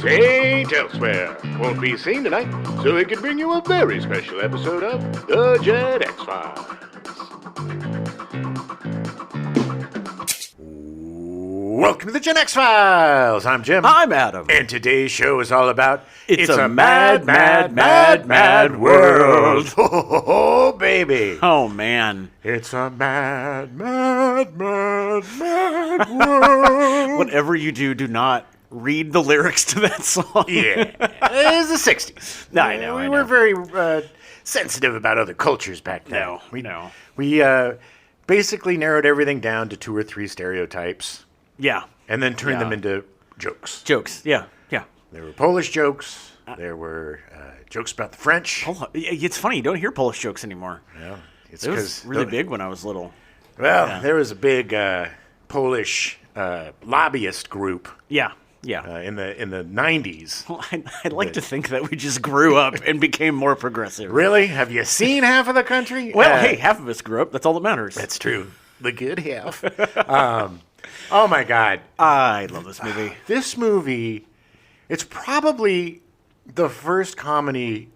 St. Elsewhere won't be seen tonight, so we can bring you a very special episode of The Gen X-Files. Welcome to The Gen X-Files. I'm Jim. I'm Adam. And today's show is all about It's a mad, mad, mad, mad world. Oh, baby. Oh, man. It's a mad, mad, mad, mad world. Whatever you do, do not read the lyrics to that song. Yeah. It was the 60s. I know. We were very sensitive about other cultures back then. We basically narrowed everything down to 2 or 3 stereotypes. Yeah. And then turned them into jokes. Jokes. Yeah. Yeah. There were Polish jokes. There were jokes about the French. It's funny. You don't hear Polish jokes anymore. Yeah. It was really big when I was little. Well, there was a big Polish lobbyist group. Yeah. Yeah. In the 90s. Well, I'd like to think that we just grew up and became more progressive. Really? Have you seen half of the country? Well, hey, half of us grew up. That's all that matters. That's true. The good half. Oh, my God. I love this movie. This movie, it's probably the first comedy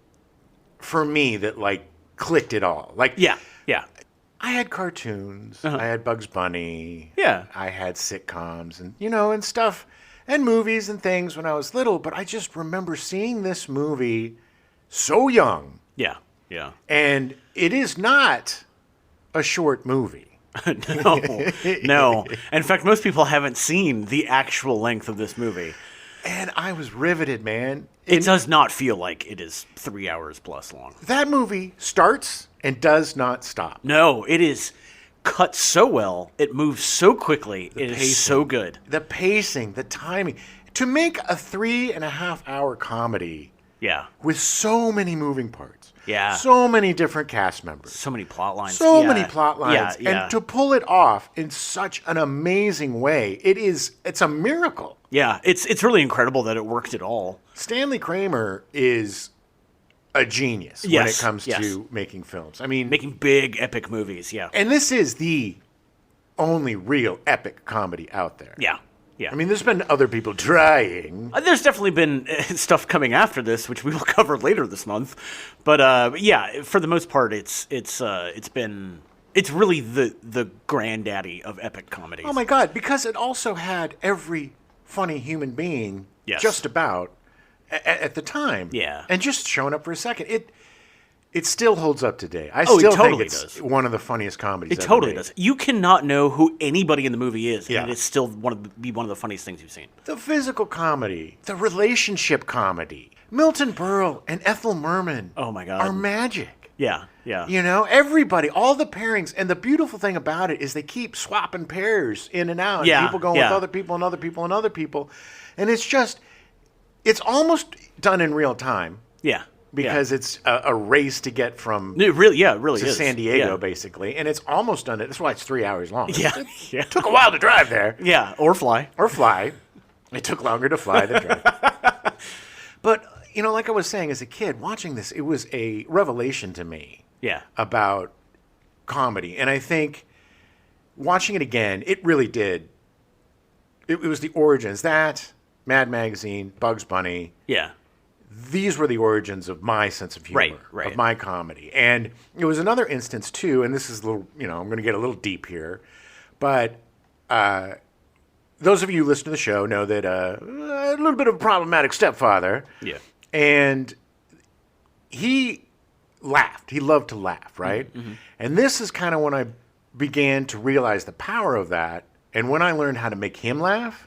for me that, like, clicked it all. Like, Yeah. I had cartoons. I had Bugs Bunny. Yeah. I had sitcoms and, and stuff and movies and things when I was little. But I just remember seeing this movie so young. Yeah. And it is not a short movie. No. In fact, most people haven't seen the actual length of this movie. And I was riveted, man. It does not feel like it is 3 hours plus long. That movie starts and does not stop. No, it is cut so well. It moves so quickly. It is so good. The pacing, the timing. To make a 3.5-hour comedy with so many moving parts. Yeah. So many different cast members. So many plot lines. Many plot lines. Yeah. And to pull it off in such an amazing way, it's a miracle. Yeah, it's really incredible that it worked at all. Stanley Kramer is a genius when it comes to making films. I mean, making big epic movies, yeah. And this is the only real epic comedy out there. Yeah. I mean, there's been other people trying. There's definitely been stuff coming after this, which we will cover later this month. But yeah, for the most part, it's really the granddaddy of epic comedies. Oh my God! Because it also had every funny human being, just about at the time. Yeah, and just showing up for a second. It still holds up today. I still think it's one of the funniest comedies. It totally does. You cannot know who anybody in the movie is, and it's still be one of the funniest things you've seen. The physical comedy, the relationship comedy. Milton Berle and Ethel Merman. Oh my God, are magic. Yeah. Everybody, all the pairings, and the beautiful thing about it is they keep swapping pairs in and out. Yeah, people going with other people and other people and other people, and it's almost done in real time. Yeah. Because it's a race to get from it really to San Diego, basically. And it's almost done. That's why it's 3 hours long. It took a while to drive there. Yeah, or fly. It took longer to fly than drive. But, like I was saying, as a kid, watching this, it was a revelation to me about comedy. And I think watching it again, it really did. It was the origins. That, Mad Magazine, Bugs Bunny. Yeah. These were the origins of my sense of humor, of my comedy. And it was another instance, too, and this is a little, I'm going to get a little deep here, but those of you who listen to the show know that a little bit of a problematic stepfather. Yeah. And he laughed. He loved to laugh, right? Mm-hmm. And this is kind of when I began to realize the power of that, and when I learned how to make him laugh,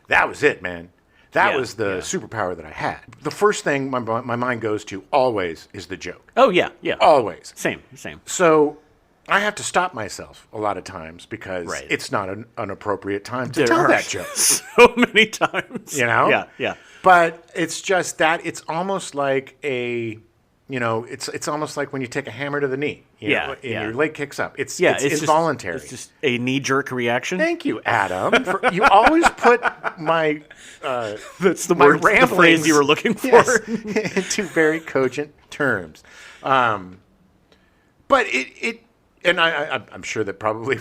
that was it, man. That was the superpower that I had. The first thing my mind goes to always is the joke. Oh, yeah. Always. Same. So I have to stop myself a lot of times because it's not an appropriate time to tell that joke. So many times. Yeah. But it's just that it's almost like it's almost like when you take a hammer to the knee. Your leg kicks up. It's involuntary. It's just a knee-jerk reaction. Thank you, Adam. You always put my that's the word, the phrase you were looking for, into very cogent terms. But it And I'm sure that probably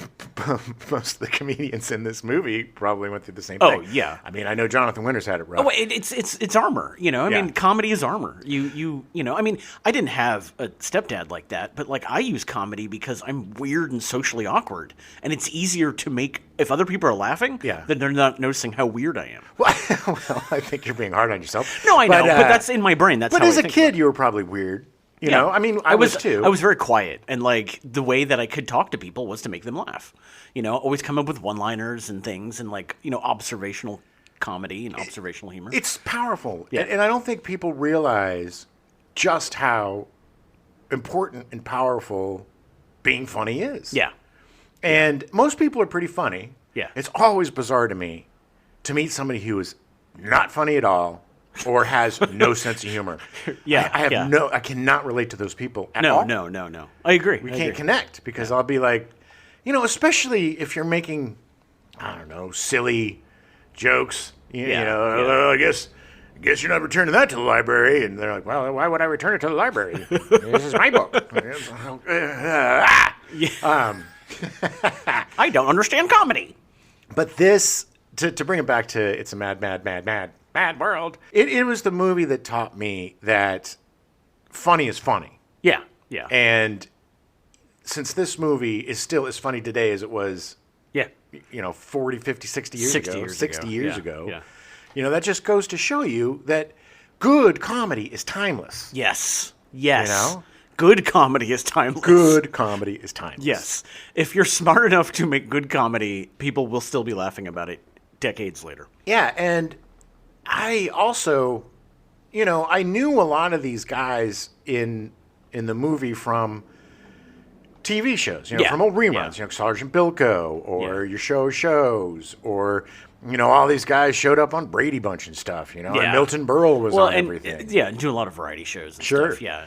most of the comedians in this movie probably went through the same Oh, thing. yeah. I mean, I know Jonathan Winters had it rough. Oh, it's armor, you know. I mean, comedy is armor. You know. I mean, I didn't have a stepdad like that, but like I use comedy because I'm weird and socially awkward, and it's easier to make if other people are laughing, then they're not noticing how weird I am. Well, I think you're being hard on yourself. No, I know, but that's in my brain. That's but how as I a think kid, you were probably weird. You know, I mean, I was too. I was very quiet, and like the way that I could talk to people was to make them laugh. You know, always come up with one-liners and things, and like observational comedy and observational humor. It's powerful, and I don't think people realize just how important and powerful being funny is. Yeah, and most people are pretty funny. Yeah, it's always bizarre to me to meet somebody who is not funny at all. Or has no sense of humor. I cannot relate to those people at all. No. I agree. We can't connect because I'll be like, especially if you're making, I don't know, silly jokes. I guess you're not returning that to the library. And they're like, well, why would I return it to the library? This is my book. I don't understand comedy. But this, to bring it back to It's a Mad World. It was the movie that taught me that funny is funny. Yeah. And since this movie is still as funny today as it was, 40, 50, 60 years ago. 60 years ago. Yeah. That just goes to show you that good comedy is timeless. Yes. Good comedy is timeless. Good comedy is timeless. Yes. If you're smart enough to make good comedy, people will still be laughing about it decades later. Yeah, and I also, I knew a lot of these guys in the movie from TV shows, from old reruns, Sergeant Bilko or your shows or, all these guys showed up on Brady Bunch and stuff, and Milton Berle was on everything. And do a lot of variety shows and stuff. Yeah.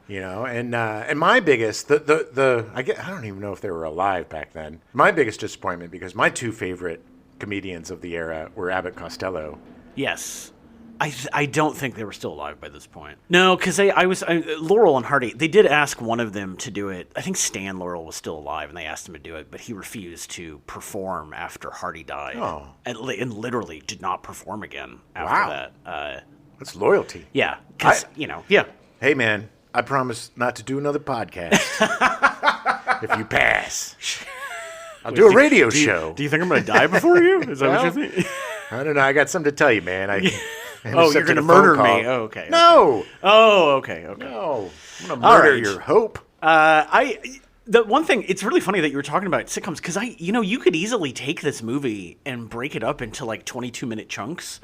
And my biggest, I don't even know if they were alive back then. My biggest disappointment, because my two favorite comedians of the era were Abbott Costello. Yes. I don't think they were still alive by this point. No, because Laurel and Hardy, they did ask one of them to do it. I think Stan Laurel was still alive, and they asked him to do it, but he refused to perform after Hardy died. Oh. And literally did not perform again after that. That's loyalty. Yeah. Because, Hey, man, I promise not to do another podcast if you pass. I'll do a radio show. Do you think I'm going to die before you? Is that what you think? I don't know. I got something to tell you, man. You're going to murder me? Oh, okay. No. Oh, okay. No. I'm going to murder your hope. The one thing, it's really funny that you were talking about sitcoms, because you could easily take this movie and break it up into like 22-minute chunks,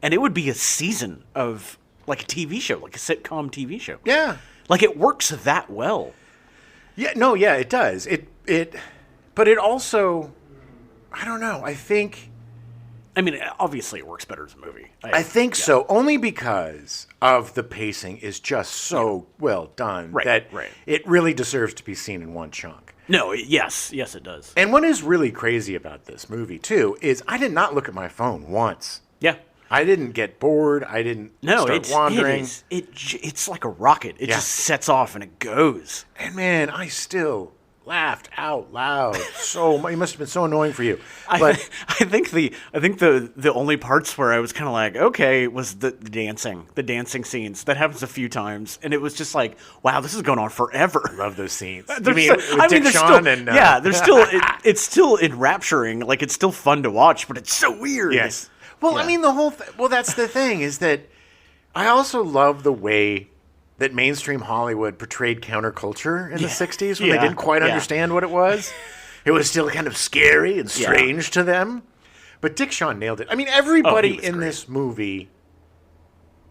and it would be a season of like a TV show, like a sitcom TV show. Yeah. Like it works that well. Yeah. No. Yeah. It does. But it also, I don't know. I mean, obviously it works better as a movie. I think so, only because of the pacing is just so well done that it really deserves to be seen in one chunk. No, yes, it does. And what is really crazy about this movie, too, is I did not look at my phone once. Yeah. I didn't get bored. I didn't start wandering. It's like a rocket. It just sets off and it goes. And, man, I still laughed out loud. It must have been so annoying for you. But I think the only parts where I was kind of like, okay, was the dancing scenes. That happens a few times, and it was just like, wow, this is going on forever. I love those sines. Shawn and they're still it's still enrapturing. Like it's still fun to watch, but it's so weird. Yes. Well, I mean, the whole that's the thing is that I also love the way that mainstream Hollywood portrayed counterculture in the 60s when they didn't quite understand what it was. It was still kind of scary and strange to them. But Dick Shawn nailed it. I mean, everybody in this movie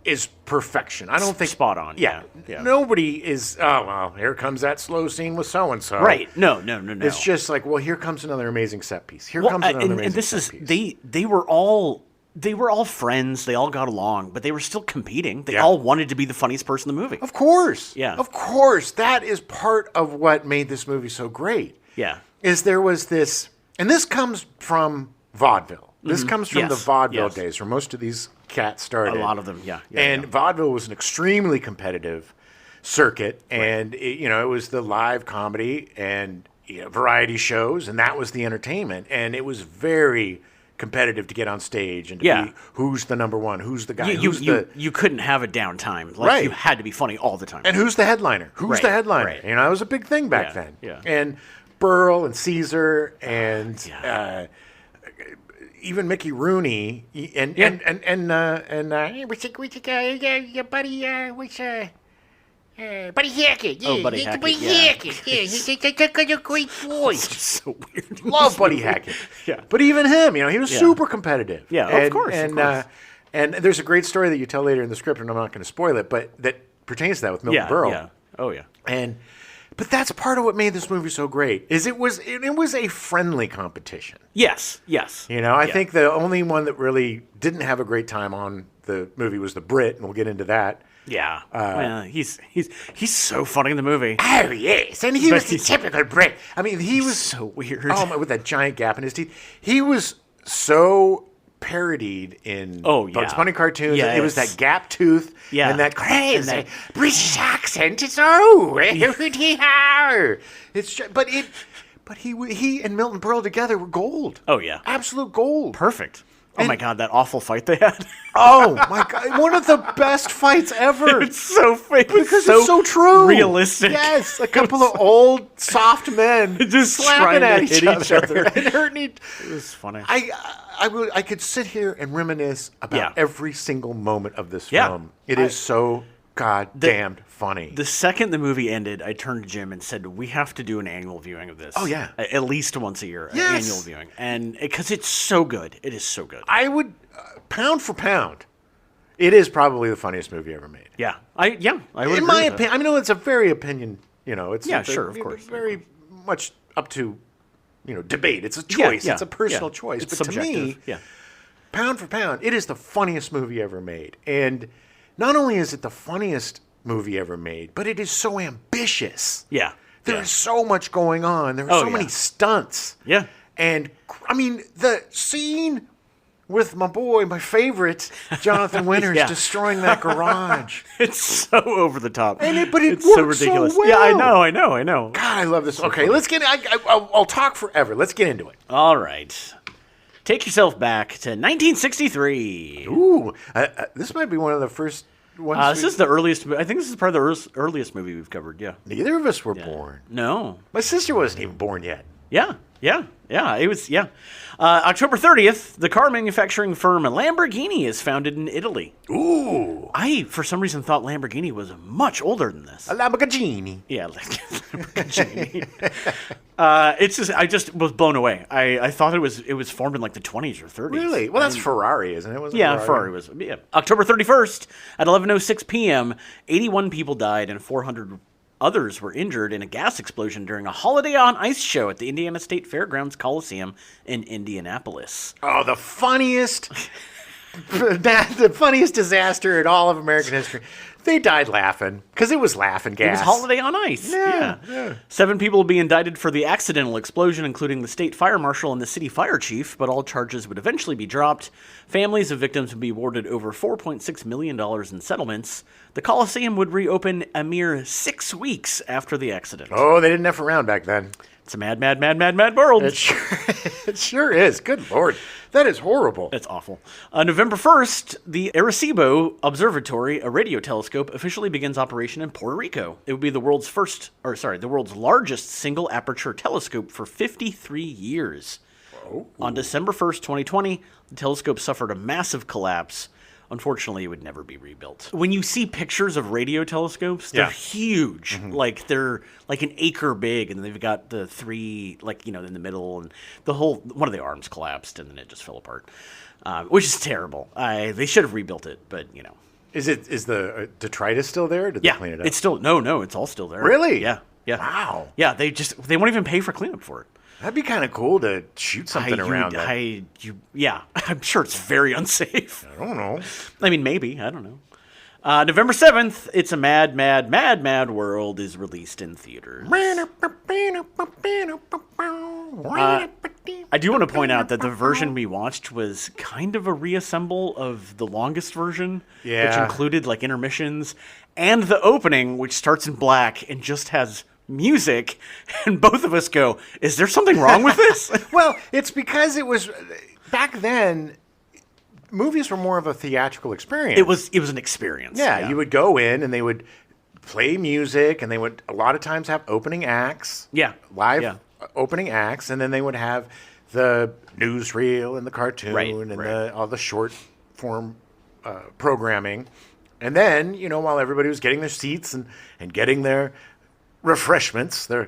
is perfection. I don't think... Spot on. Yeah. Nobody is, here comes that slow scene with so-and-so. Right. No. It's just like, well, here comes another amazing set piece. Here comes another amazing set piece. They were all friends. They all got along, but they were still competing. They all wanted to be the funniest person in the movie. Of course. Yeah. Of course. That is part of what made this movie so great. Yeah. Is there was this, and this comes from vaudeville. This comes from the vaudeville days where most of these cats started. A lot of them, And vaudeville was an extremely competitive circuit, and it was the live comedy, and variety shows, and that was the entertainment. And it was very competitive to get on stage and to be who's the number one, who's the guy, you couldn't have a downtime. Like you had to be funny all the time. And who's the headliner? Who's the headliner? Right. That was a big thing back then. Yeah. And Berle and Caesar and even Mickey Rooney and your buddy Buddy Hackett. Buddy Hackett. Buddy Hackett. Yeah, he's got a great voice. So weird. Love Buddy Hackett. But even him, he was super competitive. Yeah, of course. And there's a great story that you tell later in the script, and I'm not going to spoil it, but that pertains to that with Milton Berle. Yeah. Oh yeah. But that's part of what made this movie so great. Is it was a friendly competition. Yes. I think the only one that really didn't have a great time on the movie was the Brit, and we'll get into that. Yeah, he's so funny in the movie. Oh yes, and he was the typical Brit. I mean, he was so weird. Oh my, with that giant gap in his teeth, he was so parodied in Bugs Bunny cartoons. Yes. It was that gap tooth and that crazy British accent. It's it's just, but he and Milton Berle together were gold. Oh yeah, absolute gold. Perfect. Oh my God, that awful fight they had. Oh my God, one of the best fights ever. It's so fake. Because it's so true. Realistic. Yes, a couple of old, soft men just slapping at each other and hurting It was funny. I could sit here and reminisce about every single moment of this film. It is so goddamn funny. The second the movie ended, I turned to Jim and said, "We have to do an annual viewing of this. Oh yeah, at least once a year, an annual viewing, and because it's so good, it is so good. I would, pound for pound, it is probably the funniest movie ever made. Yeah, I would. In my opinion, I mean, it's a very opinion. It's of course, very much up to debate. It's a choice. It's a personal choice. It's but subjective. To me, pound for pound, it is the funniest movie ever made, and. Not only is it the funniest movie ever made, but it is so ambitious. Yeah. There is so much going on. There are so many stunts. Yeah. And, I mean, the scene with my favorite, Jonathan Winters, destroying that garage. It's so over the top. But it works so ridiculous. So well. Yeah, I know. God, I love this. Okay, let's get I'll talk forever. Let's get into it. All right. Take yourself back to 1963. Ooh, this might be one of the first ones. This is the earliest. I think this is probably the earliest movie we've covered. Yeah. Neither of us were born. No. My sister wasn't even born yet. Yeah. It was. Yeah. October 30th, the car manufacturing firm Lamborghini is founded in Italy. Ooh. I, for some reason, thought Lamborghini was much older than this. A Lamborghini. Yeah, Lamborghini. I just was blown away. I thought it was formed in like the 20s or 30s. Really? Well, that's Ferrari, isn't it? Ferrari was. Yeah. October 31st at 11:06 p.m., 81 people died and 400 others were injured in a gas explosion during a Holiday on Ice show at the Indiana State Fairgrounds Coliseum in Indianapolis. Oh, the funniest disaster in all of American history. They died laughing because it was laughing gas. It was Holiday on Ice. Yeah. 7 people will be indicted for the accidental explosion, including the state fire marshal and the city fire chief, but all charges would eventually be dropped. Families of victims would be awarded over $4.6 million in settlements. The Coliseum would reopen a mere 6 weeks after the accident. Oh, they didn't F around back then. It's a mad world. It sure is. Good Lord. That is horrible. That's awful. November 1st, the Arecibo Observatory, a radio telescope, officially begins operation in Puerto Rico. It would be the world's largest single aperture telescope for 53 years. Oh. On December 1st, 2020, the telescope suffered a massive collapse. Unfortunately, it would never be rebuilt. When you see pictures of radio telescopes, they're huge. Mm-hmm. Like they're like an acre big, and they've got the 3, in the middle, and one of the arms collapsed, and then it just fell apart, which is terrible. They should have rebuilt it, but Is the detritus still there? Did they clean it up? It's still no, it's all still there. Really? Yeah. Wow. Yeah, they won't even pay for cleanup for it. That'd be kind of cool to shoot something around that. I'm sure it's very unsafe. I don't know. I mean, maybe. I don't know. November 7th, It's a Mad, Mad, Mad, Mad World is released in theaters. I do want to point out that the version we watched was kind of a reassemble of the longest version, which included like intermissions, and the opening, which starts in black and just has music, and both of us go, is there something wrong with this? Well, it's because it was back then. Movies were more of a theatrical experience. It was an experience. Yeah, you would go in and they would play music, and they would a lot of times have opening acts. Yeah, live opening acts, and then they would have the newsreel and the cartoon and all the short form programming. And then, while everybody was getting their seats and getting their refreshments, the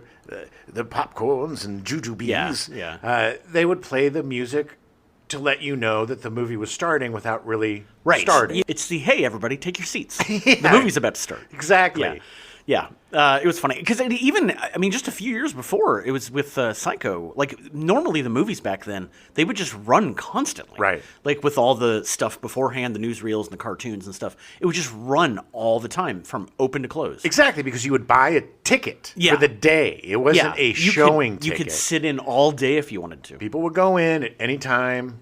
popcorns and jujubes, they would play the music to let you know that the movie was starting without really starting. It's the, hey, everybody, take your seats. The movie's about to start. Exactly. Yeah. It was funny. Because just a few years before, it was with Psycho. Like, normally the movies back then, they would just run constantly. Right. Like, with all the stuff beforehand, the newsreels and the cartoons and stuff, it would just run all the time from open to close. Exactly, because you would buy a ticket for the day. It wasn't a showing ticket. You could sit in all day if you wanted to. People would go in at any time,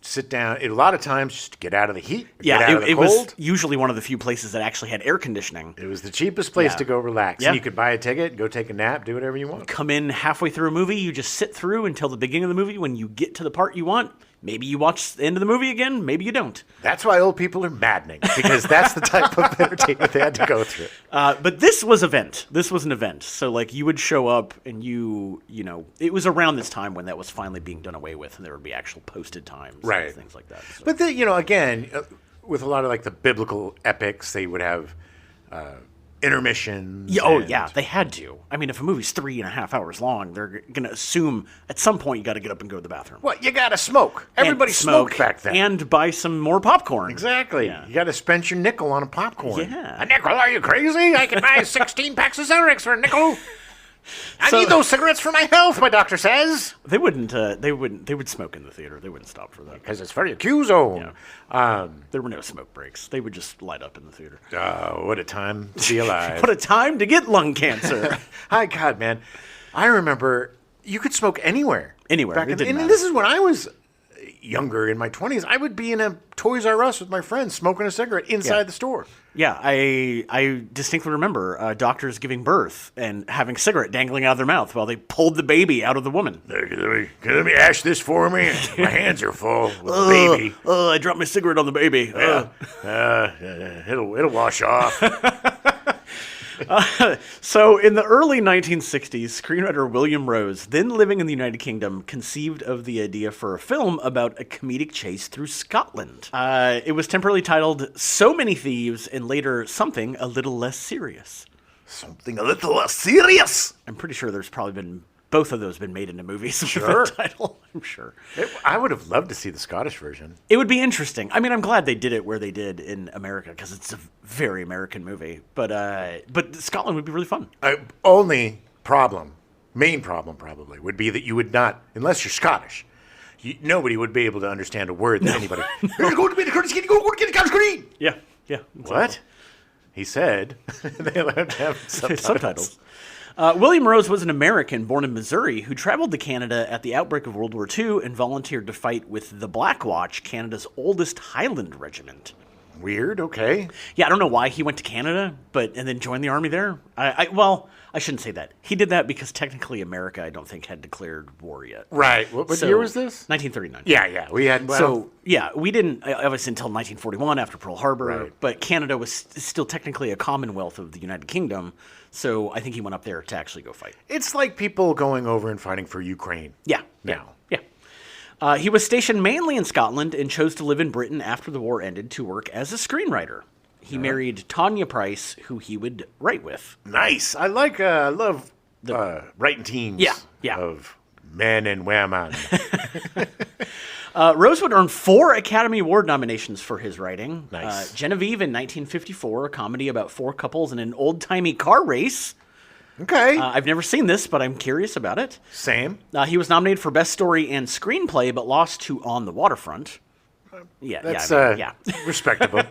sit down. A lot of times, just to get out of the heat, get out of the cold. Was usually one of the few places that actually had air conditioning. It was the cheapest place to go relax. Yeah. And you could buy a ticket, go take a nap, do whatever you want. Come in halfway through a movie, you just sit through until the beginning of the movie. When you get to the part you want, maybe you watch the end of the movie again, maybe you don't. That's why old people are maddening, because that's the type of entertainment they had to go through. But this was an event. So, like, you would show up and it was around this time when that was finally being done away with, and there would be actual posted times and things like that. So. But, again, with a lot of, like, the biblical epics, they would have intermissions. They had to. I mean, if a movie's 3.5 hours long, they're going to assume at some point you got to get up and go to the bathroom. Well, you got to smoke. Everybody smoked back then. And buy some more popcorn. Exactly. Yeah. You got to spend your nickel on a popcorn. Yeah. A nickel? Are you crazy? I can buy 16 packs of Xanax for a nickel. I need those cigarettes for my health, my doctor says. They wouldn't. They would smoke in the theater. They wouldn't stop for that because it's for your Q-zone. Yeah. There were no smoke breaks. They would just light up in the theater. Oh, what a time to be alive! What a time to get lung cancer! Hi, God, man. I remember you could smoke anywhere. Anywhere. And this is when I was younger, in my 20s. I would be in a Toys R Us with my friends smoking a cigarette inside the store. Yeah, I distinctly remember doctors giving birth and having a cigarette dangling out of their mouth while they pulled the baby out of the woman. Let me ash this for me. My hands are full with the baby. I dropped my cigarette on the baby. It'll wash off. So in the early 1960s, screenwriter William Rose, then living in the United Kingdom, conceived of the idea for a film about a comedic chase through Scotland. It was temporarily titled So Many Thieves, and later Something a Little Less Serious. Something a Little Less Serious? I'm pretty sure there's probably been both of those been made into movies sure. with that title, I'm sure. I would have loved to see the Scottish version. It would be interesting. I mean, I'm glad they did it where they did in America because it's a very American movie. But Scotland would be really fun. Main problem probably, would be that you would not, unless you're Scottish, nobody would be able to understand a word that anybody... You're going to be the Curtis Kid, go get the couch green! Yeah. Exactly. What? He said they allowed to have subtitles. William Rose was an American born in Missouri who traveled to Canada at the outbreak of World War II and volunteered to fight with the Black Watch, Canada's oldest Highland regiment. Weird, okay. Yeah, I don't know why he went to Canada, and then joined the army there. I shouldn't say that. He did that because technically America, I don't think, had declared war yet. Right. What year was this? 1939. Yeah. We had... we didn't, obviously, until 1941 after Pearl Harbor. Right. But Canada was still technically a commonwealth of the United Kingdom. So I think he went up there to actually go fight. It's like people going over and fighting for Ukraine. Yeah. Now. Yeah. He was stationed mainly in Scotland and chose to live in Britain after the war ended to work as a screenwriter. He married Tanya Price, who he would write with. Nice. I love writing teams of men and women. Rose would earn 4 Academy Award nominations for his writing. Nice. Genevieve in 1954, a comedy about 4 couples in an old-timey car race. Okay. I've never seen this, but I'm curious about it. Same. He was nominated for Best Story and Screenplay, but lost to On the Waterfront. That's respectable.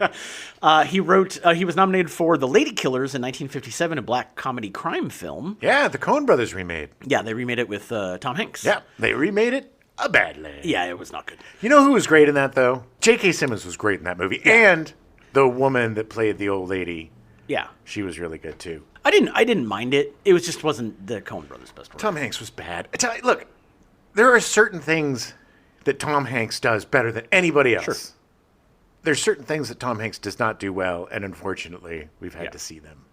He was nominated for The Lady Killers in 1957, a black comedy crime film. Yeah, the Coen brothers remade. Yeah, they remade it with Tom Hanks. Yeah, they remade it badly. Yeah, it was not good. You know who was great in that, though? J.K. Simmons was great in that movie. Yeah. And the woman that played the old lady Yeah. She was really good, too. I didn't mind it. It wasn't the Coen brothers' best work. Tom Hanks was bad. I tell you, look, there are certain things that Tom Hanks does better than anybody else. Sure. There's certain things that Tom Hanks does not do well, and unfortunately, we've had to see them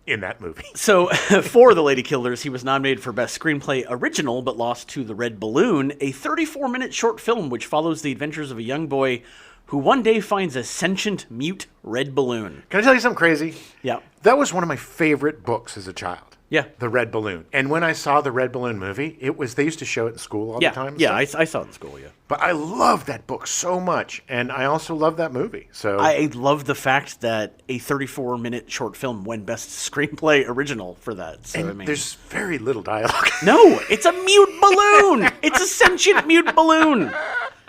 in that movie. So, for The Lady Killers, he was nominated for Best Screenplay Original, but lost to The Red Balloon, a 34-minute short film which follows the adventures of a young boy who one day finds a sentient mute red balloon. Can I tell you something crazy? Yeah. That was one of my favorite books as a child. Yeah. The Red Balloon. And when I saw the Red Balloon movie, they used to show it in school all the time. Yeah, I saw it in school, yeah. But I love that book so much, and I also love that movie. So I love the fact that a 34-minute short film won Best Screenplay Original for that. So, and there's very little dialogue. No, it's a mute balloon. It's a sentient mute balloon.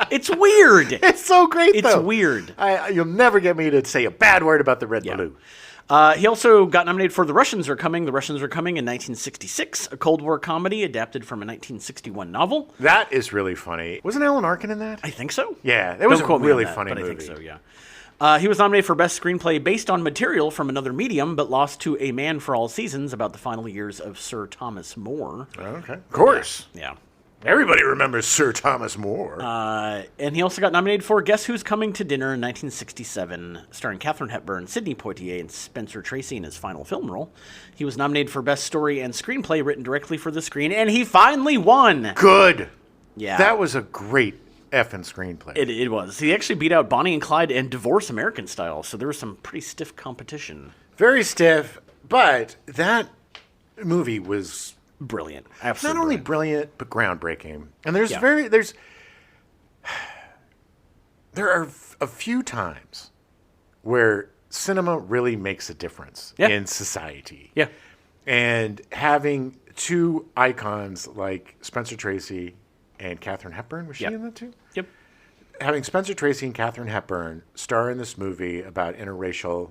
It's weird. It's so great, though. It's weird. You'll never get me to say a bad word about the Red Balloon. He also got nominated for The Russians Are Coming. The Russians Are Coming in 1966, a Cold War comedy adapted from a 1961 novel. That is really funny. Wasn't Alan Arkin in that? I think so. Yeah, that was a really funny movie. But I think so, yeah. He was nominated for Best Screenplay based on material from another medium, but lost to A Man for All Seasons about the final years of Sir Thomas More. Okay. Of course. Yeah. Everybody remembers Sir Thomas More. And he also got nominated for Guess Who's Coming to Dinner in 1967, starring Katharine Hepburn, Sidney Poitier, and Spencer Tracy in his final film role. He was nominated for Best Story and Screenplay written directly for the screen, and he finally won. Good. Yeah. That was a great effing screenplay. It was. He actually beat out Bonnie and Clyde and Divorce American Style, so there was some pretty stiff competition. Very stiff, but that movie was brilliant. Absolutely not only brilliant, but groundbreaking. And there are a few times where cinema really makes a difference in society. Yeah. And having two icons like Spencer Tracy and Katharine Hepburn, was she in that too? Yep. Having Spencer Tracy and Katharine Hepburn star in this movie about interracial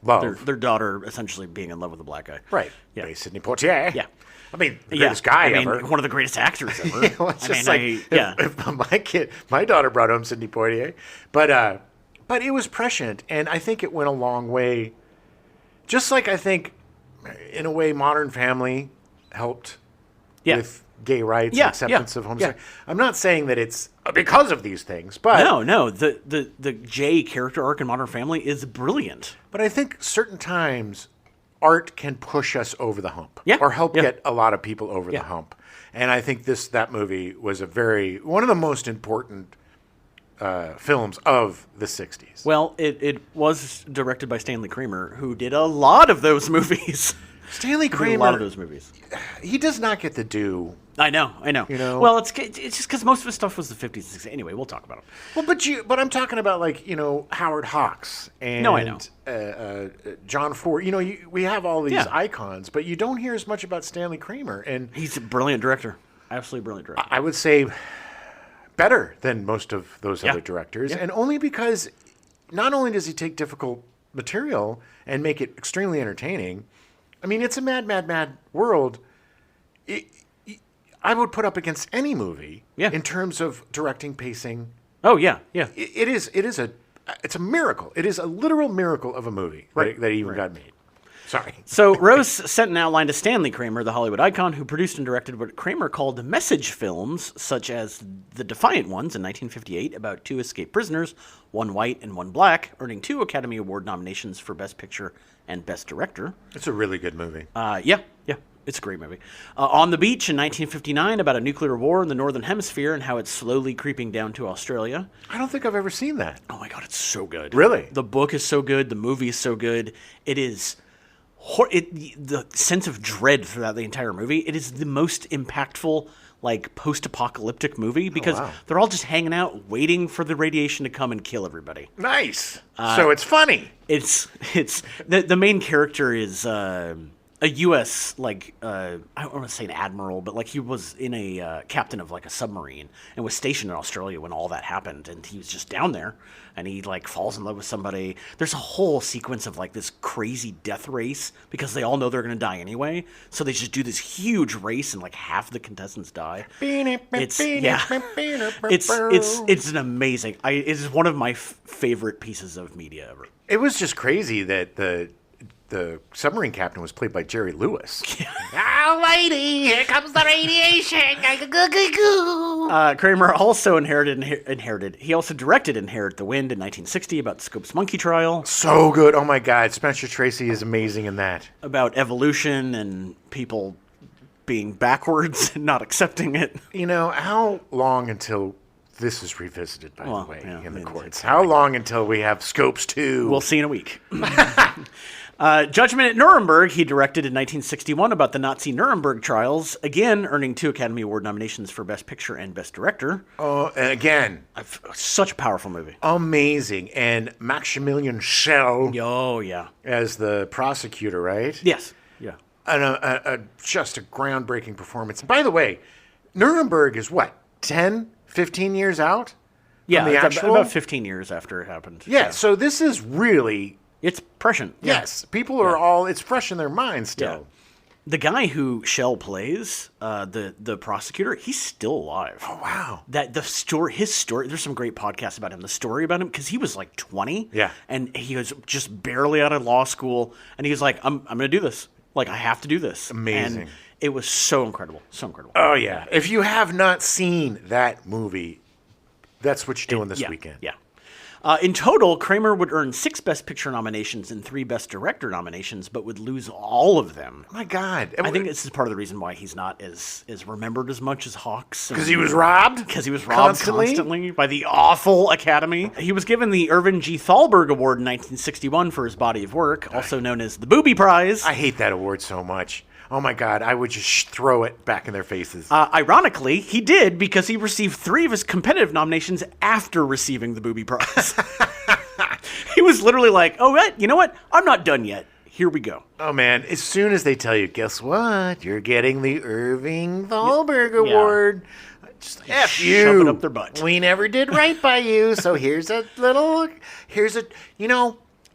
love. Their daughter essentially being in love with a black guy. Right. Yeah. Sidney Poitier. Yeah. I mean, the greatest guy ever. One of the greatest actors ever. If my daughter brought home Sidney Poitier, but it was prescient, and I think it went a long way. Just like I think, in a way, Modern Family helped with gay rights and acceptance of homosexuality. Yeah. I'm not saying that it's because of these things, but no, the Jay character arc in Modern Family is brilliant. But I think certain times art can push us over the hump, or help get a lot of people over the hump. And I think that movie was one of the most important films of the 60s. Well, it was directed by Stanley Kramer, who did a lot of those movies. Stanley Kramer, a lot of those movies. He does not get the due. I know. You know? Well, it's just because most of his stuff was the 50s and 60s. Anyway, we'll talk about it. Well, but I'm talking about Howard Hawks and I know. John Ford. We have all these icons, but you don't hear as much about Stanley Kramer, and he's a brilliant director. Absolutely brilliant director. I would say better than most of those other directors, and only because not only does he take difficult material and make it extremely entertaining. I mean, it's a mad, mad, mad world. I would put up against any movie in terms of directing, pacing. Oh yeah. It's a miracle. It is a literal miracle of a movie that even got made. Sorry. So Rose sent an outline to Stanley Kramer, the Hollywood icon, who produced and directed what Kramer called message films, such as The Defiant Ones in 1958 about two escaped prisoners, one white and one black, earning 2 Academy Award nominations for Best Picture and Best Director. It's a really good movie. Yeah. It's a great movie. On the Beach in 1959 about a nuclear war in the Northern Hemisphere and how it's slowly creeping down to Australia. I don't think I've ever seen that. Oh my God, it's so good. Really? The book is so good. The movie is so good. It is... the sense of dread throughout the entire movie. It is the most impactful, post-apocalyptic movie because they're all just hanging out, waiting for the radiation to come and kill everybody. Nice. So it's funny. It's the main character is a U.S. like I don't want to say an admiral, but like he was in a captain of like a submarine and was stationed in Australia when all that happened, and he was just down there, and he like falls in love with somebody. There's a whole sequence of like this crazy death race because they all know they're going to die anyway, so they just do this huge race and like half the contestants die. It's an amazing. It's one of my favorite pieces of media ever. It was just crazy that the submarine captain was played by Jerry Lewis. Oh, lady, here comes the radiation. Kramer also inherited. He also directed Inherit the Wind in 1960 about Scope's monkey trial. So good. Oh, my God. Spencer Tracy is amazing in that. About evolution and people being backwards and not accepting it. You know, how long until this is revisited, by the way, in the courts? How long until we have Scopes 2? We'll see in a week. Judgment at Nuremberg, he directed in 1961 about the Nazi Nuremberg trials, again earning 2 Academy Award nominations for Best Picture and Best Director. Oh, and again. Such a powerful movie. Amazing. And Maximilian Schell. Oh, yeah. As the prosecutor, right? Yes. Yeah. And just a groundbreaking performance. By the way, Nuremberg is what, 10, 15 years out? Yeah, the actual? About 15 years after it happened. Yeah, so this is really... It's prescient. Yes, people are all... It's fresh in their minds still. Yeah. The guy who Shell plays, the prosecutor, he's still alive. Oh, wow. His story, there's some great podcasts about him. The story about him, because he was like 20. Yeah. And he was just barely out of law school. And he was like, I'm going to do this. Like, I have to do this. Amazing. And it was so incredible. So incredible. Oh, yeah. If you have not seen that movie, that's what you're doing this weekend. Yeah. In total, Kramer would earn 6 Best Picture nominations and 3 Best Director nominations, but would lose all of them. My God. I think this is part of the reason why he's not as remembered as much as Hawks. Because he was robbed? Because he was robbed constantly by the awful Academy. He was given the Irvin G. Thalberg Award in 1961 for his body of work, also known as the Booby Prize. I hate that award so much. Oh, my God. I would just throw it back in their faces. Ironically, he did because he received 3 of his competitive nominations after receiving the Booby Prize. He was literally like, oh, you know what? I'm not done yet. Here we go. Oh, man. As soon as they tell you, guess what? You're getting the Irving Thalberg Award. Just F you. Shove it up their butt. We never did right by you, so here's a,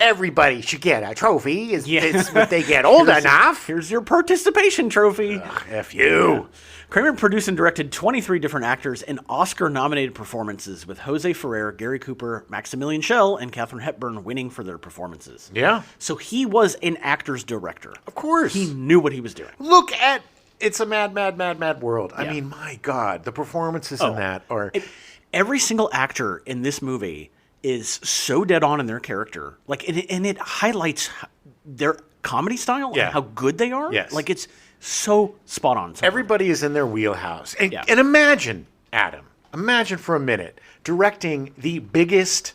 everybody should get a trophy if they get old enough. Here's your participation trophy. F you. Yeah. Kramer produced and directed 23 different actors in Oscar-nominated performances, with Jose Ferrer, Gary Cooper, Maximilian Schell, and Katharine Hepburn winning for their performances. Yeah. So he was an actor's director. Of course. He knew what he was doing. Look at It's a Mad, Mad, Mad, Mad World. I mean, my God, the performances in that are... Every single actor in this movie is so dead on in their character. Like, and it highlights their comedy style and how good they are. Yes. Like, it's so spot on. Everybody is in their wheelhouse. And imagine, Adam, for a minute, directing the biggest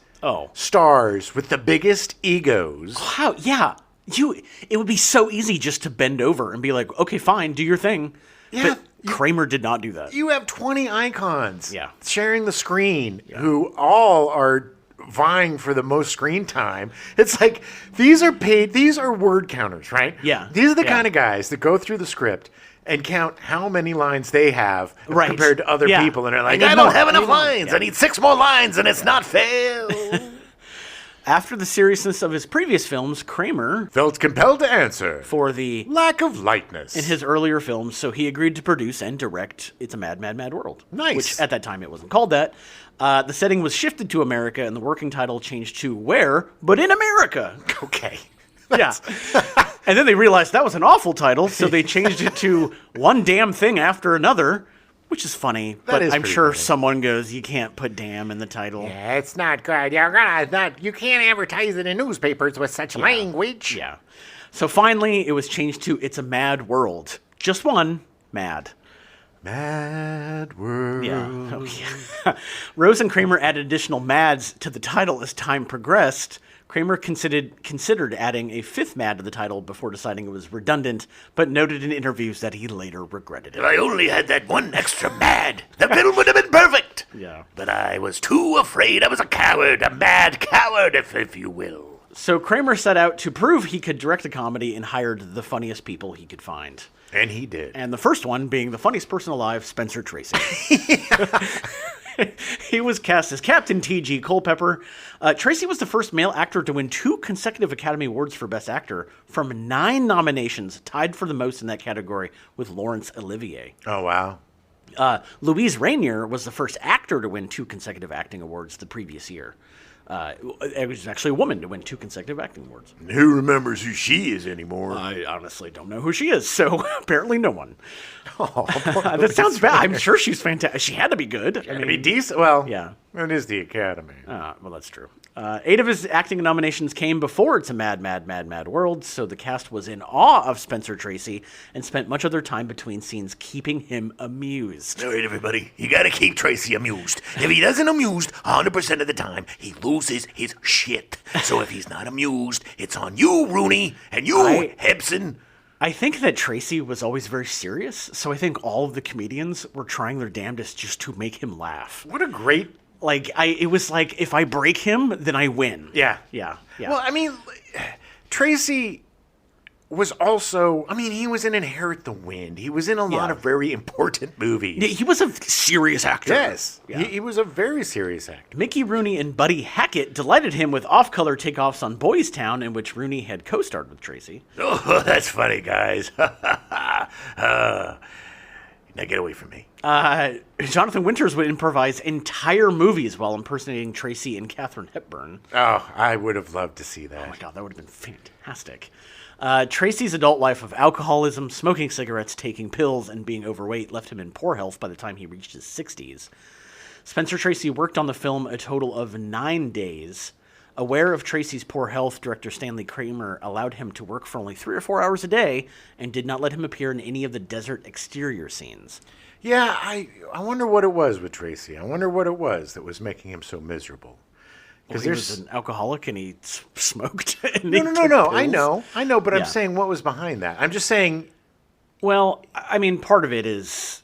stars with the biggest egos. How? Yeah. It would be so easy just to bend over and be like, okay, fine, do your thing. Yeah. But Kramer did not do that. You have 20 icons sharing the screen who all are vying for the most screen time. It's like, these are word counters, right? Yeah. These are the kind of guys that go through the script and count how many lines they have compared to other people. And they're like, I don't have enough lines. I need 6 more lines and it's not fair. After the seriousness of his previous films, Kramer felt compelled to answer for the lack of lightness in his earlier films, so he agreed to produce and direct It's a Mad, Mad, Mad World. Nice. Which, at that time, it wasn't called that. The setting was shifted to America, and the working title changed to Where, but in America. Okay. Yeah. And then they realized that was an awful title, so they changed it to One Damn Thing After Another, which is funny, but I'm sure someone goes, you can't put damn in the title. Yeah, it's not good. You can't advertise it in newspapers with such language. Yeah. So finally, it was changed to It's a Mad World. Just one, mad. Mad World. Yeah. Oh, yeah. Rose and Kramer added additional mads to the title as time progressed. Kramer considered adding a 5th mad to the title before deciding it was redundant, but noted in interviews that he later regretted it. If I only had that one extra mad, the film would have been perfect. Yeah. But I was too afraid. I was a coward, a mad coward, if you will. So Kramer set out to prove he could direct a comedy and hired the funniest people he could find. And he did. And the first one being the funniest person alive, Spencer Tracy. He was cast as Captain T.G. Culpepper. Tracy was the first male actor to win 2 consecutive Academy Awards for Best Actor from 9 nominations, tied for the most in that category with Laurence Olivier. Oh, wow. Louise Rainier was the first actor to win 2 consecutive acting awards the previous year. It was actually a woman to win 2 consecutive acting awards. Who remembers who she is anymore? I honestly don't know who she is, so apparently no one. Oh, that sounds bad. I'm sure she's fantastic. She had to be good. I mean, decent. Well, yeah. It is the Academy. Well, that's true. 8 of his acting nominations came before It's a Mad, Mad, Mad, Mad World, so the cast was in awe of Spencer Tracy and spent much of their time between scenes keeping him amused. All right, everybody, you gotta keep Tracy amused. If he doesn't amused 100% of the time, he loses his shit. So if he's not amused, it's on you, Rooney, and you, Hebson. I think that Tracy was always very serious, so I think all of the comedians were trying their damnedest just to make him laugh. What a great... It was like, if I break him, then I win. Yeah. Well, I mean, Tracy was also, he was in Inherit the Wind. He was in a lot of very important movies. Yeah, he was a serious actor. Yes. Yeah. He was a very serious actor. Mickey Rooney and Buddy Hackett delighted him with off-color takeoffs on Boys Town, in which Rooney had co-starred with Tracy. Oh, that's funny, guys. Now get away from me. Jonathan Winters would improvise entire movies while impersonating Tracy and Katharine Hepburn. Oh, I would have loved to see that. Oh my God, that would have been fantastic. Tracy's adult life of alcoholism, smoking cigarettes, taking pills, and being overweight left him in poor health by the time he reached his 60s. Spencer Tracy worked on the film a total of 9 days. Aware of Tracy's poor health, director Stanley Kramer allowed him to work for only 3 or 4 hours a day and did not let him appear in any of the desert exterior scenes. Yeah, I wonder what it was with Tracy. I wonder what it was that was making him so miserable. Because he was an alcoholic and he smoked. And No. I know, but I'm saying what was behind that. I'm just saying. Well, part of it is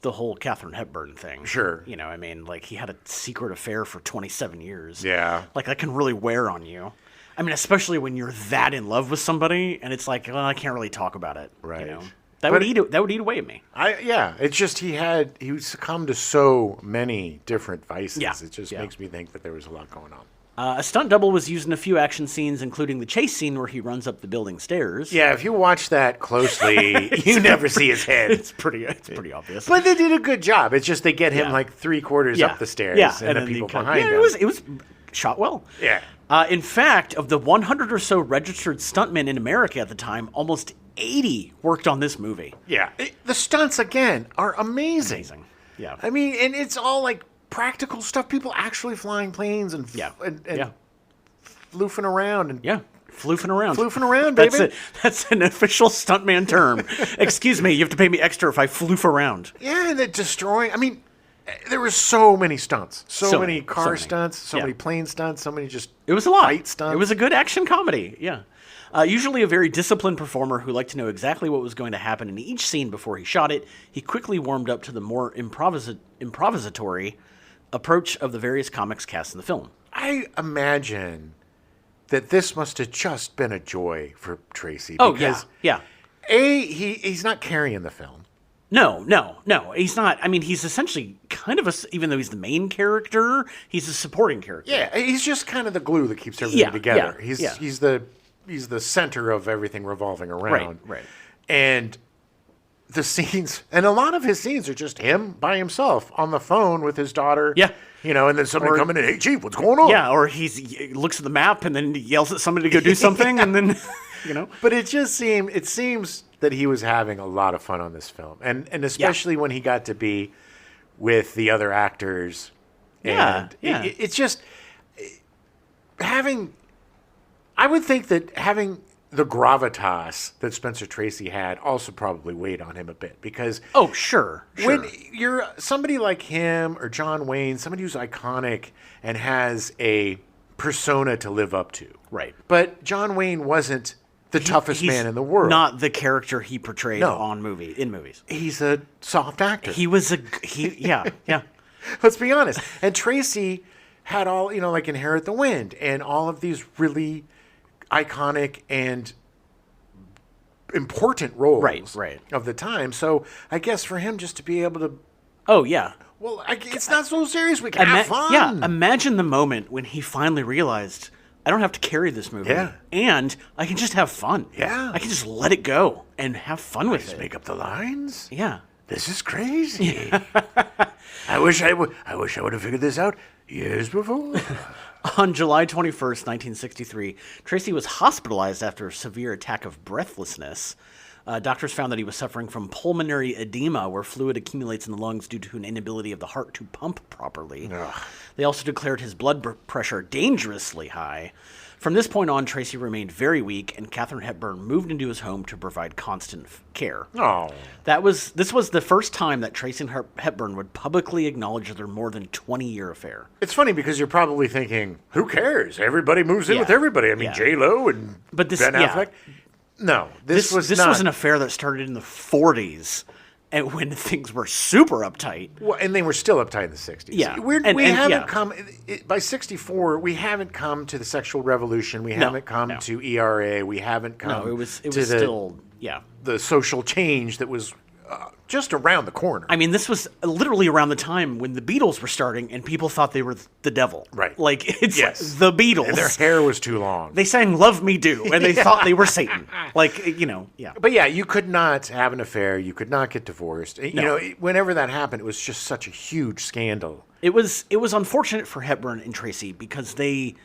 the whole Katharine Hepburn thing. Sure. He had a secret affair for 27 years. Yeah. That can really wear on you. Especially when you're that in love with somebody and it's like, well, I can't really talk about it. Right. That would eat away at me. It's just he succumbed to so many different vices. Yeah. It just makes me think that there was a lot going on. A stunt double was used in a few action scenes, including the chase scene where he runs up the building stairs. Yeah, if you watch that closely, you never see his head. It's pretty obvious. But they did a good job. It's just they get him 3/4 up the stairs, and then people behind him. It was shot well. Yeah. In fact, of the 100 or so registered stuntmen in America at the time, almost 80 worked on this movie. Yeah. The stunts, again, are amazing. Yeah. And it's all practical stuff. People actually flying planes and floofing around. Floofing around. Floofing around, baby. That's an official stuntman term. Excuse me, you have to pay me extra if I floof around. Yeah, and they're destroying. There were so many stunts. So many car stunts, so many plane stunts, so many It was a lot. fight stunts. It was a good action comedy, yeah. Usually a very disciplined performer who liked to know exactly what was going to happen in each scene before he shot it, he quickly warmed up to the more improvisatory approach of the various comics cast in the film. I imagine that this must have just been a joy for Tracy. Oh, because yeah. he's not carrying the film. No, he's not. He's essentially kind of even though he's the main character, he's a supporting character. Yeah, he's just kind of the glue that keeps everything together. Yeah, He's the center of everything revolving around. Right. And the scenes, and a lot of his scenes are just him by himself on the phone with his daughter. Yeah. And then somebody coming in, hey, Chief, what's going on? Yeah, or he looks at the map and then yells at somebody to go do something, and then, But it seems that he was having a lot of fun on this film. And especially when he got to be with the other actors. And it's just I would think that having the gravitas that Spencer Tracy had also probably weighed on him a bit because sure. When you're somebody like him or John Wayne, somebody who's iconic and has a persona to live up to. Right. But John Wayne wasn't the toughest man in the world. Not the character he portrayed in movies. He's a soft actor. Yeah. Let's be honest. And Tracy had all, Inherit the Wind and all of these really iconic and important roles of the time. So I guess for him just to be able to... Oh, yeah. Well, it's not so serious. We can have fun. Yeah, imagine the moment when he finally realized, I don't have to carry this movie. Yeah. And I can just have fun. Yeah. I can just let it go and have fun with it. Make up the lines? Yeah. This is crazy. I wish I would have figured this out years before. On July 21st, 1963, Tracy was hospitalized after a severe attack of breathlessness. Doctors found that he was suffering from pulmonary edema, where fluid accumulates in the lungs due to an inability of the heart to pump properly. Ugh. They also declared his blood pressure dangerously high. From this point on, Tracy remained very weak, and Katharine Hepburn moved into his home to provide constant care. Oh. This was the first time that Tracy and Hepburn would publicly acknowledge their more than 20-year affair. It's funny because you're probably thinking, who cares? Everybody moves in with everybody. I mean, J-Lo and Ben Affleck. No, this was an affair that started in the 40s, and when things were super uptight. Well, and they were still uptight in the 60s. Yeah. We haven't come... By 64, we haven't come to the sexual revolution. We haven't come to ERA. We haven't come it was to still... Yeah. The social change that was just around the corner. I mean, this was literally around the time when the Beatles were starting, and people thought they were the devil. Right. Like, it's like the Beatles. And their hair was too long. They sang Love Me Do, and they thought they were Satan. Like, yeah. But yeah, you could not have an affair. You could not get divorced. No. You know, whenever that happened, it was just such a huge scandal. It was unfortunate for Hepburn and Tracy because they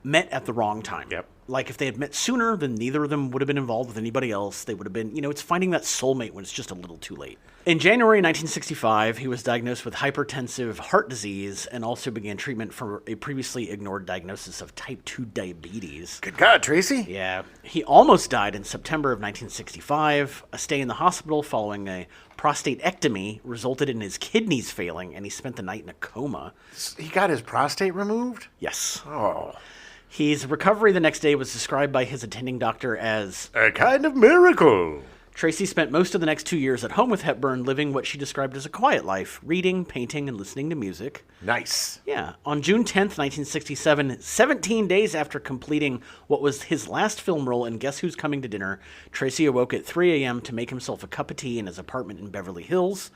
met at the wrong time. Yep. Like, if they had met sooner, then neither of them would have been involved with anybody else. They would have been, it's finding that soulmate when it's just a little too late. In January 1965, he was diagnosed with hypertensive heart disease and also began treatment for a previously ignored diagnosis of type 2 diabetes. Good God, Tracy. Yeah. He almost died in September of 1965. A stay in the hospital following a prostatectomy resulted in his kidneys failing, and he spent the night in a coma. He got his prostate removed? Yes. Oh. His recovery the next day was described by his attending doctor as a kind of miracle. Tracy spent most of the next 2 years at home with Hepburn, living what she described as a quiet life, reading, painting, and listening to music. Nice. Yeah. On June 10th, 1967, 17 days after completing what was his last film role in Guess Who's Coming to Dinner, Tracy awoke at 3 a.m. to make himself a cup of tea in his apartment in Beverly Hills.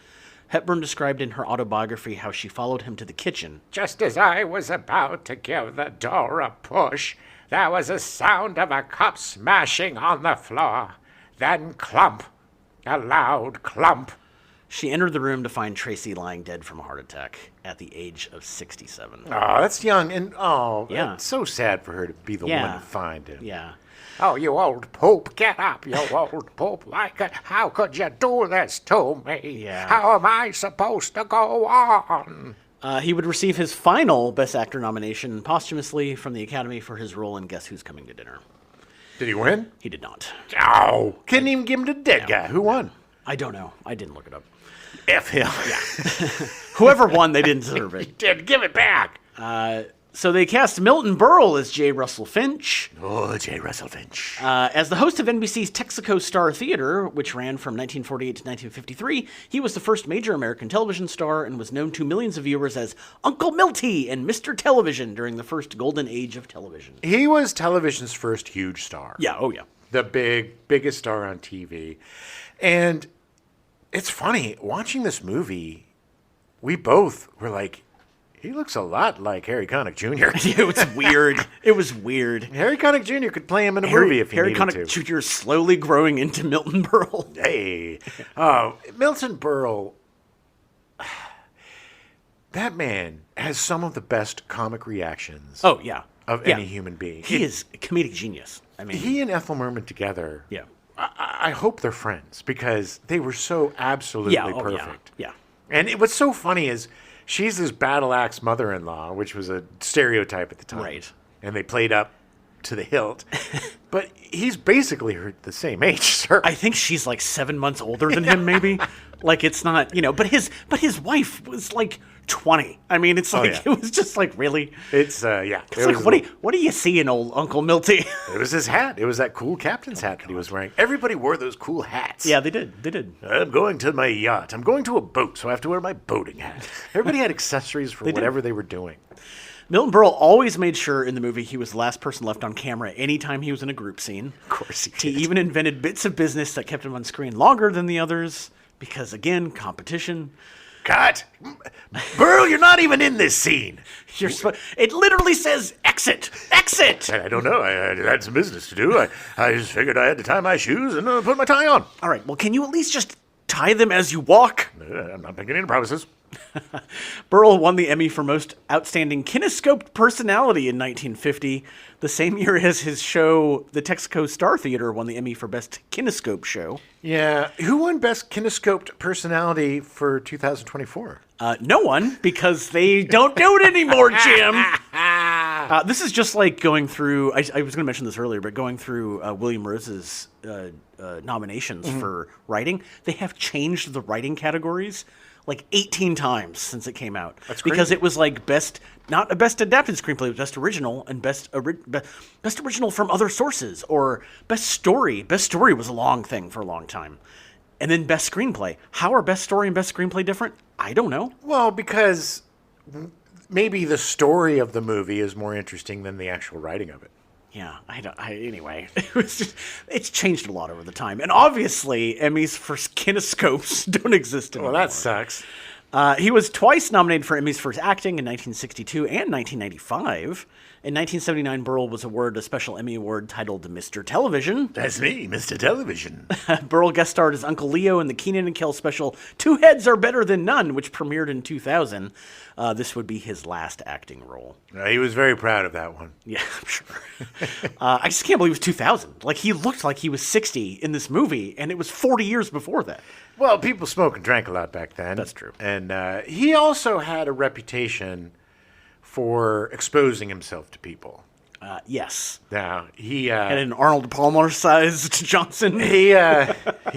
Hepburn described in her autobiography how she followed him to the kitchen. Just as I was about to give the door a push, there was a sound of a cup smashing on the floor. Then clump, a loud clump. She entered the room to find Tracy lying dead from a heart attack at the age of 67. Oh, that's young. And, it's so sad for her to be the one to find him. Yeah. Oh, you old pope, get up, you old pope. How could you do this to me? Yeah. How am I supposed to go on? He would receive his final Best Actor nomination posthumously from the Academy for his role in Guess Who's Coming to Dinner. Did he win? He did not. Oh, couldn't even give him to the dead guy. Who won? I don't know. I didn't look it up. F him. Yeah. Whoever won, they didn't deserve it. He did. Give it back. So they cast Milton Berle as J. Russell Finch. Oh, J. Russell Finch. As the host of NBC's Texaco Star Theater, which ran from 1948 to 1953, he was the first major American television star and was known to millions of viewers as Uncle Milty and Mr. Television during the first golden age of television. He was television's first huge star. Yeah, oh yeah. The biggest star on TV. And it's funny, watching this movie, we both were like, he looks a lot like Harry Connick Jr. It was weird. It was weird. Harry Connick Jr. could play him in a movie if he needed to. Harry Connick Jr. is slowly growing into Milton Berle. Hey. Milton Berle, that man has some of the best comic reactions of any human being. He is a comedic genius. I mean, he and Ethel Merman together, yeah. I hope they're friends because they were so absolutely perfect. Yeah. And what's so funny is, she's this battle axe mother-in-law, which was a stereotype at the time. Right. And they played up to the hilt. But he's basically the same age, sir. I think she's like 7 months older than him, maybe. Like, it's not, but his wife was like 20. I mean, it's like, it was just like, really? It's, It's like, what do you see in old Uncle Milty? It was his hat. It was that cool captain's hat that he was wearing. Everybody wore those cool hats. Yeah, they did. I'm going to my yacht. I'm going to a boat, so I have to wear my boating hat. Everybody had accessories for whatever they were doing. Milton Berle always made sure in the movie he was the last person left on camera anytime he was in a group scene. Of course he did. He even invented bits of business that kept him on screen longer than the others because, again, competition. Cut! Berle, you're not even in this scene. It literally says exit! Exit! I don't know. I had some business to do. I just figured I had to tie my shoes and put my tie on. All right, well, can you at least just tie them as you walk? I'm not making any promises. Berle won the Emmy for Most Outstanding Kinescoped Personality in 1950, the same year as his show, The Texaco Star Theater, won the Emmy for Best Kinescope Show. Yeah. Who won Best Kinescoped Personality for 2024? No one, because they don't do it anymore, Jim. This is just like going through, I was going to mention this earlier, but going through William Rose's nominations for writing. They have changed the writing categories like 18 times since it came out. That's crazy. Because it was like not a best adapted screenplay, but best original and best original from other sources, or best story. Best story was a long thing for a long time. And then best screenplay. How are best story and best screenplay different? I don't know. Well, because maybe the story of the movie is more interesting than the actual writing of it. Yeah, anyway, it's changed a lot over the time. And obviously, Emmys for kinescopes don't exist anymore. Well, that sucks. He was twice nominated for Emmys for his acting in 1962 and 1995. In 1979, Berle was awarded a special Emmy Award titled Mr. Television. That's me, Mr. Television. Berle guest starred as Uncle Leo in the Keenan and Kel special Two Heads Are Better Than None, which premiered in 2000. This would be his last acting role. He was very proud of that one. Yeah, I'm sure. I just can't believe it was 2000. Like, he looked like he was 60 in this movie, and it was 40 years before that. Well, people smoked and drank a lot back then. That's true. And he also had a reputation for exposing himself to people. Yes. Now, he... and an Arnold Palmer-sized Johnson. He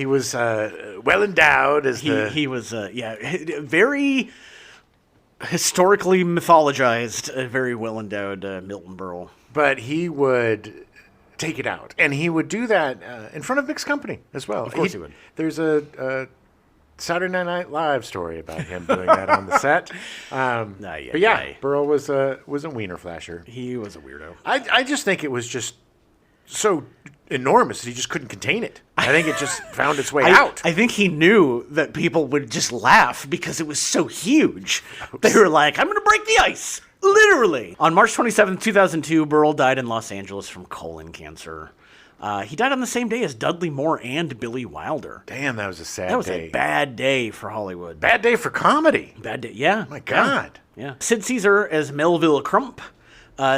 was well endowed as He was, very historically mythologized, very well endowed Milton Berle. But he would take it out. And he would do that in front of mixed company as well. Of course he would. There's a Saturday Night Live story about him doing that on the set. But yeah, Berle was a wiener flasher. He was a weirdo. I just think it was just so enormous that he just couldn't contain it. I think it just found its way out. I think he knew that people would just laugh because it was so huge. They were like, I'm going to break the ice. Literally. On March 27, 2002, Berle died in Los Angeles from colon cancer. He died on the same day as Dudley Moore and Billy Wilder. Damn, that was a sad day. That was a bad day for Hollywood. Bad day for comedy. Bad day, yeah. My God. Yeah. Sid Caesar as Melville Crump.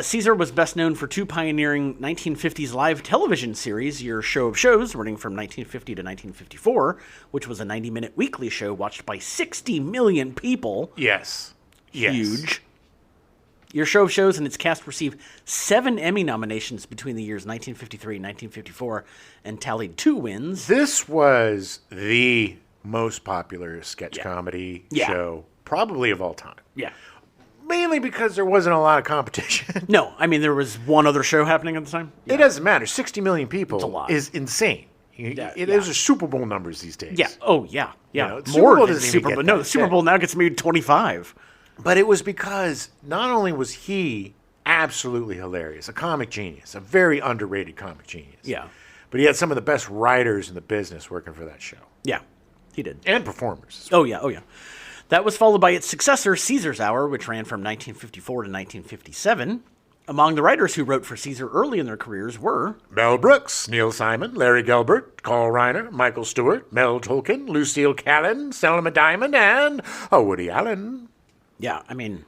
Caesar was best known for two pioneering 1950s live television series, Your Show of Shows, running from 1950 to 1954, which was a 90-minute weekly show watched by 60 million people. Yes. Huge. Your Show of Shows and its cast received 7 Emmy nominations between the years 1953 and 1954 and tallied 2 wins. This was the most popular sketch comedy show probably of all time. Yeah. Mainly because there wasn't a lot of competition. No, I mean, there was one other show happening at the time. It doesn't matter. 60 million people It's a lot. is insane. Those are Super Bowl numbers these days. Yeah. Oh, yeah. Yeah. You know, More Super Bowl than doesn't even Super get Bowl. No, that. the Super Bowl now gets maybe 25. But it was because not only was he absolutely hilarious, a comic genius, a very underrated comic genius. Yeah. But he had some of the best writers in the business working for that show. Yeah, he did. And performers. Oh, yeah. Oh, yeah. That was followed by its successor, Caesar's Hour, which ran from 1954 to 1957. Among the writers who wrote for Caesar early in their careers were Mel Brooks, Neil Simon, Larry Gelbart, Carl Reiner, Michael Stewart, Mel Tolkien, Lucille Callan, Selma Diamond, and Woody Allen. Yeah, I mean,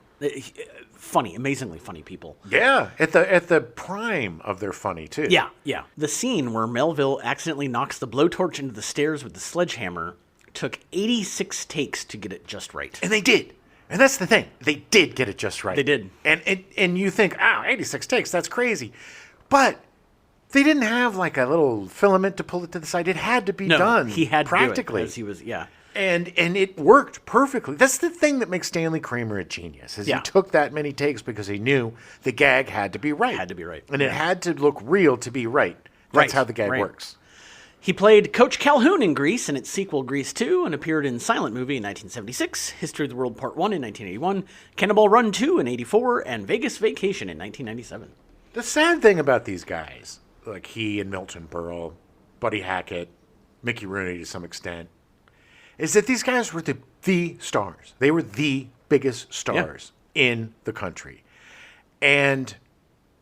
funny, amazingly funny people. Yeah, at the prime of their funny, too. Yeah, yeah. The scene where Melville accidentally knocks the blowtorch into the stairs with the sledgehammer took 86 takes to get it just right. And they did. And that's the thing. They did get it just right. They did. And you think, 86 takes, that's crazy. But they didn't have like a little filament to pull it to the side. It had to be done. He had practically. to do it as he was, yeah. And it worked perfectly. That's the thing that makes Stanley Kramer a genius, is he took that many takes because he knew the gag had to be right. Had to be right. And it had to look real to be right. That's how the gag works. He played Coach Calhoun in Grease and its sequel Grease 2 and appeared in Silent Movie in 1976, History of the World Part 1 in 1981, Cannonball Run 2 in 84, and Vegas Vacation in 1997. The sad thing about these guys, like he and Milton Berle, Buddy Hackett, Mickey Rooney to some extent, is that these guys were the stars. They were the biggest stars in the country. And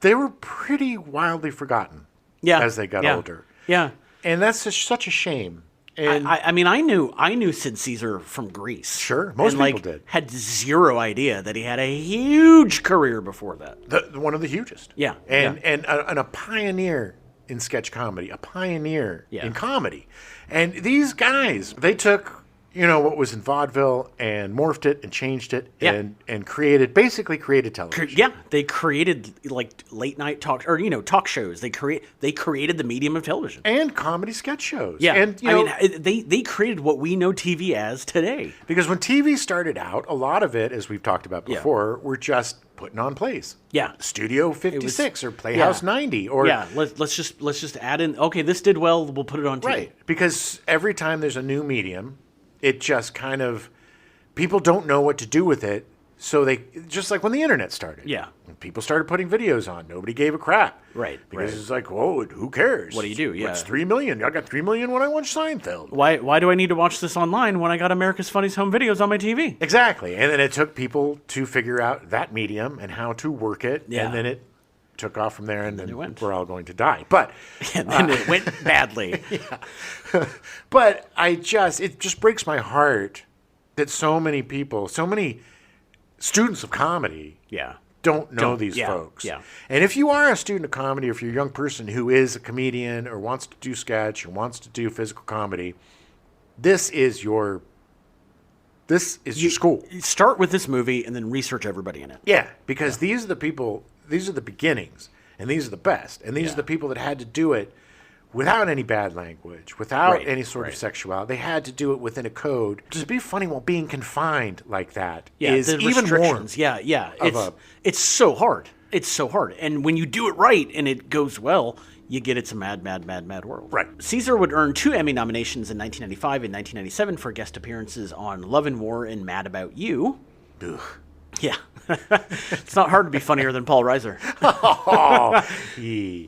they were pretty wildly forgotten as they got older. Yeah. And that's such a shame. And I mean, I knew Sid Caesar from Grease. Sure, most people did. Had zero idea that he had a huge career before that. One of the hugest. Yeah. And a pioneer in sketch comedy, a pioneer in comedy. And these guys, they took, what was in vaudeville and morphed it and changed it and basically created television. Yeah, they created like late night talk talk shows. They created the medium of television and comedy sketch shows. Yeah, and they created what we know TV as today. Because when TV started out, a lot of it, as we've talked about before, were just putting on plays. Yeah, Studio 56 or Playhouse 90 or let's just add in. Okay, this did well. We'll put it on TV. Right, because every time there's a new medium, it just kind of, people don't know what to do with it. So they, just like when the internet started. Yeah. When people started putting videos on, nobody gave a crap. Right. Because it's like, whoa, who cares? What do you do? Yeah. What's 3 million? I got 3 million when I watch Seinfeld. Why do I need to watch this online when I got America's Funniest Home Videos on my TV? Exactly. And then it took people to figure out that medium and how to work it. Yeah. And then it took off from there, and then we're all going to die. But and then it went badly. But it just breaks my heart that so many people, so many students of comedy don't know these folks. Yeah. And if you are a student of comedy, or if you're a young person who is a comedian or wants to do sketch or wants to do physical comedy, this is your school. You start with this movie and then research everybody in it. Yeah, because these are the people, these are the beginnings, and these are the best. And these are the people that had to do it without any bad language, without any sort of sexuality. They had to do it within a code. To be funny while being confined like that is even more. Yeah. It's so hard. It's so hard. And when you do it right and it goes well, you get It's a Mad, Mad, Mad, Mad World. Right. Caesar would earn 2 Emmy nominations in 1995 and 1997 for guest appearances on Love and War and Mad About You. Ugh. Yeah. It's not hard to be funnier than Paul Reiser.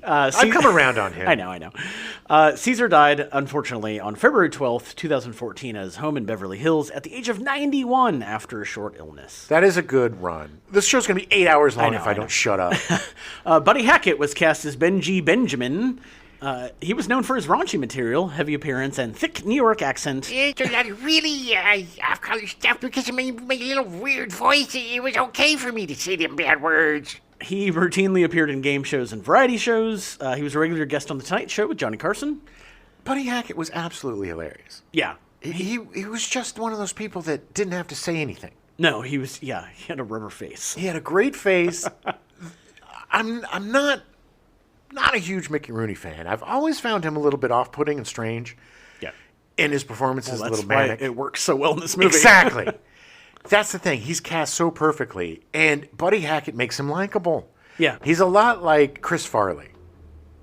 I've come around on him. I know. Caesar died, unfortunately, on February 12th, 2014, at his home in Beverly Hills at the age of 91 after a short illness. That is a good run. This show's going to be 8 hours long if I don't shut up. Buddy Hackett was cast as Benji Benjamin. He was known for his raunchy material, heavy appearance, and thick New York accent. It's a lot of really off-color stuff because of my little weird voice. It was okay for me to say them bad words. He routinely appeared in game shows and variety shows. He was a regular guest on The Tonight Show with Johnny Carson. Buddy Hackett was absolutely hilarious. Yeah. He was just one of those people that didn't have to say anything. No, he had a rubber face. He had a great face. I'm not a huge Mickey Rooney fan. I've always found him a little bit off-putting and strange. Yeah. And his performance is a little why manic. it works so well in this movie. Exactly. That's the thing. He's cast so perfectly. And Buddy Hackett makes him likable. Yeah. He's a lot like Chris Farley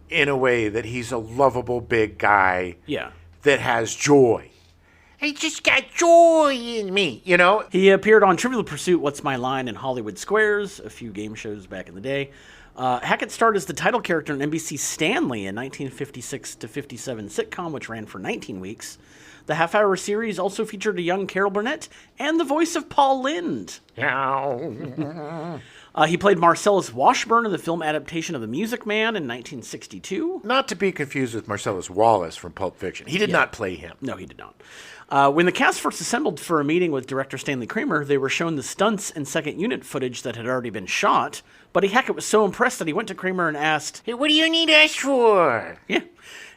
in a way that he's a lovable big guy that has joy. I just got joy in me, He appeared on Trivial Pursuit, What's My Line, and Hollywood Squares, a few game shows back in the day. Hackett starred as the title character in NBC's Stanley, a 1956-57 sitcom which ran for 19 weeks. The half-hour series also featured a young Carol Burnett and the voice of Paul Lynde. He played Marcellus Washburn in the film adaptation of The Music Man in 1962. Not to be confused with Marcellus Wallace from Pulp Fiction. He did not play him. No, he did not. When the cast first assembled for a meeting with director Stanley Kramer, they were shown the stunts and second unit footage that had already been shot. Buddy Hackett was so impressed that he went to Kramer and asked, "Hey, what do you need us for?" Yeah.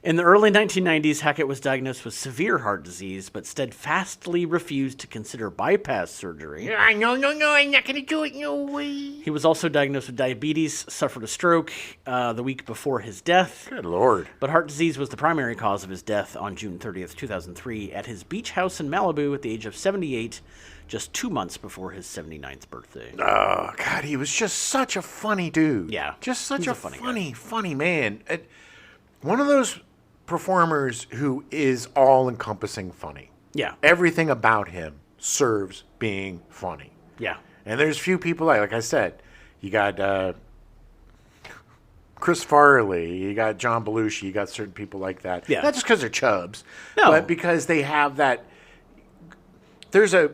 In the early 1990s, Hackett was diagnosed with severe heart disease, but steadfastly refused to consider bypass surgery. No, I'm not going to do it, no way. He was also diagnosed with diabetes, suffered a stroke the week before his death. Good Lord. But heart disease was the primary cause of his death on June 30th, 2003, at his beach house in Malibu at the age of 78, just 2 months before his 79th birthday. Oh, God, he was just such a funny dude. Yeah. Just such a funny guy. funny man. One of those performers who is all-encompassing funny. Yeah. Everything about him serves being funny. Yeah. And there's few people like I said, you got Chris Farley, you got John Belushi, you got certain people like that. Yeah. Not just because they're chubs, No. but because they have that. There's a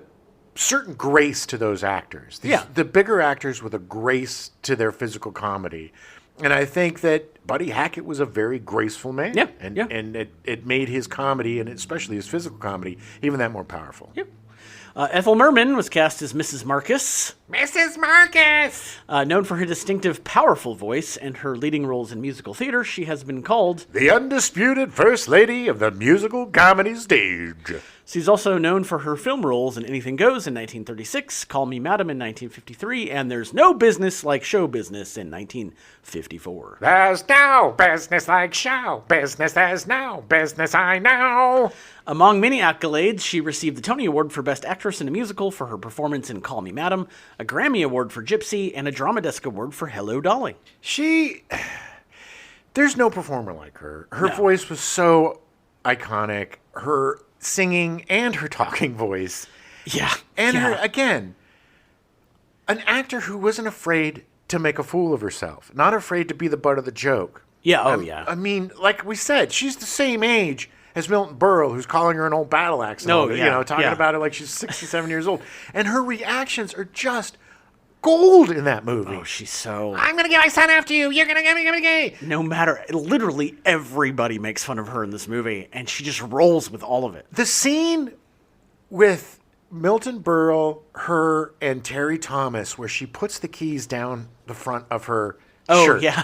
certain grace to those actors. The bigger actors with a grace to their physical comedy. And I think that Buddy Hackett was a very graceful man. Yeah. And it made his comedy, and especially his physical comedy, even that more powerful. Yep. Ethel Merman was cast as Mrs. Marcus. Mrs. Marcus! Known for her distinctive, powerful voice and her leading roles in musical theater, she has been called the undisputed First Lady of the musical comedy stage. She's also known for her film roles in Anything Goes in 1936, Call Me Madam in 1953, and There's No Business Like Show Business in 1954. There's no business like show business. There's no business I know. Among many accolades, she received the Tony Award for Best Actress in a Musical for her performance in Call Me Madam, a Grammy Award for Gypsy, and a Drama Desk Award for Hello, Dolly. There's no performer like her. Her voice was so iconic. Her singing and her talking voice. Yeah. And her, again, an actor who wasn't afraid to make a fool of herself, not afraid to be the butt of the joke. Yeah, I mean, like we said, she's the same age as Milton Berle, who's calling her an old battle axe. Talking about her like she's 67 years old. And her reactions are just gold in that movie. Oh, she's so... I'm going to get my son after you. You're going to get me gay. No matter... Literally everybody makes fun of her in this movie, and she just rolls with all of it. The scene with Milton Berle, her, and Terry Thomas, where she puts the keys down the front of her shirt. Yeah.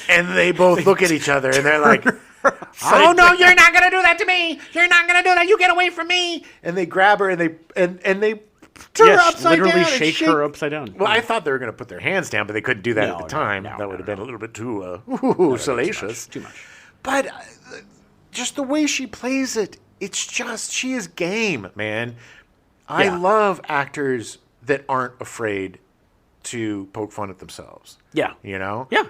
And they both look at each other, and they're like... Oh, no, you're not going to do that to me. You're not going to do that. You get away from me. And they grab her, and they turn her upside down. Literally shake her upside down. Well, I thought they were going to put their hands down, but they couldn't do that at the time. That would have been a little bit too salacious. Too much. But just the way she plays it, it's just, she is game, man. I love actors that aren't afraid to poke fun at themselves. Yeah. You know? Yeah.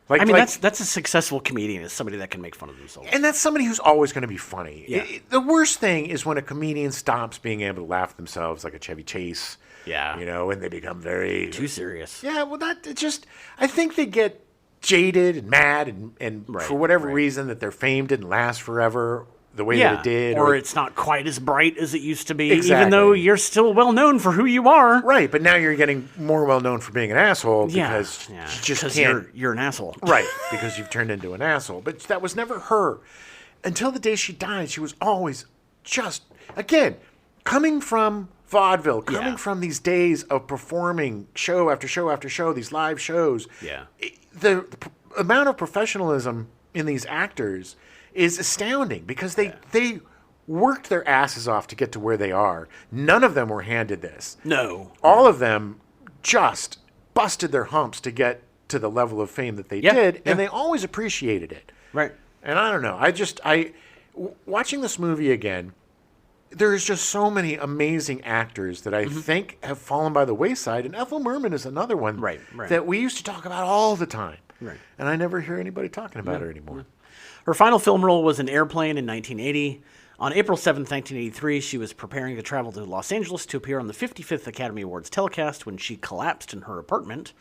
That's a successful comedian, is somebody that can make fun of themselves. And that's somebody who's always going to be funny. Yeah. The worst thing is when a comedian stops being able to laugh at themselves, like a Chevy Chase. Yeah. You know, and they become very... Too serious. Yeah, well, I think they get jaded and mad and for whatever reason that their fame didn't last forever the way that it did. Or it's not quite as bright as it used to be, Exactly. even though you're still well known for who you are. Right, but now you're getting more well known for being an asshole because you just can't... You're an asshole. Right, because you've turned into an asshole. But that was never her. Until the day she died, she was always just... Again, coming from vaudeville, coming from these days of performing show after show after show, these live shows, the amount of professionalism in these actors is astounding because they worked their asses off to get to where they are. None of them were handed this. No. All of them just busted their humps to get to the level of fame that they did, and they always appreciated it. Right. And I don't know. Watching this movie again, there's just so many amazing actors that I think have fallen by the wayside, and Ethel Merman is another one that we used to talk about all the time. Right. And I never hear anybody talking about her anymore. Her final film role was in Airplane in 1980. On April 7, 1983, she was preparing to travel to Los Angeles to appear on the 55th Academy Awards telecast when she collapsed in her apartment.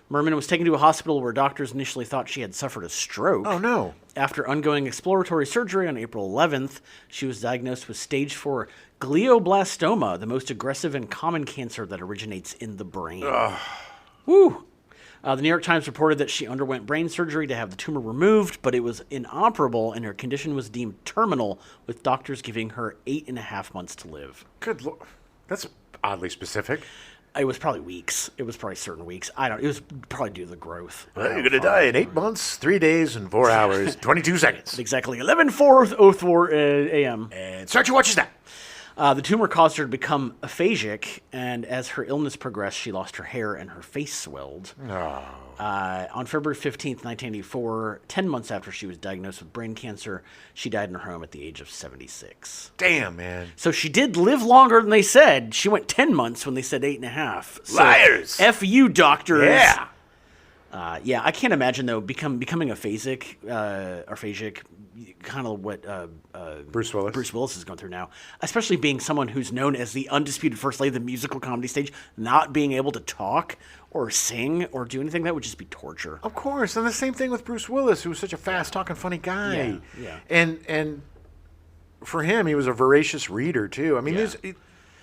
Merman was taken to a hospital where doctors initially thought she had suffered a stroke. Oh, no. After undergoing exploratory surgery on April 11th, she was diagnosed with stage 4 glioblastoma, the most aggressive and common cancer that originates in the brain. Ugh. Woo! The New York Times reported that she underwent brain surgery to have the tumor removed, but it was inoperable and her condition was deemed terminal, with doctors giving her 8.5 months to live. Good Lord. That's oddly specific. It was probably weeks. It was probably certain weeks. It was probably due to the growth. Well, you're going to die in 8 months, 3 days, and 4 hours, 22 seconds. Exactly. 11:04 a.m. And start your watches now. The tumor caused her to become aphasic, and as her illness progressed, she lost her hair and her face swelled. Oh. On February 15th, 1984, 10 months after she was diagnosed with brain cancer, she died in her home at the age of 76. Damn, man. So she did live longer than they said. She went 10 months when they said 8.5. So Liars. F you, doctors. Yeah. Yeah, I can't imagine though becoming a phasic or phasic, kind of what Bruce Willis is going through now, especially being someone who's known as the undisputed first lady of the musical comedy stage, not being able to talk or sing or do anything. That would just be torture. Of course, and the same thing with Bruce Willis, who was such a fast-talking, funny guy. Yeah. And for him, he was a voracious reader too. I mean, Yeah.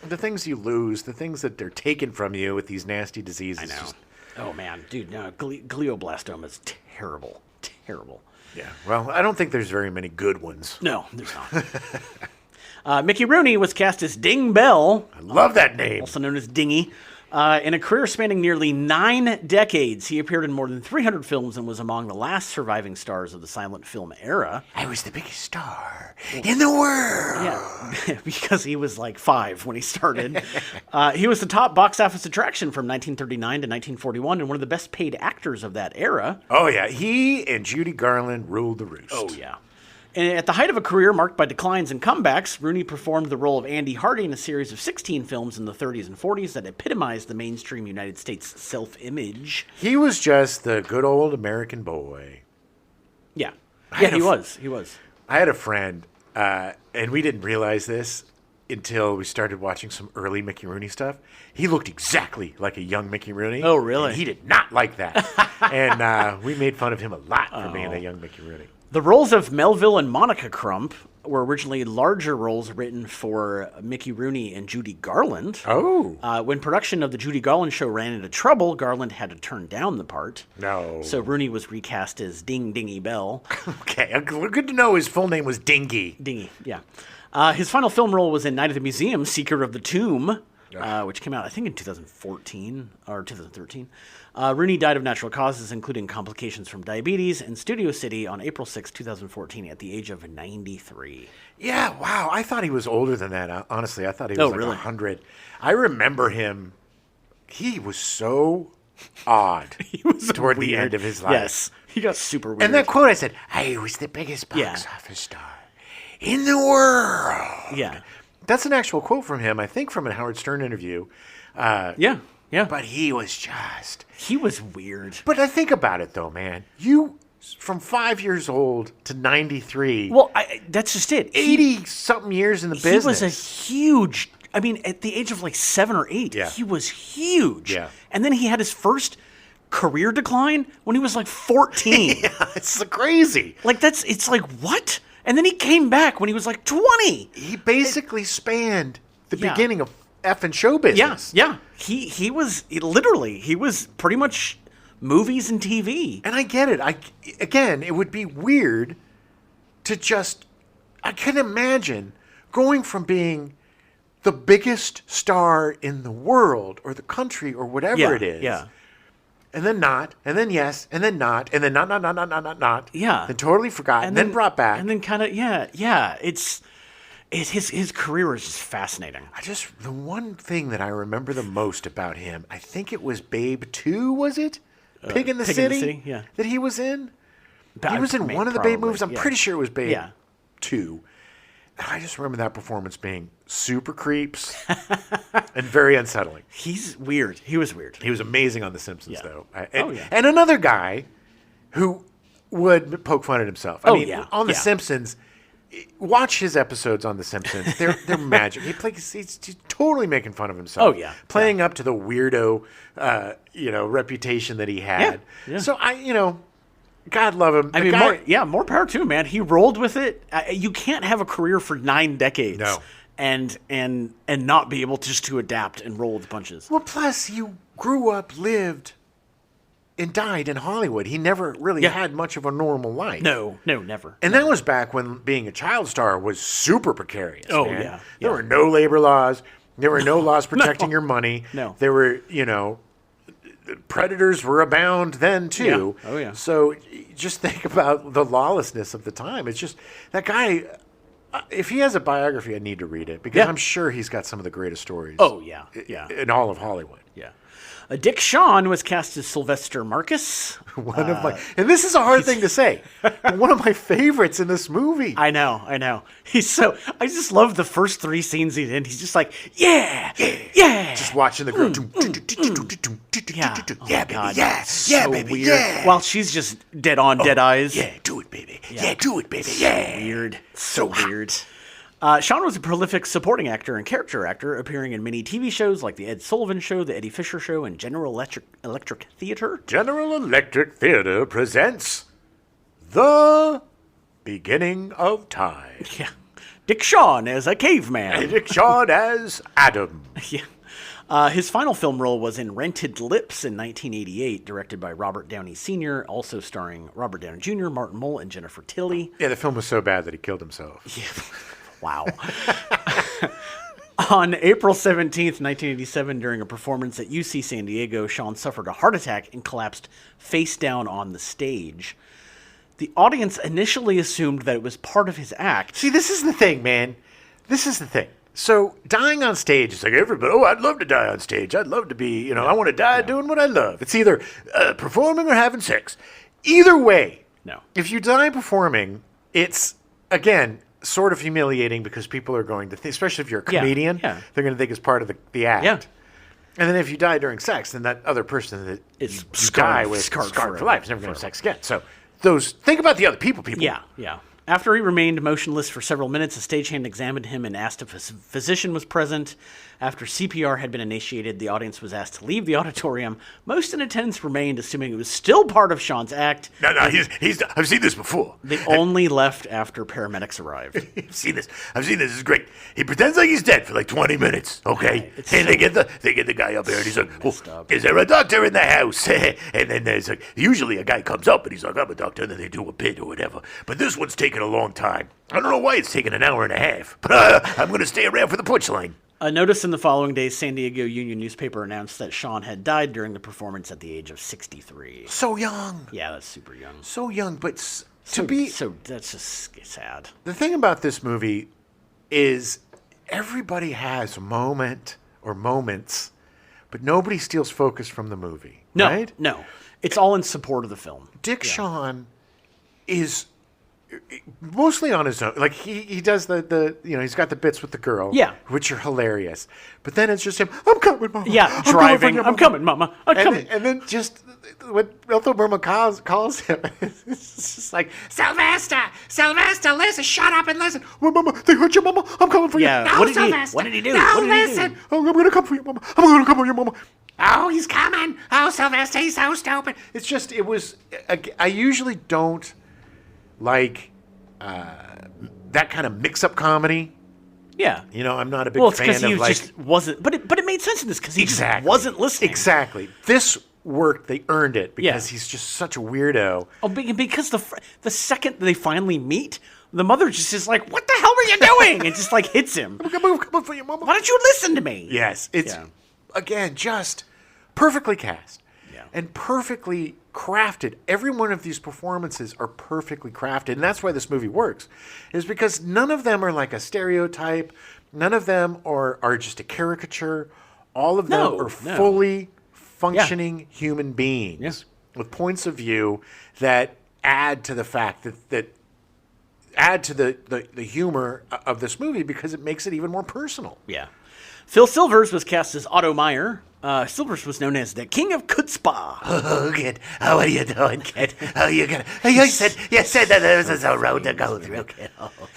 the things you lose, the things that they're taken from you with these nasty diseases. I know. Oh man, dude, no, glioblastoma is terrible, terrible. Yeah. Well, I don't think there's very many good ones. No, there's not. Mickey Rooney was cast as Ding Bell, I love that name. also known as Dingy. In a career spanning nearly 9 decades, he appeared in more than 300 films and was among the last surviving stars of the silent film era. I was the biggest star in the world. Yeah, because he was like 5 when he started. He was the top box office attraction from 1939 to 1941 and one of the best paid actors of that era. Oh, yeah. He and Judy Garland ruled the roost. Oh, yeah. And at the height of a career marked by declines and comebacks, Rooney performed the role of Andy Hardy in a series of 16 films in the 30s and 40s that epitomized the mainstream United States self-image. He was just the good old American boy. Yeah. Yeah, he was. I had a friend, and we didn't realize this until we started watching some early Mickey Rooney stuff. He looked exactly like a young Mickey Rooney. Oh, really? And he did not like that. And we made fun of him a lot for being a young Mickey Rooney. The roles of Melville and Monica Crump were originally larger roles written for Mickey Rooney and Judy Garland. Oh. When production of the Judy Garland show ran into trouble, Garland had to turn down the part. No. So Rooney was recast as Dingy Bell. Okay, good to know his full name was Dingy. Dingy, yeah. His final film role was in Night at the Museum, Secret of the Tomb, which came out, I think, in 2014 or 2013. Rooney died of natural causes, including complications from diabetes, in Studio City on April 6, 2014, at the age of 93. Yeah, wow. I thought he was older than that. Honestly, I thought he was really? 100. I remember him. He was so odd He was toward the weird. end of his life. Yes, he got super weird. And that quote I said, I was the biggest box office star in the world. Yeah. That's an actual quote from him, I think from a Howard Stern interview. Yeah. But he was just... He was weird. But I think about it, though, man. You, from 5 years old to 93... Well, that's just it. 80-something years in the business. He was a huge... I mean, at the age of like 7 or 8, he was huge. Yeah. And then he had his first career decline when he was like 14. Yeah, it's crazy. Like, it's like, what? And then he came back when he was like 20. He basically spanned the Yeah. beginning of effing show business. Yeah. He was pretty much movies and TV. And I get it. Again, it would be weird to just... I can imagine going from being the biggest star in the world or the country or whatever it is. Yeah. And then not, and then yes, and then not, and then not. Yeah. Then totally forgot, and then brought back. And then kind of, yeah. His career is just fascinating. The one thing that I remember the most about him, I think it was Babe 2, was it? Pig in the City? Yeah. That he was in? He was in one of the Babe movies. I'm pretty sure it was Babe 2. I just remember that performance being super creeps and very unsettling. He's weird. He was weird. He was amazing on The Simpsons, though. Oh, yeah. And another guy who would poke fun at himself. I mean, on The Simpsons, watch his episodes on The Simpsons. They're magic. He's totally making fun of himself. Oh, yeah. Playing up to the weirdo, reputation that he had. Yeah. So God love him. I mean, more power to him, man. He rolled with it. You can't have a career for 9 decades. No. And not be able to adapt and roll with the punches. Well, plus you grew up, lived, and died in Hollywood. He never really had much of a normal life. No, never. And that was back when being a child star was super precarious. Oh, man. yeah. There were no labor laws. There were no laws protecting your money. No. There were, predators were abound then, too. Yeah. Oh, yeah. So just think about the lawlessness of the time. It's just, that guy, If he has a biography, I need to read it because I'm sure he's got some of the greatest stories. Oh, yeah. In all of Hollywood. Yeah. Dick Shawn was cast as Sylvester Marcus. One of my, and this is a hard thing to say. One of my favorites in this movie. I know. I just love the first 3 scenes he's in. He's just like, yeah. Just watching the girl. Yeah, baby, so baby, weird. yeah. While she's just dead eyes. Yeah, do it, baby. Yeah, do it, baby. Yeah. Weird. So weird. Shawn was a prolific supporting actor and character actor, appearing in many TV shows like The Ed Sullivan Show, The Eddie Fisher Show, and General Electric Theater. General Electric Theater presents The Beginning of Time. Yeah. Dick Shawn as a caveman. Dick Shawn as Adam. Yeah. His final film role was in Rented Lips in 1988, directed by Robert Downey Sr., also starring Robert Downey Jr., Martin Mull, and Jennifer Tilly. Yeah, the film was so bad that he killed himself. Yeah. Wow. On April 17th, 1987, during a performance at UC San Diego, Shawn suffered a heart attack and collapsed face down on the stage. The audience initially assumed that it was part of his act. See, this is the thing, man. This is the thing. So dying on stage is like everybody, I'd love to die on stage. I'd love to be, I want to die doing what I love. It's either performing or having sex. Either way, if you die performing, it's, again, sort of humiliating because people are going to think, especially if you're a comedian, they're going to think it's part of the act. Yeah. And then if you die during sex, then that other person that is scarred for life is never going to have sex again. So think about the other people. Yeah. After he remained motionless for several minutes, a stagehand examined him and asked if a physician was present. After CPR had been initiated, the audience was asked to leave the auditorium. Most in attendance remained, assuming it was still part of Shawn's act. No, I've seen this before. They only left after paramedics arrived. I've seen this. This is great. He pretends like he's dead for like 20 minutes, okay? And they get the guy up there, and he's like, is there a doctor in the house? And then there's usually a guy comes up, and he's like, I'm a doctor, and then they do a bit or whatever. But this one's taking a long time. I don't know why it's taking an hour and a half, but I'm going to stay around for the punchline. A notice in the following day, San Diego Union newspaper announced that Shawn had died during the performance at the age of 63. So young. Yeah, that's super young. So young, but So that's just sad. The thing about this movie is everybody has a moment or moments, but nobody steals focus from the movie. No, right? No. It's all in support of the film. Dick Shawn is mostly on his own. Like he does the he's got the bits with the girl, which are hilarious. But then it's just him. I'm coming, Mama. Yeah, driving. I'm coming, Mama. I'm coming. And then just when Ethel Merman calls him, it's just like Sylvester, listen, shut up and listen. Well, Mama, they hurt you, Mama. I'm coming for you. Yeah. No, What did he do? No, listen. Oh, I'm gonna come for you, Mama. I'm gonna come for you, Mama. Oh, he's coming. Oh, Sylvester, he's so stupid. I usually don't like that kind of mix-up comedy. Yeah. I'm not a big fan because he of just wasn't. But it made sense in this because he just wasn't listening. Exactly. This worked. They earned it because he's just such a weirdo. Oh, because the second they finally meet, the mother just is like, "What the hell were you doing?" And just like hits him. Come on for you, Mama. Why don't you listen to me? Yes. It's again just perfectly cast and perfectly crafted. Every one of these performances are perfectly crafted, and that's why this movie works, is because none of them are like a stereotype. None of them are just a caricature. All of them are fully functioning human beings with points of view that add to the fact that add to the humor of this movie because it makes it even more personal. Yeah. Phil Silvers was cast as Otto Meyer. Silvers was known as the King of Kutzbah. Oh, kid. How are you doing, kid? How are you gonna? You said that there was a road to go through, kid.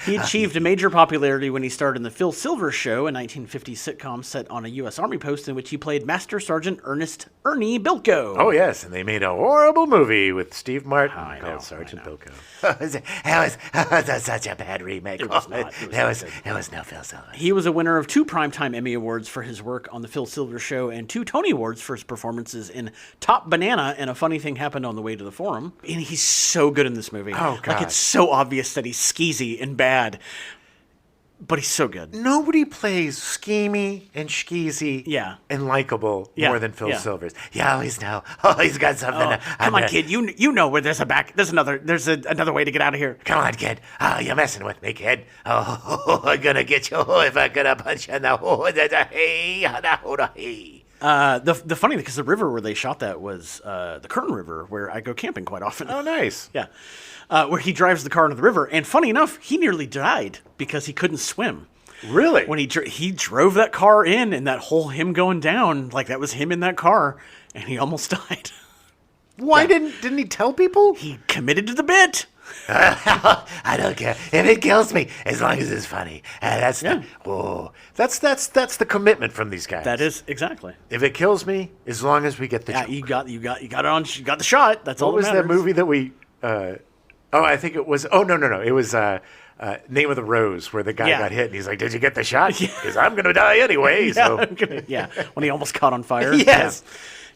He achieved a major popularity when he starred in the Phil Silvers Show, a 1950s sitcom set on a U.S. Army post in which he played Master Sergeant Ernest Ernie Bilko. Oh, yes, and they made a horrible movie with Steve Martin called Sergeant Bilko. That was such a bad remake. It was not. It was no Phil Silvers. He was a winner of 2 Primetime Emmy Awards for his work on the Phil Silvers Show and 2 Tony Awards for his performances in Top Banana and A Funny Thing Happened on the Way to the Forum. And he's so good in this movie. Oh, God. Like, it's so obvious that he's skeezy and bad. But he's so good. Nobody plays schemy and skeezy and likable more than Phil Silvers. Yeah, always know. Oh, he's got something. Come on, kid. You know where there's another way to get out of here. Come on, kid. Oh, you're messing with me, kid. Oh, I'm gonna get you. Oh, if I'm gonna punch you in the The funny thing, because the river where they shot that was the Kern River, where I go camping quite often. Oh, nice. Yeah. Where he drives the car into the river. And funny enough, he nearly died because he couldn't swim. Really? When he drove that car in, and that whole him going down, like that was him in that car, and he almost died. Why didn't he tell people? He committed to the bit. I don't care if it kills me, as long as it's funny. That's the commitment from these guys. That is exactly. If it kills me, as long as we get the joke. You got it on. You got the shot. That's all. What was that movie that we? I think it was. Oh no! It was Name of the Rose, where the guy got hit, and he's like, "Did you get the shot? Because I'm gonna die anyway." When he almost caught on fire. Yes.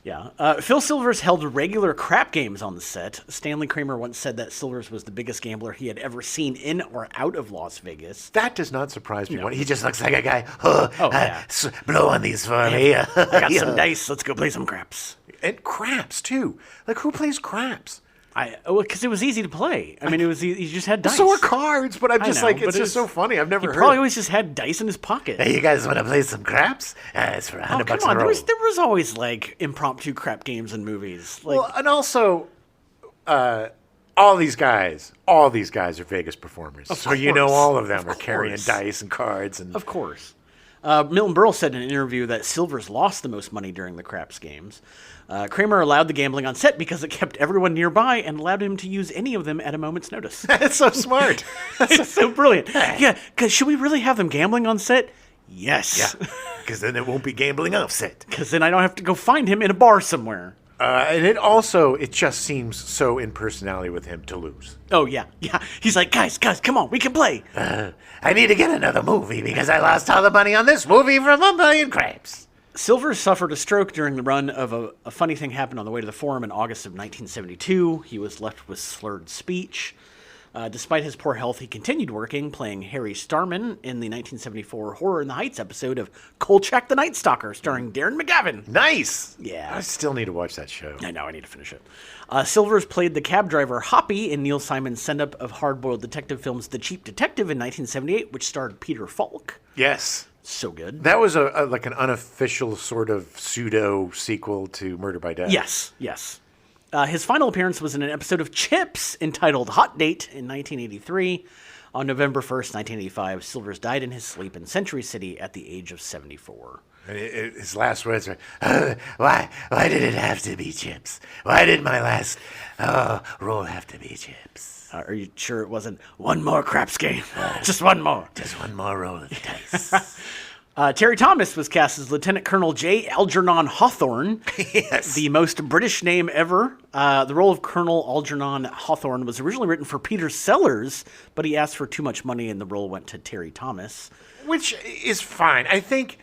Yeah. Phil Silvers held regular crap games on the set. Stanley Kramer once said that Silvers was the biggest gambler he had ever seen in or out of Las Vegas. That does not surprise me. No. He just looks like a guy. Blow on these for me. I got some dice. Let's go play some craps. And craps too. Like, who plays craps? Because it was easy to play. I mean, it was you just had dice. So are cards, but I'm just it's just so funny. I've never heard. He probably always just had dice in his pocket. Hey, you guys want to play some craps? It's for $100 come on. There was always like impromptu crap games in movies. Well, and also, all these guys are Vegas performers. So you know all of them are carrying dice and cards. And of course. Milton Berle said in an interview that Silvers lost the most money during the craps games. Kramer allowed the gambling on set because it kept everyone nearby and allowed him to use any of them at a moment's notice. That's so smart. It's so brilliant. Yeah, because should we really have them gambling on set? Yes. Yeah, because then it won't be gambling off set. Because then I don't have to go find him in a bar somewhere. And it just seems so in personality with him to lose. Oh, yeah. He's like, guys, come on, we can play. I need to get another movie because I lost all the money on this movie from $1 million crapes. Silvers suffered a stroke during the run of a funny thing happened on the way to the Forum in August of 1972. He was left with slurred speech. Despite his poor health, he continued working, playing Harry Starman in the 1974 Horror in the Heights episode of Kolchak the Night Stalker, starring Darren McGavin. Nice! Yeah. I still need to watch that show. I know, I need to finish it. Silvers played the cab driver Hoppy in Neil Simon's send-up of hard-boiled detective films The Cheap Detective in 1978, which starred Peter Falk. Yes. So good. That was like an unofficial sort of pseudo sequel to Murder by Death. Yes. His final appearance was in an episode of Chips entitled Hot Date in 1983. On November 1st, 1985, Silvers died in his sleep in Century City at the age of 74. His last words were, why did it have to be Chips? Why did my last role have to be Chips? Are you sure it wasn't one more craps game? Just one more. Just one more roll of the dice. Terry Thomas was cast as Lieutenant Colonel J. Algernon Hawthorne. Yes. The most British name ever. The role of Colonel Algernon Hawthorne was originally written for Peter Sellers, but he asked for too much money and the role went to Terry Thomas. Which is fine. I think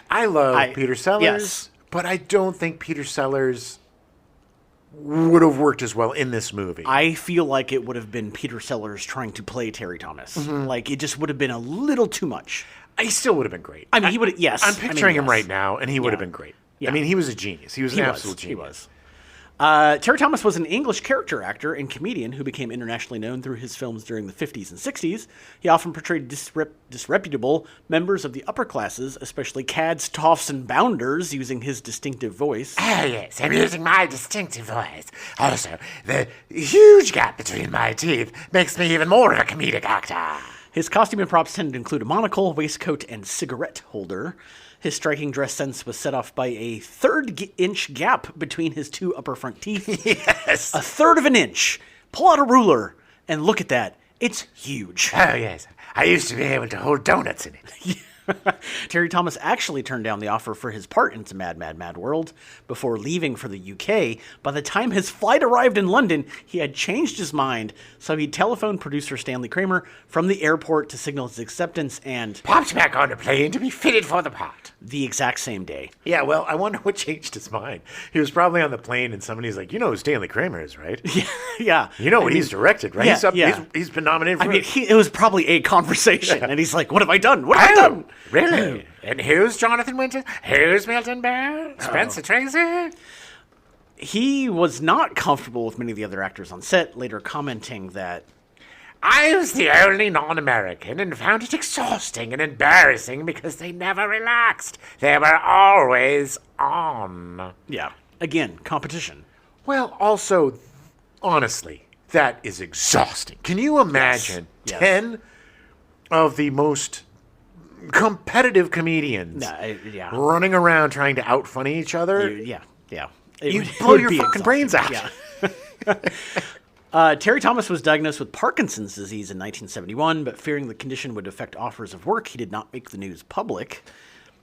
I love Peter Sellers, but I don't think Peter Sellers would have worked as well in this movie. I feel like it would have been Peter Sellers trying to play Terry Thomas. Mm-hmm. Like, it just would have been a little too much. He still would have been great. I mean, he would have, yes. I'm picturing him right now, and he would have been great. Yeah. I mean, he was a genius. He was an absolute genius. He was. Terry Thomas was an English character actor and comedian who became internationally known through his films during the 50s and 60s. He often portrayed disreputable members of the upper classes, especially cads, toffs, and bounders, using his distinctive voice. Ah, yes, I'm using my distinctive voice. Also, the huge gap between my teeth makes me even more of a comedic actor. His costume and props tended to include a monocle, waistcoat, and cigarette holder. His striking dress sense was set off by a third-inch gap between his two upper front teeth. Yes. A third of an inch. Pull out a ruler and look at that. It's huge. Oh, yes. I used to be able to hold donuts in it. Terry Thomas actually turned down the offer for his part in It's a Mad, Mad, Mad World before leaving for the UK. By the time his flight arrived in London, he had changed his mind, so he telephoned producer Stanley Kramer from the airport to signal his acceptance and popped back on a plane to be fitted for the part. The exact same day. Yeah, well, I wonder what changed his mind. He was probably on the plane and somebody's like, you know who Stanley Kramer is, right? Yeah. You know what he's directed, right? Yeah, he's been nominated for it was probably a conversation, and he's like, what have I done? What have I done? Really? And who's Jonathan Winters? Who's Milton Berle? Spencer Tracy? He was not comfortable with many of the other actors on set, later commenting that I was the only non-American and found it exhausting and embarrassing because they never relaxed. They were always on. Yeah. Again, competition. Well, also, honestly, that is exhausting. Can you imagine 10 of the most competitive comedians running around trying to out-funny each other? Yeah. You blow your fucking brains out. Yeah. Terry Thomas was diagnosed with Parkinson's disease in 1971, but fearing the condition would affect offers of work, he did not make the news public.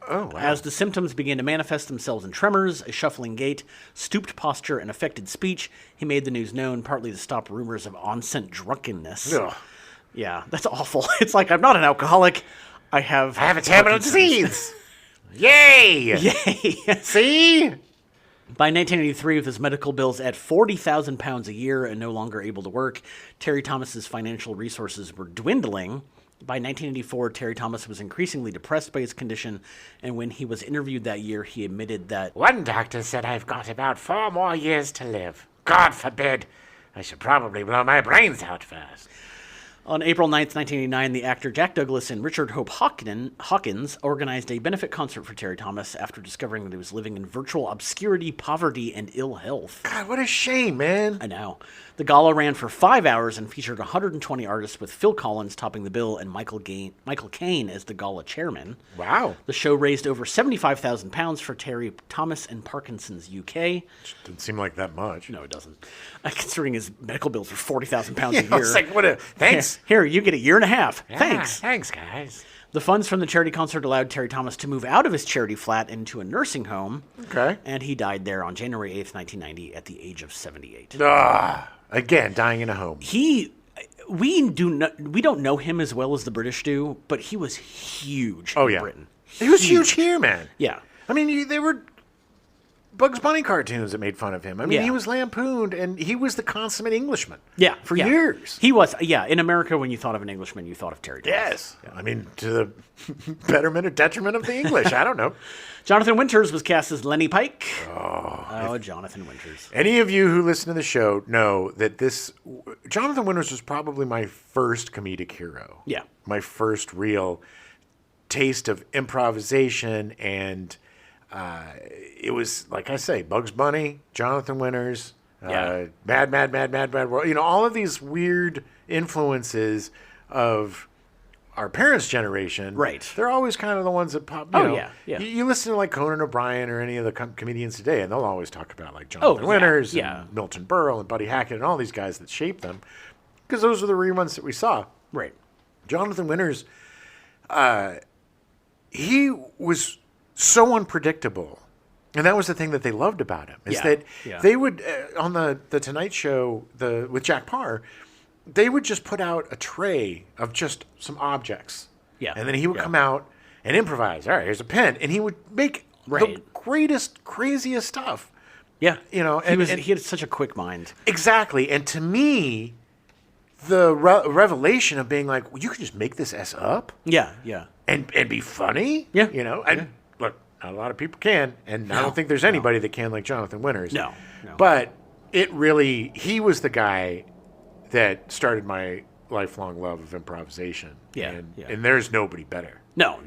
Oh, wow. As the symptoms began to manifest themselves in tremors, a shuffling gait, stooped posture, and affected speech, he made the news known, partly to stop rumors of on-set drunkenness. Ugh. Yeah, that's awful. It's like, I'm not an alcoholic. I have a terminal disease. Yay! Yay! See? By 1983, with his medical bills at £40,000 a year and no longer able to work, Terry Thomas's financial resources were dwindling. By 1984, Terry Thomas was increasingly depressed by his condition, and when he was interviewed that year, he admitted that one doctor said I've got about 4 more years to live. God forbid. I should probably blow my brains out first. On April 9th, 1989, the actor Jack Douglas and Richard Hope Hawkins organized a benefit concert for Terry Thomas after discovering that he was living in virtual obscurity, poverty, and ill health. God, what a shame, man. I know. The gala ran for 5 hours and featured 120 artists, with Phil Collins topping the bill and Michael Caine as the gala chairman. Wow. The show raised over £75,000 for Terry Thomas and Parkinson's UK. Didn't seem like that much. No, it doesn't. Considering his medical bills were £40,000 a year. It's like, thanks. Here, you get a year and a half. Yeah, Thanks. Thanks, guys. The funds from the charity concert allowed Terry Thomas to move out of his charity flat into a nursing home. Okay. And he died there on January 8th, 1990 at the age of 78. Again, dying in a home. We don't know him as well as the British do, but he was huge in Britain. He was huge here, man. Yeah. I mean, they were Bugs Bunny cartoons that made fun of him. I mean, Yeah. he was lampooned, and he was the consummate Englishman. Yeah. For years. He was, in America, when you thought of an Englishman, you thought of Terry Thomas. Yes. Yeah. I mean, to the betterment or detriment of the English. I don't know. Jonathan Winters was cast as Lenny Pike. Oh, Jonathan Winters. Any of you who listen to the show know that Jonathan Winters was probably my first comedic hero. Yeah. My first real taste of improvisation, and it was, like I say, Bugs Bunny, Jonathan Winters, Mad, Mad, Mad, Mad, Mad World. You know, all of these weird influences of our parents' generation. Right. They're always kind of the ones that pop. You know, yeah. You listen to like Conan O'Brien or any of the comedians today, and they'll always talk about like Jonathan Winters and Milton Berle and Buddy Hackett and all these guys that shaped them, because those are the reruns that we saw. Right. Jonathan Winters, he was so unpredictable. And that was the thing that they loved about him, is that they would, on the Tonight Show with Jack Parr, they would just put out a tray of just some objects. Yeah. And then he would come out and improvise. All right, here's a pen. And he would make the greatest, craziest stuff. Yeah. You know, he had such a quick mind. Exactly. And to me, the revelation of being like, well, you can just make this up. Yeah, yeah. And be funny. Yeah. You know, and look, not a lot of people can, and I don't think there's anybody that can like Jonathan Winters. No. But he was the guy that started my lifelong love of improvisation. Yeah. And there's nobody better. No.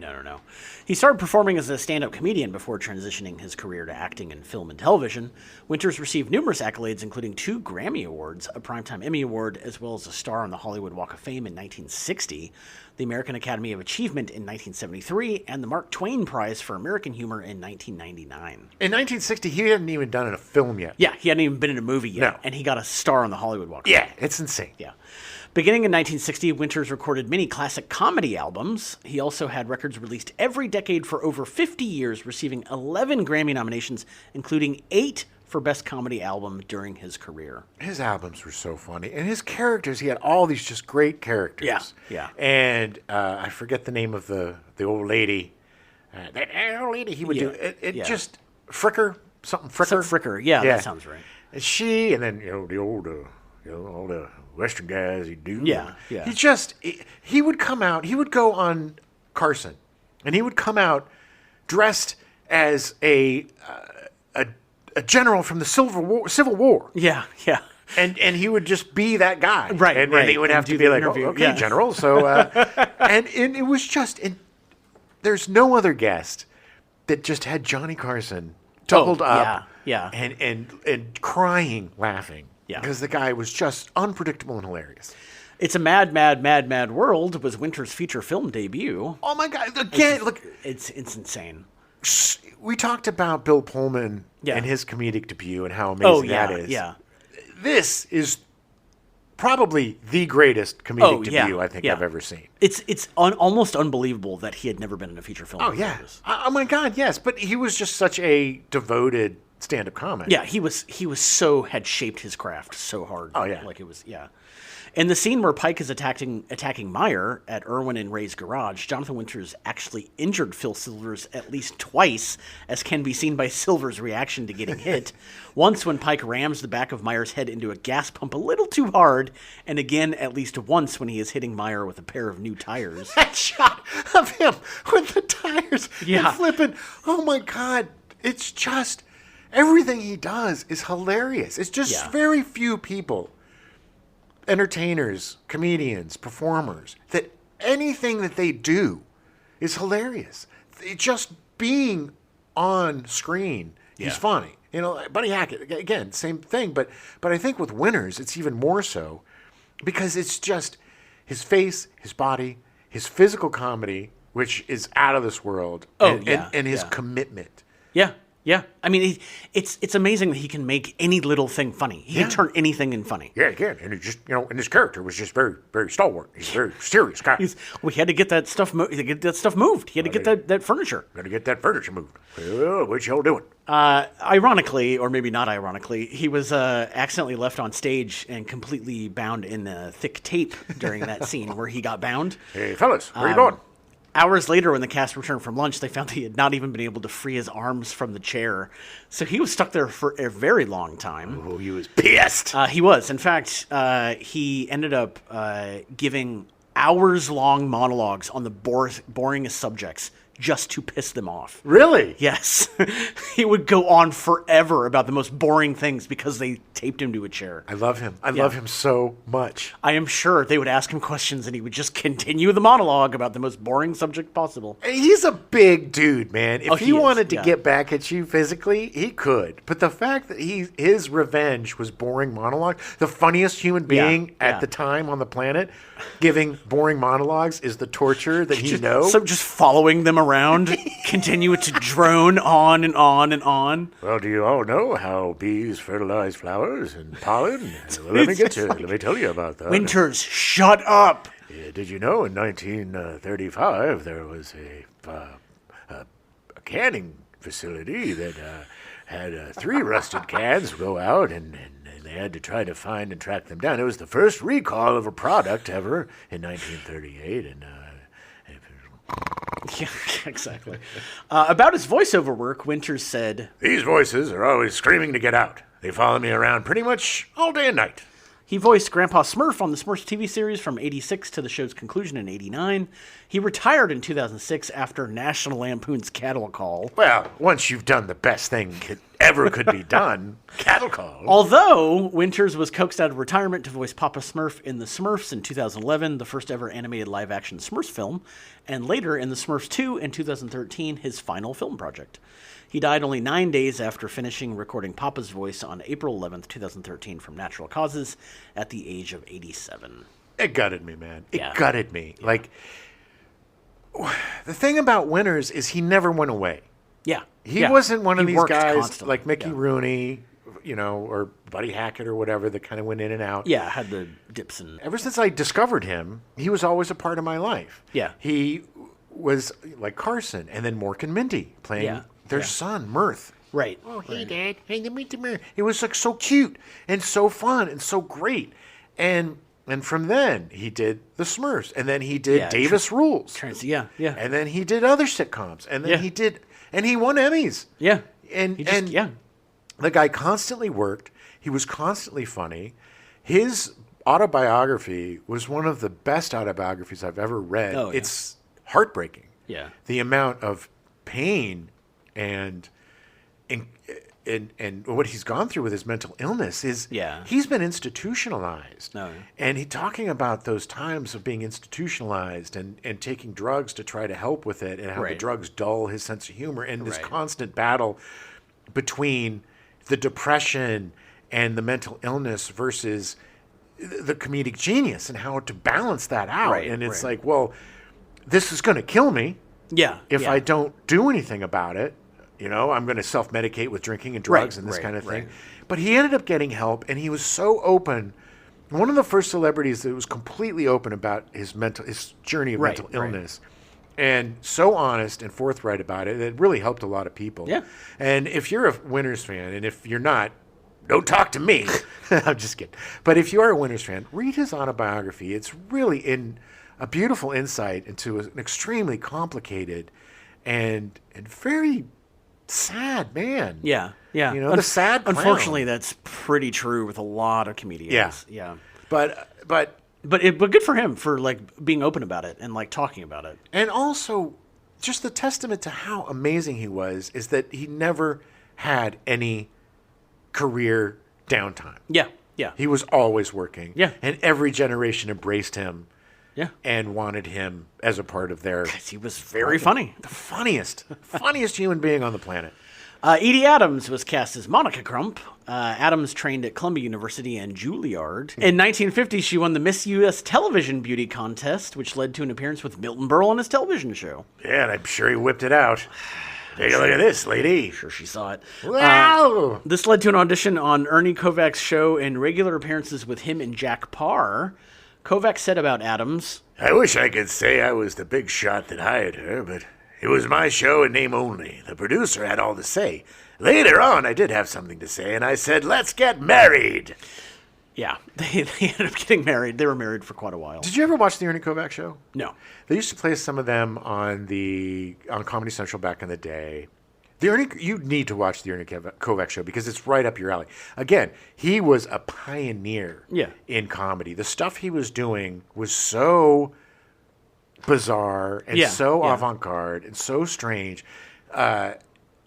He started performing as a stand-up comedian before transitioning his career to acting in film and television. Winters received numerous accolades, including 2 Grammy Awards, a Primetime Emmy Award, as well as a star on the Hollywood Walk of Fame in 1960, the American Academy of Achievement in 1973, and the Mark Twain Prize for American Humor in 1999. In 1960, he hadn't even done a film yet. Yeah, he hadn't even been in a movie yet, No. and he got a star on the Hollywood Walk of Fame. Yeah, it's insane. Yeah. Beginning in 1960, Winters recorded many classic comedy albums. He also had records released every decade for over 50 years, receiving 11 Grammy nominations, including 8 for Best Comedy Album during his career. His albums were so funny. And his characters, he had all these just great characters. Yeah. And I forget the name of the old lady. That old lady he would do. It just, Fricker, something Fricker. Fricker, yeah, that sounds right. And she, and then, the old, all the Western guys he'd do. Yeah. He would come out, he would go on Carson, and he would come out dressed as a general from the Civil War. Yeah. And he would just be that guy. Right, And right. he would have And to do be the like, interview. okay, General. So, and it was just, there's no other guest that just had Johnny Carson doubled up and crying, laughing. Yeah. Because the guy was just unpredictable and hilarious. It's a Mad World was Winters' feature film debut. Oh, my God. Again, look. It's insane. We talked about Bill Pullman and his comedic debut and how amazing that is. Yeah. This is probably the greatest comedic debut I think I've ever seen. It's almost unbelievable that he had never been in a feature film. Oh, yeah. Oh, my God, yes. But he was just such a devoted stand-up comic. Yeah, he had shaped his craft so hard. Oh, yeah. In the scene where Pike is attacking Meyer at Irwin and Ray's garage, Jonathan Winters actually injured Phil Silvers at least twice, as can be seen by Silvers' reaction to getting hit. Once when Pike rams the back of Meyer's head into a gas pump a little too hard, and again at least once when he is hitting Meyer with a pair of new tires. That shot of him with the tires and flipping. Oh, my God. It's just, everything he does is hilarious. It's just very few people, entertainers, comedians, performers, that anything that they do is hilarious. Just being on screen, he's funny. Buddy Hackett, again, same thing. But I think with Winters, it's even more so because it's just his face, his body, his physical comedy, which is out of this world, and his commitment. Yeah. I mean, it's amazing that he can make any little thing funny. He can turn anything in funny. Yeah, he can. And he just, and his character was just very, very stalwart. He's a very serious guy. He had to get that stuff moved. He had to get that furniture. Got to get that furniture moved. Well, what y'all doing? Ironically, or maybe not ironically, he was accidentally left on stage and completely bound in thick tape during that scene where he got bound. Hey, fellas, where you going? Hours later, when the cast returned from lunch, they found he had not even been able to free his arms from the chair. So he was stuck there for a very long time. Oh, he was pissed. He was. In fact, he ended up giving hours-long monologues on the boringest subjects just to piss them off. Really? Yes. He would go on forever about the most boring things because they taped him to a chair. I love him. I love him so much. I am sure they would ask him questions and he would just continue the monologue about the most boring subject possible. He's a big dude, man. If he wanted to yeah. get back at you physically, he could. But the fact that his revenge was boring monologue, the funniest human being at the time on the planet, giving boring monologues is the torture that he knows. So just following them around, continue to drone on and on and on. Well, do you all know how bees fertilize flowers and pollen? Well, let me tell you about that. Winters, shut up. Yeah, did you know in 1935 there was a canning facility that had 3 rusted cans go out and they had to try to find and track them down. It was the first recall of a product ever in 1938, and yeah, exactly. About his voiceover work, Winters said, "These voices are always screaming to get out. They follow me around pretty much all day and night." He voiced Grandpa Smurf on the Smurfs TV series from 86 to the show's conclusion in 89. He retired in 2006 after National Lampoon's Cattle Call. Well, once you've done the best thing could be done, Cattle Call. Although Winters was coaxed out of retirement to voice Papa Smurf in The Smurfs in 2011, the first ever animated live-action Smurfs film, and later in The Smurfs 2 in 2013, his final film project. He died only 9 days after finishing recording Papa's voice on April 11th, 2013 from natural causes at the age of 87. It gutted me, man. It gutted me. Yeah. Like, the thing about Winters is he never went away. Yeah. He wasn't one of these guys constantly. like Mickey Rooney or Buddy Hackett or whatever that kind of went in and out. Yeah, had the dips and... Ever since I discovered him, he was always a part of my life. Yeah. He was like Carson, and then Mork and Mindy playing their son, Mirth. Right. Oh, hey, Dad. Hey, let me come here. It was like so cute and so fun and so great. And from then, he did The Smurfs. And then he did Davis Rules. Tracy, yeah. And then he did other sitcoms. And then he won Emmys. Yeah. And the guy constantly worked. He was constantly funny. His autobiography was one of the best autobiographies I've ever read. Oh, yeah. It's heartbreaking. Yeah. The amount of pain and what he's gone through with his mental illness is he's been institutionalized. No. And he talking about those times of being institutionalized and taking drugs to try to help with it and how the drugs dull his sense of humor and this constant battle between the depression and the mental illness versus the comedic genius and how to balance that out. Right, and it's like, well, this is going to kill me if I don't do anything about it. I'm going to self-medicate with drinking and drugs and this kind of thing. But he ended up getting help, and he was so open. One of the first celebrities that was completely open about his journey of mental illness, and so honest and forthright about it, it really helped a lot of people. Yeah. And if you're a Winners fan, and if you're not, don't talk to me. I'm just kidding. But if you are a Winners fan, read his autobiography. It's really a beautiful insight into an extremely complicated and very sad man. Yeah. The sad clown. Unfortunately, that's pretty true with a lot of comedians. Yeah. But good for him for being open about it and talking about it. And also, just the testament to how amazing he was is that he never had any career downtime. Yeah. He was always working. Yeah. And every generation embraced him. Yeah. And wanted him as a part of their... Because he was very funny. The funniest human being on the planet. Edie Adams was cast as Monica Crump. Adams trained at Columbia University and Juilliard. In 1950, she won the Miss U.S. Television Beauty Contest, which led to an appearance with Milton Berle on his television show. Yeah, and I'm sure he whipped it out. Take a look at this, lady. Sure she saw it. Wow! This led to an audition on Ernie Kovac's show and regular appearances with him and Jack Parr. Kovac said about Adams, I wish I could say I was the big shot that hired her, but it was my show in name only. The producer had all to say. Later on, I did have something to say, and I said, let's get married. Yeah, they ended up getting married. They were married for quite a while. Did you ever watch the Ernie Kovac show? No. They used to play some of them on Comedy Central back in the day. You need to watch the Ernie Kovac show because it's right up your alley. Again, he was a pioneer in comedy. The stuff he was doing was so bizarre and so avant-garde and so strange.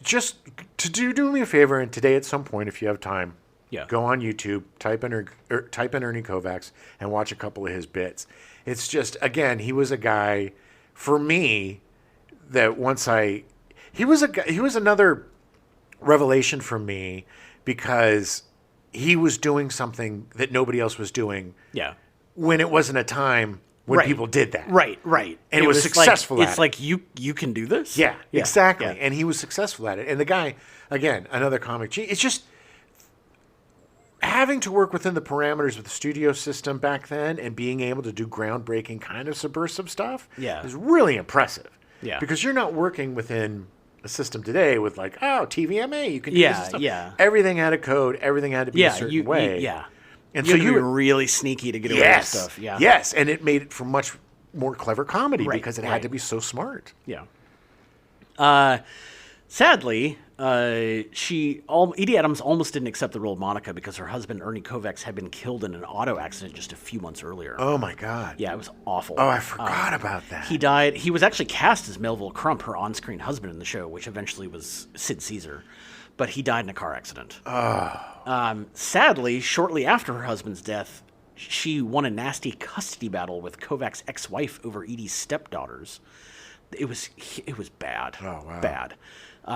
Just do me a favor, and today at some point, if you have time, go on YouTube, type in Ernie Kovacs, and watch a couple of his bits. It's just, again, he was a guy, for me, that he was another revelation for me because he was doing something that nobody else was doing when it wasn't a time when people did that. Right. And it was successful at it. It's like, you can do this? Yeah, exactly. Yeah. And he was successful at it. And the guy, again, another comic genius. It's just having to work within the parameters of the studio system back then and being able to do groundbreaking kind of subversive stuff is really impressive. Yeah. Because you're not working within a system today with TVMA, you can do this stuff. Yeah. Everything had a code, everything had to be a certain way. And so you were really sneaky to get away with stuff. Yeah. Yes, and it made it for much more clever comedy because it had to be so smart. Yeah. Sadly, Edie Adams almost didn't accept the role of Monica because her husband, Ernie Kovacs, had been killed in an auto accident just a few months earlier. Oh, my God. Yeah, it was awful. Oh, I forgot about that. He died. He was actually cast as Melville Crump, her on-screen husband in the show, which eventually was Sid Caesar. But he died in a car accident. Sadly, shortly after her husband's death, she won a nasty custody battle with Kovac's ex-wife over Edie's stepdaughters. It was bad. Oh, wow. Bad.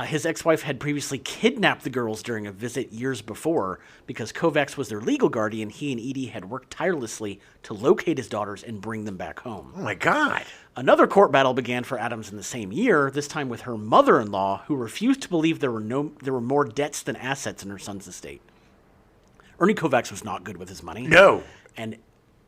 His ex-wife had previously kidnapped the girls during a visit years before because Kovacs was their legal guardian. He and Edie had worked tirelessly to locate his daughters and bring them back home. Oh, my God. Another court battle began for Adams in the same year, this time with her mother-in-law, who refused to believe there were more debts than assets in her son's estate. Ernie Kovacs was not good with his money. No. And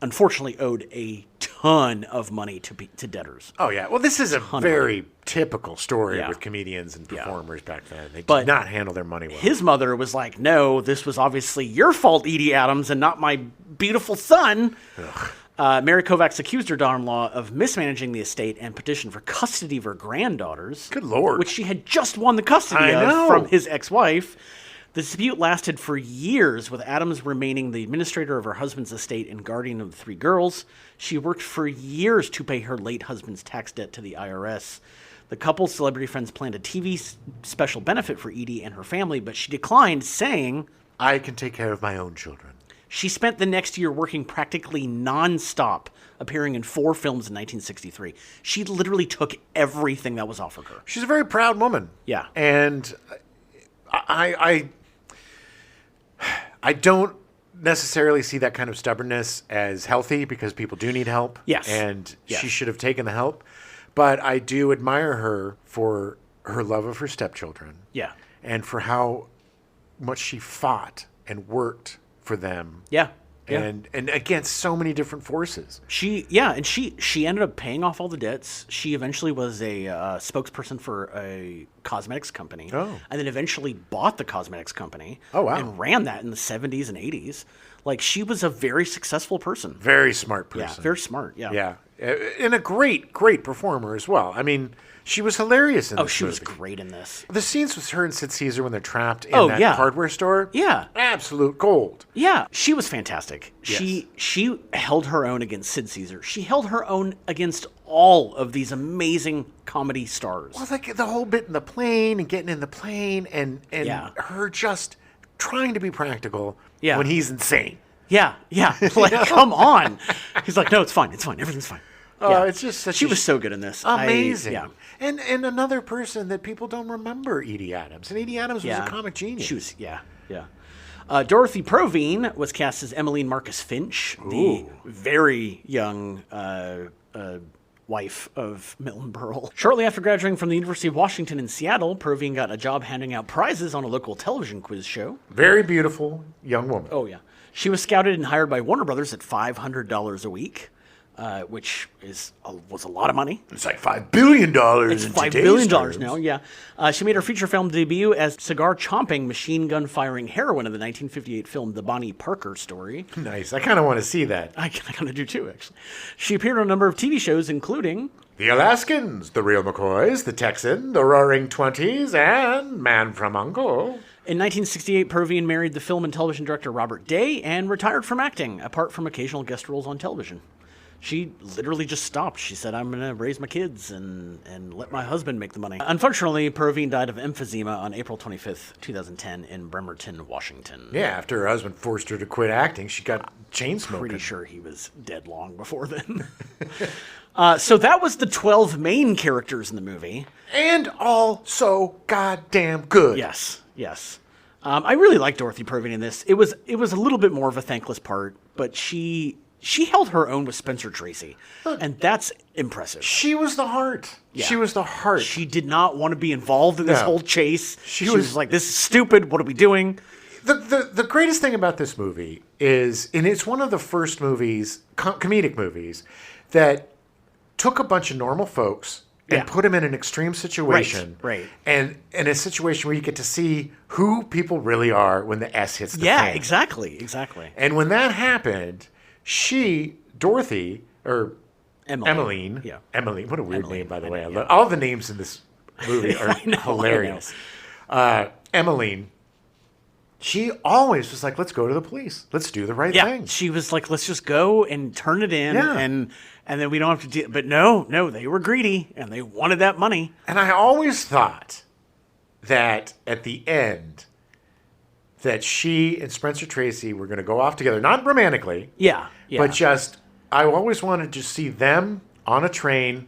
unfortunately owed a ton of money to debtors. Oh, yeah. Well, this is a very typical story with comedians and performers back then. They did not handle their money well. His mother was like, no, this was obviously your fault, Edie Adams, and not my beautiful son. Mary Kovacs accused her daughter-in-law of mismanaging the estate and petitioned for custody of her granddaughters. Good Lord. Which she had just won the custody of from his ex-wife. The dispute lasted for years, with Adams remaining the administrator of her husband's estate and guardian of the 3 girls. She worked for years to pay her late husband's tax debt to the IRS. The couple's celebrity friends planned a TV special benefit for Edie and her family, but she declined, saying, I can take care of my own children. She spent the next year working practically nonstop, appearing in 4 films in 1963. She literally took everything that was offered her. She's a very proud woman. Yeah. And I don't necessarily see that kind of stubbornness as healthy, because people do need help. Yes. And she should have taken the help. But I do admire her for her love of her stepchildren. Yeah. And for how much she fought and worked for them. Yeah. And against so many different forces. She ended up paying off all the debts. She eventually was a spokesperson for a cosmetics company. Oh. And then eventually bought the cosmetics company. Oh, wow. And ran that in the 70s and 80s. Like, she was a very successful person. Very smart person. Yeah, very smart, yeah. Yeah. And a great, great performer as well. I mean, she was hilarious in this she movie. was great in this. The scenes with her and Sid Caesar when they're trapped in that hardware store. Yeah. Absolute gold. Yeah. She was fantastic. Yes. She held her own against Sid Caesar. She held her own against all of these amazing comedy stars. Well, like the whole bit in the plane and getting in the plane and her just trying to be practical when he's insane. Yeah. Like, come on. He's like, no, it's fine. Everything's fine. It's just such she was so good in this. Amazing. And another person that people don't remember, Edie Adams. And Edie Adams was a comic genius. She was, Dorothy Provine was cast as Emmeline Marcus Finch, the very young wife of Milton Berle. Shortly after graduating from the University of Washington in Seattle, Provine got a job handing out prizes on a local television quiz show. Very beautiful young woman. Oh, yeah. She was scouted and hired by Warner Brothers at $500 a week. Which was a lot of money. It's like $5 billion. It's $5 billion now, yeah. She made her feature film debut as cigar-chomping, machine-gun-firing heroine of the 1958 film The Bonnie Parker Story. Nice. I kind of want to see that. I kind of do, too, actually. She appeared on a number of TV shows, including The Alaskans, The Real McCoys, The Texan, The Roaring Twenties, and Man from U.N.C.L.E. In 1968, Provine married the film and television director Robert Day and retired from acting, apart from occasional guest roles on television. She literally just stopped. She said, I'm going to raise my kids and let my husband make the money. Unfortunately, Provine died of emphysema on April 25th, 2010 in Bremerton, Washington. Yeah, after her husband forced her to quit acting, she got chain smoking. Pretty sure he was dead long before then. So that was the 12 main characters in the movie. And all so goddamn good. Yes. I really like Dorothy Provine in this. It was a little bit more of a thankless part, but she held her own with Spencer Tracy, and that's impressive. She was the heart. Yeah. She was the heart. She did not want to be involved in this whole chase. She was like, this is stupid. What are we doing? The greatest thing about this movie is, and it's one of the first movies, comedic movies, that took a bunch of normal folks and put them in an extreme situation. Right. And in a situation where you get to see who people really are when the S hits the fan. Yeah, exactly. And when that happened, Dorothy, or Emmeline. Yeah. Emmeline, what a weird name, by the way. All the names in this movie are hilarious. Emmeline, she always was like, let's go to the police. Let's do the right thing. She was like, let's just go and turn it in, and then we don't have to do. But no, they were greedy, and they wanted that money. And I always thought that at the end, that she and Spencer Tracy were going to go off together, not romantically. Yeah. But just, I always wanted to see them on a train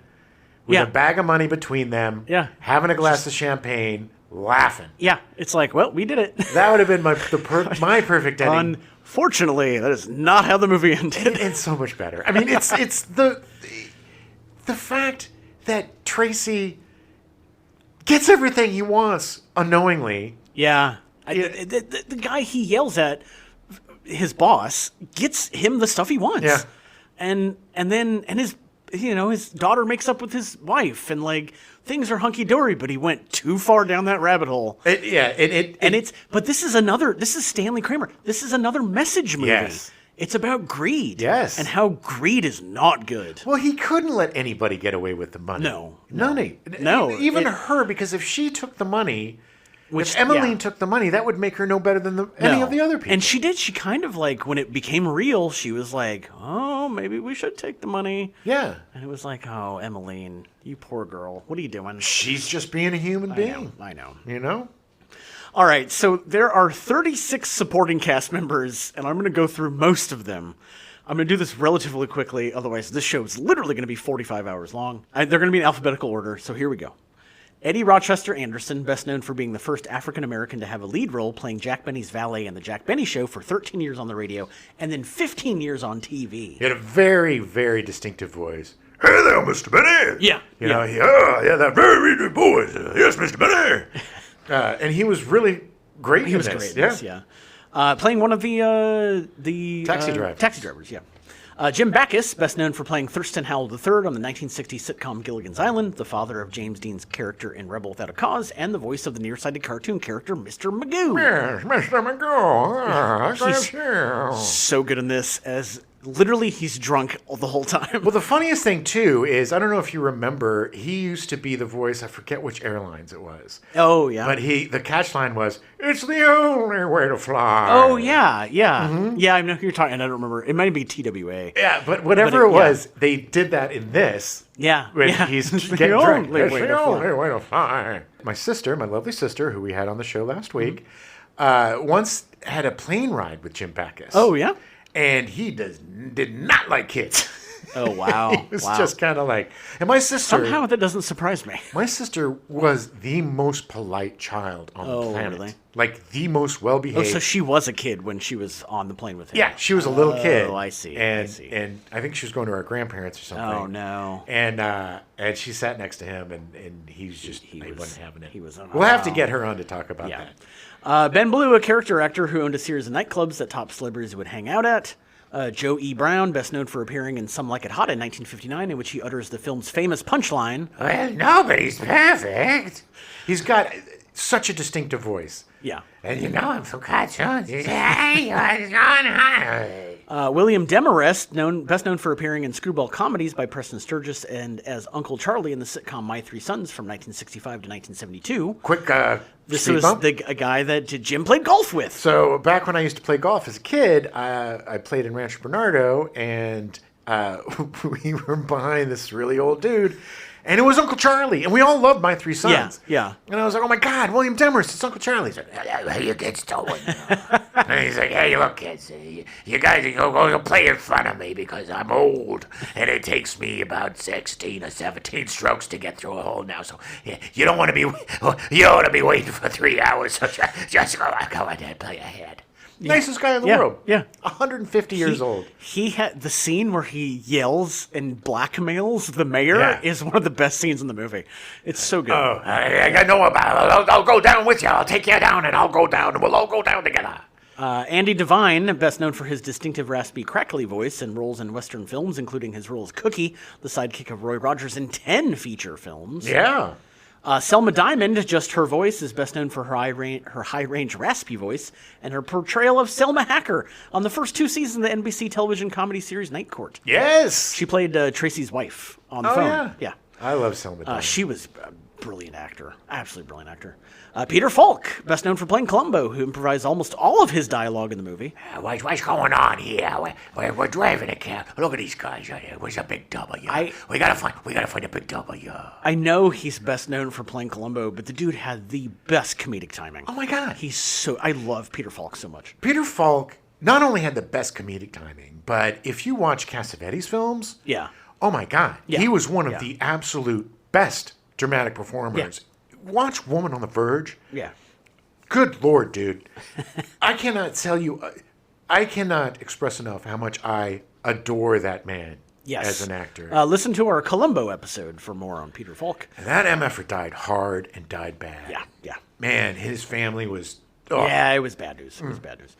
with a bag of money between them, having a glass of champagne, laughing. Yeah, it's like, well, we did it. That would have been my perfect ending. Unfortunately, that is not how the movie ended. It's so much better. I mean, it's the fact that Tracy gets everything he wants unknowingly. Yeah. The guy he yells at his boss gets him the stuff he wants. Yeah. And his daughter makes up with his wife, and like things are hunky dory, but he went too far down that rabbit hole. But this is Stanley Kramer. This is another message movie. Yes. It's about greed. Yes. And how greed is not good. Well, he couldn't let anybody get away with the money. No. Even her, because if she took the money, if Emmeline took the money, that would make her no better than any of the other people. And she did. She kind of like, when it became real, she was like, oh, maybe we should take the money. Yeah. And it was like, oh, Emmeline, you poor girl. What are you doing? She's just being a human being. I know. You know? All right, so there are 36 supporting cast members, and I'm going to go through most of them. I'm going to do this relatively quickly, otherwise this show is literally going to be 45 hours long. They're going to be in alphabetical order, so here we go. Eddie Rochester Anderson, best known for being the first African-American to have a lead role, playing Jack Benny's valet in The Jack Benny Show for 13 years on the radio, and then 15 years on TV. He had a very, very distinctive voice. Hey there, Mr. Benny! Yeah. That very good voice. Yes, Mr. Benny! And he was really great. He was great. Yeah. Playing one of the taxi drivers. Taxi drivers. Yeah. Jim Backus, best known for playing Thurston Howell III on the 1960s sitcom Gilligan's Island, the father of James Dean's character in Rebel Without a Cause, and the voice of the nearsighted cartoon character Mr. Magoo. Yes, Mr. Magoo. He's so good in this, as literally he's drunk the whole time. Well, the funniest thing, too, is, I don't know if you remember, he used to be the voice, I forget which airlines it was. Oh, yeah. But the catch line was, it's the only way to fly. Oh, yeah. Mm-hmm. Yeah, I know who you're talking, I don't remember. It might be TWA. Yeah, but whatever it was, they did that in this. Yeah. When he's getting drunk. It's the only way to fly. My sister, my lovely sister, who we had on the show last week, once had a plane ride with Jim Backus. Oh, yeah? And he did not like kids. Oh, wow. He was just kind of like... And my sister... Somehow that doesn't surprise me. My sister was the most polite child on the planet. Really? Like, the most well-behaved. Oh, so she was a kid when she was on the plane with him. Yeah, she was a little kid. Oh, I see. And I think she was going to her grandparents or something. Oh, no. And she sat next to him, and he wasn't having it. We'll have to get her on to talk about that. Ben Blue, a character actor who owned a series of nightclubs that top celebrities would hang out at. Joe E. Brown, best known for appearing in Some Like It Hot in 1959, in which he utters the film's famous punchline. Well, nobody's perfect. He's got such a distinctive voice. Yeah. And you know him from cartoons. William Demarest, best known for appearing in screwball comedies by Preston Sturgis and as Uncle Charlie in the sitcom My Three Sons from 1965 to 1972. Quick This was a guy that Jim played golf with. So back when I used to play golf as a kid, I played in Rancho Bernardo, and we were behind this really old dude. And it was Uncle Charlie, and we all loved My Three Sons. Yeah. And I was like, oh my God, William Demarest, it's Uncle Charlie. He's like, How you kids doing? And he's like, hey, look, kids, you guys go play in front of me because I'm old, and it takes me about 16 or 17 strokes to get through a hole now. So you don't want to be waiting for 3 hours. So just go ahead and play ahead. Nicest guy in the world. Yeah. 150 years old. He had the scene where he yells and blackmails the mayor is one of the best scenes in the movie. It's so good. Oh, I know about it. I'll go down with you. I'll take you down, and I'll go down, and we'll all go down together. Andy Devine, best known for his distinctive raspy, crackly voice and roles in Western films, including his role as Cookie, the sidekick of Roy Rogers in 10 feature films. Yeah. Selma Diamond, just her voice, is best known for her high-range raspy voice and her portrayal of Selma Hacker on the first 2 seasons of the NBC television comedy series Night Court. Yes! She played Tracy's wife on the phone. Yeah. I love Selma Diamond. She was a brilliant actor. Absolutely brilliant actor. Peter Falk, best known for playing Columbo, who improvised almost all of his dialogue in the movie. What's going on here? We're driving a cab. Look at these guys right here. Where's a big W? We gotta find a big W. I know he's best known for playing Columbo, but the dude had the best comedic timing. Oh my God. I love Peter Falk so much. Peter Falk not only had the best comedic timing, but if you watch Cassavetes films, oh my God, he was one of the absolute best dramatic performers. Yeah. Watch Woman on the Verge. Yeah. Good Lord, dude. I cannot express enough how much I adore that man as an actor. Listen to our Columbo episode for more on Peter Falk. And that MFer died hard and died bad. Yeah. Man, his family was Yeah, it was bad news. It was bad news.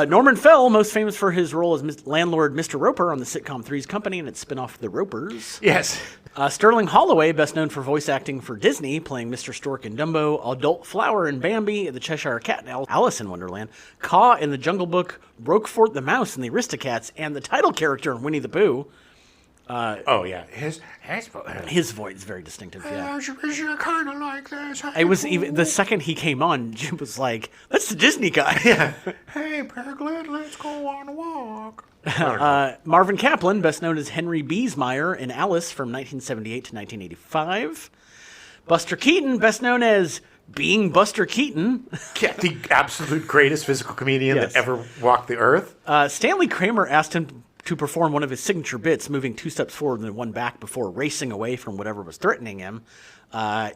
Norman Fell, most famous for his role as landlord Mr. Roper on the sitcom Three's Company and its spin-off The Ropers. Yes. Sterling Holloway, best known for voice acting for Disney, playing Mr. Stork in Dumbo, Adult Flower in Bambi, the Cheshire Cat in Alice in Wonderland, Caw in The Jungle Book, Roquefort the Mouse in The Aristocats, and the title character in Winnie the Pooh. His voice is very distinctive. Yeah, I kind of like this. it was even the second he came on, Jim was like, "That's the Disney guy." Yeah. Hey, Piglet, let's go on a walk. Marvin Kaplan, best known as Henry Beesmeyer in Alice from 1978 to 1985. Buster Keaton, best known as being Buster Keaton. Yeah, the absolute greatest physical comedian that ever walked the earth. Stanley Kramer asked him to perform one of his signature bits, moving 2 steps forward and then 1 back before racing away from whatever was threatening him.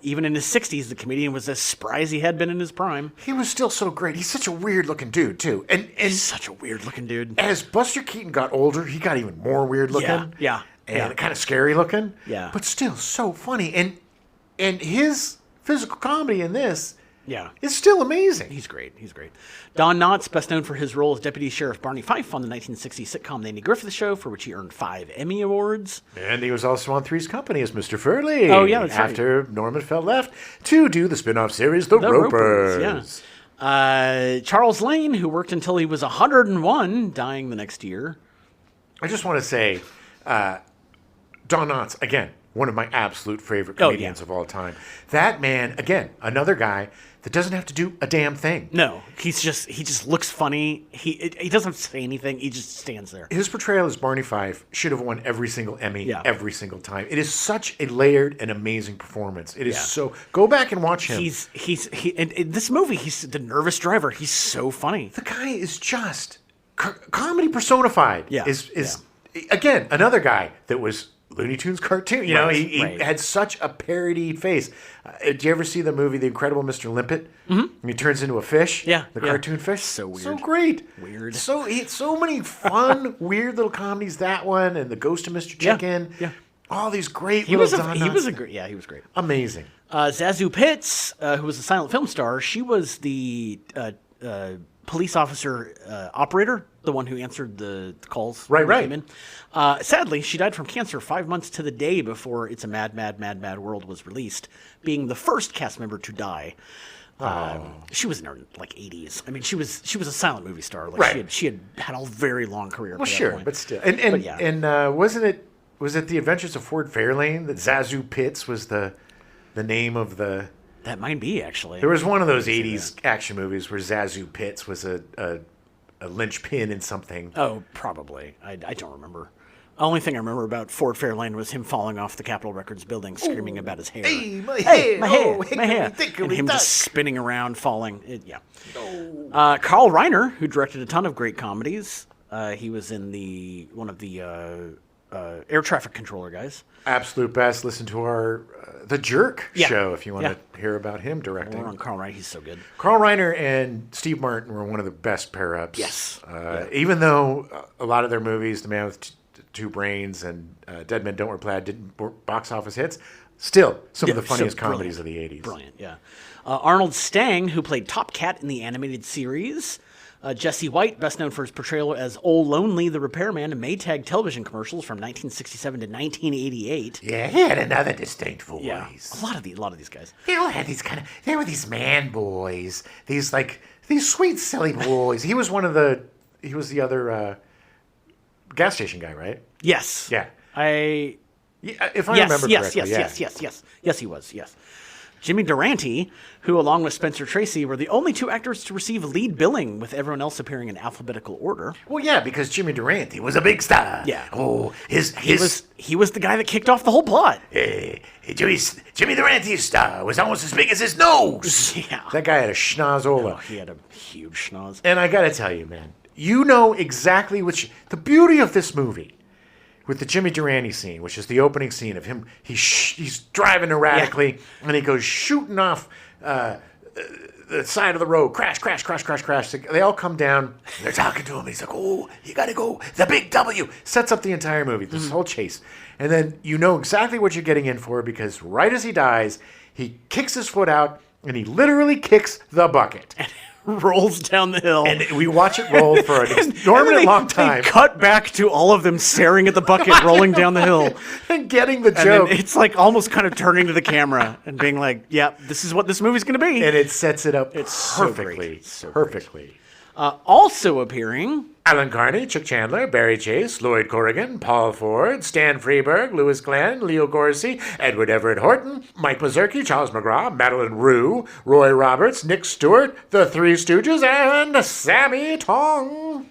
Even in his 60s, the comedian was as spry as he had been in his prime. He was still so great. He's such a weird-looking dude, too. And He's such a weird-looking dude. as Buster Keaton got older, he got even more weird-looking. Yeah. And kind of scary-looking. Yeah. But still so funny. And his physical comedy in this is still amazing. He's great. Don Knotts, best known for his role as Deputy Sheriff Barney Fife on the 1960 sitcom The Andy Griffith Show, for which he earned 5 Emmy Awards. And he was also on Three's Company as Mr. Furley. Oh, yeah, that's after Norman Fell left to do the spin-off series The Ropers. Yeah. Charles Lane, who worked until he was 101, dying the next year. I just want to say, Don Knotts, again, one of my absolute favorite comedians of all time. That man, again, another guy that doesn't have to do a damn thing. No, he just looks funny. He doesn't say anything. He just stands there. His portrayal as Barney Fife should have won every single Emmy every single time. It is such a layered and amazing performance. It is so. Go back and watch him. In this movie, he's the nervous driver. He's so funny. The guy is just comedy personified. Yeah. Is again another guy that was Looney Tunes cartoon. You know, he had such a parodied face. Did you ever see the movie The Incredible Mr. Limpet? Mm-hmm. And he turns into a fish. Yeah, the cartoon fish. So weird. So great. Weird. So many fun, weird little comedies. That one and The Ghost of Mr. Chicken. Yeah. All these great. He was great. Amazing. Zazu Pitts, who was a silent film star, she was the police officer operator, the one who answered the calls. Right. Came in. Sadly, she died from cancer 5 months to the day before It's a Mad, Mad, Mad, Mad World was released, being the first cast member to die. She was in her 80s. I mean, she was a silent movie star. She had a very long career. Well, sure, but still, and wasn't it? Was it The Adventures of Ford Fairlane that Zazu Pitts was the name of the? That might be, actually. There was one of those 80s action movies where Zazu Pitts was a linchpin in something. Oh, probably. I don't remember. The only thing I remember about Ford Fairlane was him falling off the Capitol Records building, screaming about his hair. Hey, my hair! My hair! And him just spinning around, falling. Carl Reiner, who directed a ton of great comedies. He was in one of the air traffic controller guys. Absolute best. Listen to our The Jerk show if you want to hear about him directing. More on Carl Reiner. He's so good. Carl Reiner and Steve Martin were one of the best pair-ups. Yes. Even though a lot of their movies, The Man with Two Brains and Dead Men Don't Wear Plaid, didn't box office hits, still some of the funniest comedies of the 80s. Brilliant, yeah. Arnold Stang, who played Top Cat in the animated series. Jesse White, best known for his portrayal as Old Lonely, the repairman in Maytag television commercials from 1967 to 1988. Yeah, he had another distinct voice. Yeah, a lot of these guys. They all had they were these man boys. These sweet, silly boys. He was the other gas station guy, right? Yes. Yeah. If I remember correctly. Yes, he was, yes. Jimmy Durante, who along with Spencer Tracy were the only 2 actors to receive lead billing, with everyone else appearing in alphabetical order. Well, yeah, because Jimmy Durante was a big star. Yeah. Oh, he was the guy that kicked off the whole plot. Jimmy Durante's star was almost as big as his nose. Yeah. That guy had a schnozola. Oh, he had a huge schnoz. And I got to tell you, man, you know exactly the beauty of this movie. With the Jimmy Durante scene, which is the opening scene of him, he's driving erratically, and he goes shooting off the side of the road. Crash, crash, crash, crash, crash. They all come down. They're talking to him. He's like, oh, you got to go. The big W. Sets up the entire movie, this whole chase. And then you know exactly what you're getting in for, because right as he dies, he kicks his foot out, and he literally kicks the bucket. rolls down the hill. And we watch it roll for an exorbitant long time. They cut back to all of them staring at the bucket rolling down the hill. And getting the And joke. then it's like almost kind of turning to the camera and being like, yeah, this is what this movie's going to be. And it sets it up so perfectly. great. So perfectly. Also appearing... Alan Carney, Chuck Chandler, Barry Chase, Lloyd Corrigan, Paul Ford, Stan Freberg, Louis Glenn, Leo Gorsey, Edward Everett Horton, Mike Mazurki, Charles McGraw, Madeline Rue, Roy Roberts, Nick Stewart, The Three Stooges, and Sammy Tong.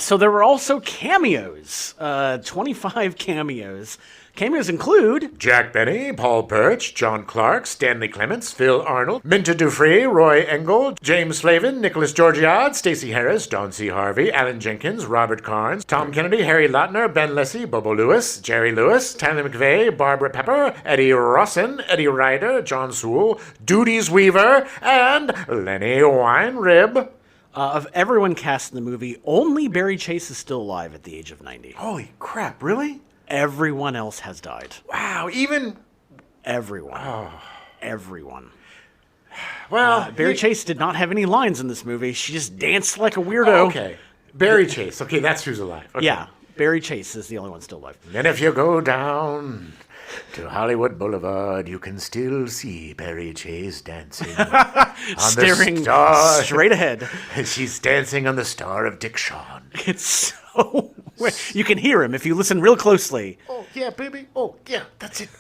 So there were also cameos, 25 cameos. Cameos include... Jack Benny, Paul Perch, John Clark, Stanley Clements, Phil Arnold, Minta Dufresne, Roy Engel, James Flavin, Nicholas Georgiad, Stacey Harris, Don C. Harvey, Alan Jenkins, Robert Carnes, Tom Kennedy, Harry Lautner, Ben Leslie, Bobo Lewis, Jerry Lewis, Tyler McVeigh, Barbara Pepper, Eddie Rossin, Eddie Ryder, John Sewell, Duties Weaver, and Lenny Weinrib. Of everyone cast in the movie, only Barry Chase is still alive at the age of 90. Holy crap, really? Everyone else has died. Wow, even... Everyone. Oh. Everyone. Well, Barry Chase did not have any lines in this movie. She just danced like a weirdo. Oh, okay. Barry Chase. Okay, that's who's alive. Okay. Yeah, Barry Chase is the only one still alive. And if you go down to Hollywood Boulevard, you can still see Barry Chase dancing. Staring straight ahead. She's dancing on the star of Dick Shawn. It's so... You can hear him if you listen real closely. Oh, yeah, baby. Oh, yeah, that's it.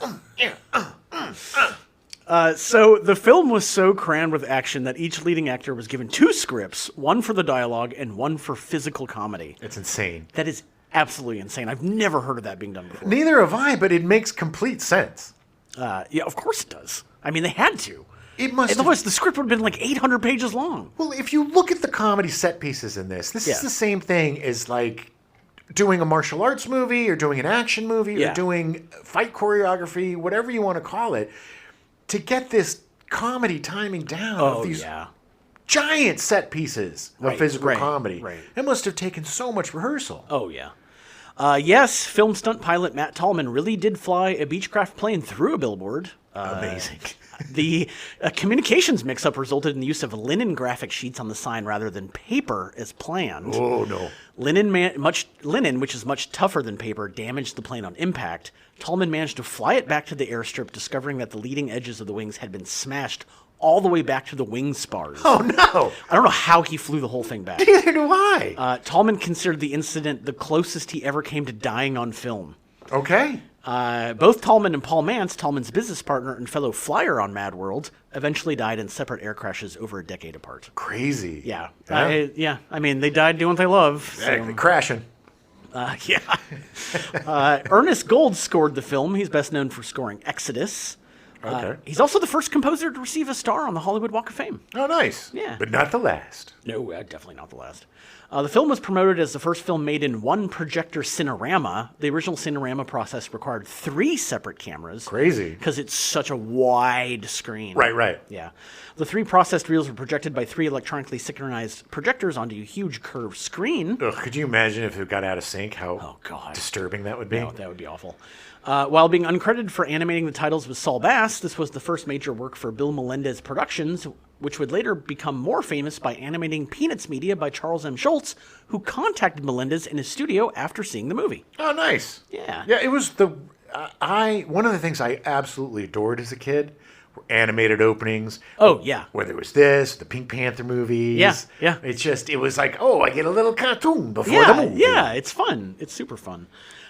So the film was so crammed with action that each leading actor was given 2 scripts, one for the dialogue and one for physical comedy. It's insane. That is absolutely insane. I've never heard of that being done before. Neither have I, but it makes complete sense. Yeah, of course it does. I mean, they had to. It must. Otherwise, the script would have been like 800 pages long. Well, if you look at the comedy set pieces in this is the same thing as like doing a martial arts movie or doing an action movie or doing fight choreography, whatever you want to call it, to get this comedy timing down of these giant set pieces of physical comedy. Right. It must have taken so much rehearsal. Oh, yeah. Yes, film stunt pilot Matt Tallman really did fly a Beechcraft plane through a billboard. Amazing. The communications mix-up resulted in the use of linen graphic sheets on the sign rather than paper as planned. Oh, no. Linen, which is much tougher than paper, damaged the plane on impact. Tallman managed to fly it back to the airstrip, discovering that the leading edges of the wings had been smashed all the way back to the wing spars. Oh, no. I don't know how he flew the whole thing back. Neither do I. Tallman considered the incident the closest he ever came to dying on film. Okay. Both Tallman and Paul Mance, Tallman's business partner and fellow flyer on Mad World, eventually died in separate air crashes over a decade apart. Crazy. Yeah. I mean, they died doing what they love. So. Crashing. Ernest Gold scored the film. He's best known for scoring Exodus. Okay. He's also the first composer to receive a star on the Hollywood Walk of Fame. Oh, nice. Yeah. But not the last. No, definitely not the last. The film was promoted as the first film made in one projector cinerama. The original cinerama process required 3 separate cameras. Crazy. Because it's such a wide screen. Right. Yeah. The 3 processed reels were projected by 3 electronically synchronized projectors onto a huge curved screen. Ugh, could you imagine if it got out of sync, how disturbing that would be? No, that would be awful. While being uncredited for animating the titles with Saul Bass, this was the first major work for Bill Melendez Productions, which would later become more famous by animating Peanuts Media by Charles M. Schultz, who contacted Melendez in his studio after seeing the movie. Oh, nice. Yeah. Yeah, it was one of the things I absolutely adored as a kid were animated openings. Oh, yeah. Whether it was this, the Pink Panther movies. Yeah. It was like, I get a little cartoon before the movie. Yeah, it's fun. It's super fun.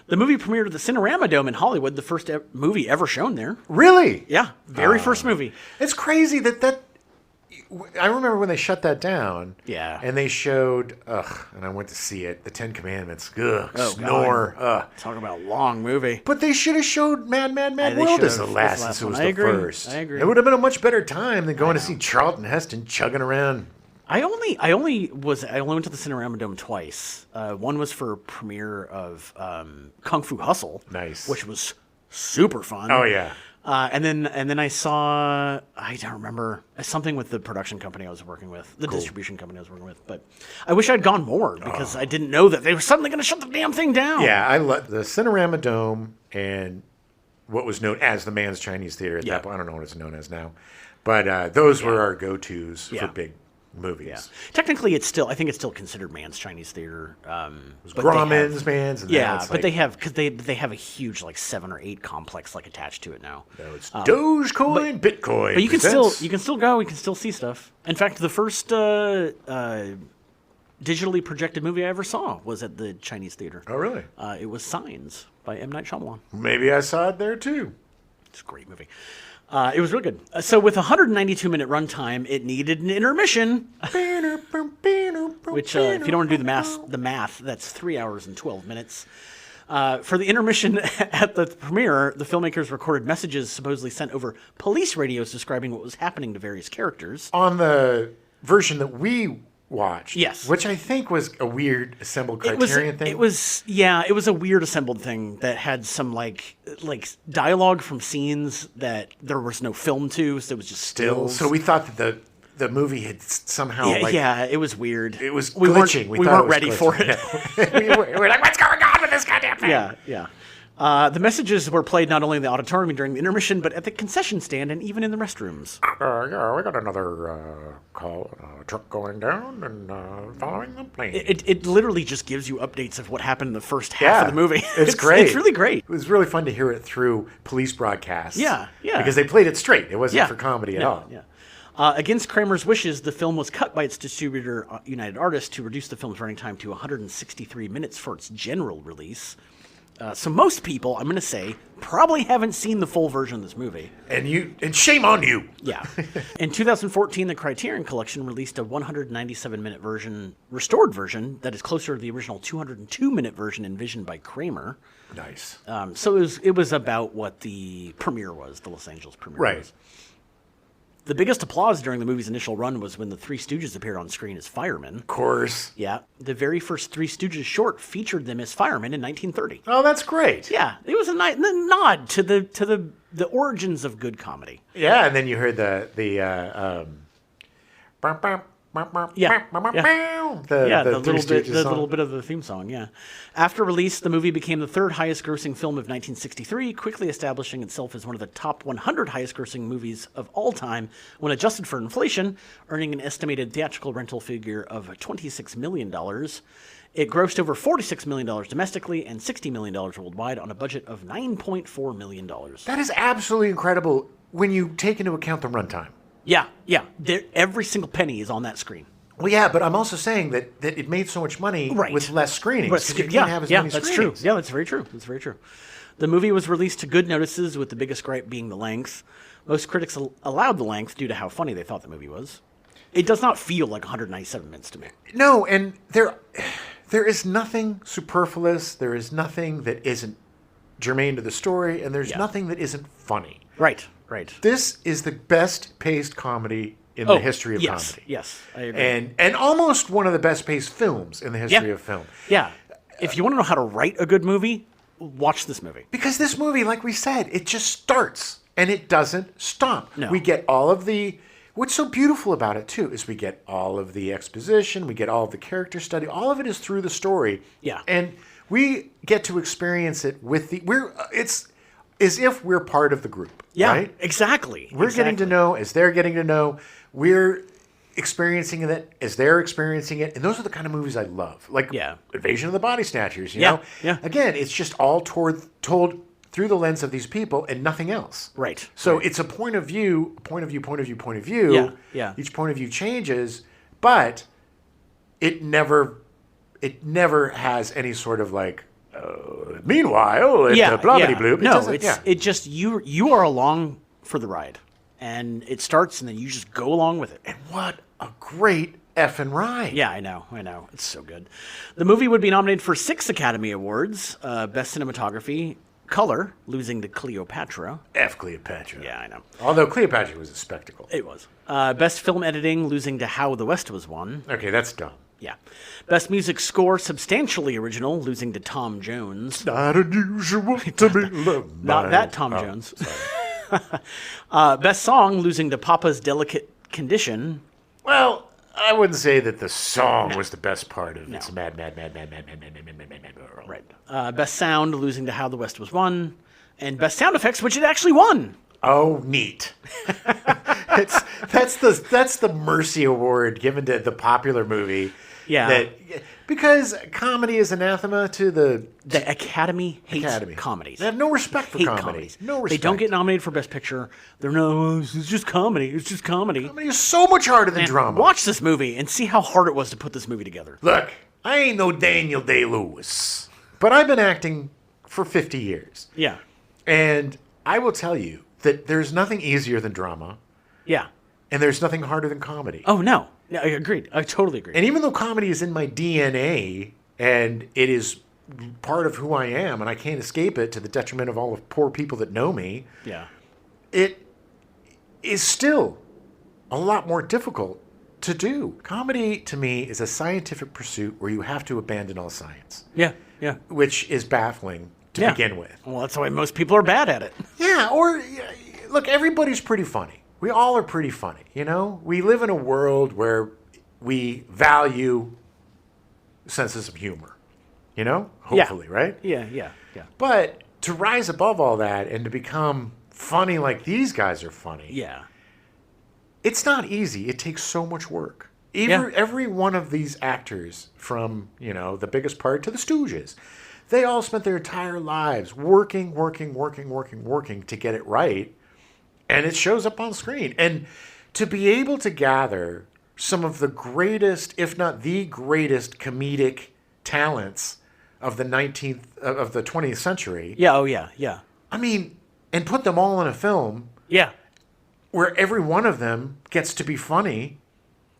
The movie premiered at the Cinerama Dome in Hollywood, the first movie ever shown there. Really? Yeah, very first movie. It's crazy that I remember when they shut that down. Yeah. And they showed, and I went to see it, the 10 Commandments. Snore. Talk about long movie. But they should have showed Mad World as the last since it was the first. I agree. It would have been a much better time than going to see Charlton Heston chugging around. I only went to the Cinerama Dome twice. One was for premiere of Kung Fu Hustle. Nice. Which was super fun. Oh, yeah. And then I saw, I don't remember, something with the production company I was working with, the distribution company I was working with. But I wish I'd gone more because I didn't know that they were suddenly going to shut the damn thing down. Yeah, I love the Cinerama Dome and what was known as the Mann's Chinese Theater at that point. I don't know what it's known as now. But those were our go-tos for big movies. Yeah. Technically, I think it's still considered Mann's Chinese Theater. Grauman's, Mann's. And But they have a huge 7 or 8 complex attached to it now. No, it's Dogecoin, Bitcoin. But you can still go. You can still see stuff. In fact, the first digitally projected movie I ever saw was at the Chinese Theater. Oh, really? It was Signs by M. Night Shyamalan. Maybe I saw it there too. It's a great movie. It was really good. So with a 192-minute runtime, it needed an intermission. Which, if you don't want to do the math, that's 3 hours and 12 minutes. For the intermission at the premiere, the filmmakers recorded messages supposedly sent over police radios describing what was happening to various characters. On the version that we watched. Yes. Which I think was a weird assembled Criterion thing. It was a weird assembled thing that had some like dialogue from scenes that there was no film to, so it was just stills. So we thought that the movie had somehow it was weird. It was glitching. We weren't ready for it. we were like, what's going on with this goddamn thing? Yeah. The messages were played not only in the auditorium during the intermission, but at the concession stand and even in the restrooms. We got another call, truck going down and following the plane. It literally just gives you updates of what happened in the first half of the movie. It's great. It's really great. It was really fun to hear it through police broadcasts. Yeah. Because they played it straight. It wasn't for comedy at all. Yeah. Against Kramer's wishes, the film was cut by its distributor, United Artists, to reduce the film's running time to 163 minutes for its general release. So most people, I'm going to say, probably haven't seen the full version of this movie. And shame on you. Yeah. In 2014, the Criterion Collection released a 197-minute restored version that is closer to the original 202-minute version envisioned by Kramer. Nice. So it was about what the premiere was, the Los Angeles premiere was. The biggest applause during the movie's initial run was when the Three Stooges appeared on screen as firemen. Of course. Yeah. The very first Three Stooges short featured them as firemen in 1930. Oh, that's great. Yeah. It was a nod to the origins of good comedy. Yeah, and then you heard the little bit of the theme song, yeah. After release, the movie became the third highest grossing film of 1963, quickly establishing itself as one of the top 100 highest grossing movies of all time when adjusted for inflation, earning an estimated theatrical rental figure of $26 million. It grossed over $46 million domestically and $60 million worldwide on a budget of $9.4 million. That is absolutely incredible when you take into account the runtime. Yeah. Every single penny is on that screen. Well, yeah, but I'm also saying that it made so much money with less screenings. Because you can't have as many that's screenings. True. Yeah, that's very true. That's very true. The movie was released to good notices, with the biggest gripe being the length. Most critics allowed the length due to how funny they thought the movie was. It does not feel like 197 minutes to me. No, and there is nothing superfluous. There is nothing that isn't germane to the story, and there's nothing that isn't funny. Right. This is the best paced comedy in the history of comedy. Yes, I agree. And almost one of the best paced films in the history of film. Yeah. If you want to know how to write a good movie, watch this movie. Because this movie, like we said, it just starts and it doesn't stop. No. We get all of the... What's so beautiful about it, too, is we get all of the exposition, we get all of the character study. All of it is through the story. Yeah. And we get to experience it with the... It's as if we're part of the group. Yeah, right? Exactly. We're getting to know as they're getting to know. We're experiencing it as they're experiencing it. And those are the kind of movies I love. Like Invasion of the Body Snatchers, you know? Yeah. Again, it's just all told through the lens of these people and nothing else. Right. So it's a point of view. Yeah. Each point of view changes, but it never has any sort of like, meanwhile, bloop. No, it just you are along for the ride, and it starts, and then you just go along with it. And what a great effing ride! Yeah, I know, it's so good. The movie would be nominated for 6 Academy Awards: Best Cinematography, Color, losing to Cleopatra. Cleopatra. Yeah, I know. Although Cleopatra was a spectacle. It was. Best Film Editing, losing to How the West Was Won. Okay, that's dumb. Yeah. Best Music Score, substantially original, losing to Tom Jones. Not unusual to be loved. Not that Tom Jones. Best Song, losing to Papa's Delicate Condition. Well, I wouldn't say that the song was the best part of It's Mad World. Right. Best Sound, losing to How the West Was Won. And Best Sound Effects, which it actually won. Oh, neat. That's the Mercy Award given to the popular movie. Yeah. Because comedy is anathema to the Academy hates comedies. They have no respect for comedies. No respect. They don't get nominated for Best Picture. They're no, it's just comedy. It's just comedy. Comedy is so much harder than drama. Watch this movie and see how hard it was to put this movie together. Look, I ain't no Daniel Day-Lewis, but I've been acting for 50 years. Yeah. And I will tell you that there's nothing easier than drama. Yeah. And there's nothing harder than comedy. Oh, no. Yeah, I agreed. I totally agree. And even though comedy is in my DNA and it is part of who I am and I can't escape it to the detriment of all the poor people that know me, yeah, it is still a lot more difficult to do. Comedy, to me, is a scientific pursuit where you have to abandon all science. Yeah, yeah. Which is baffling to begin with. Well, that's why most people are bad at it. Yeah, or, look, everybody's pretty funny. We all are pretty funny, you know? We live in a world where we value senses of humor, you know? Hopefully, right? Yeah. But to rise above all that and to become funny like these guys are funny, yeah, it's not easy. It takes so much work. Every one of these actors, from, the biggest part to the Stooges, they all spent their entire lives working to get it right. And it shows up on screen. And to be able to gather some of the greatest, if not the greatest, comedic talents of the 20th century. Yeah, oh yeah, yeah. I mean, and put them all in a film. Yeah. Where every one of them gets to be funny.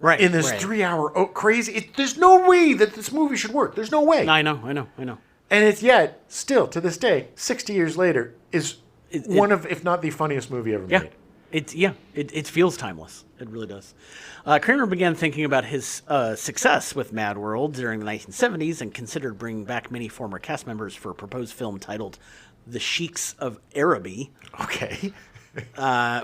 Right. In this 3-hour crazy. There's no way that this movie should work. There's no way. I know. And it's yet, still, to this day, 60 years later, is one of, if not the funniest movie ever made. It feels timeless. It really does. Kramer began thinking about his success with Mad World during the 1970s and considered bringing back many former cast members for a proposed film titled The Sheiks of Araby. Okay.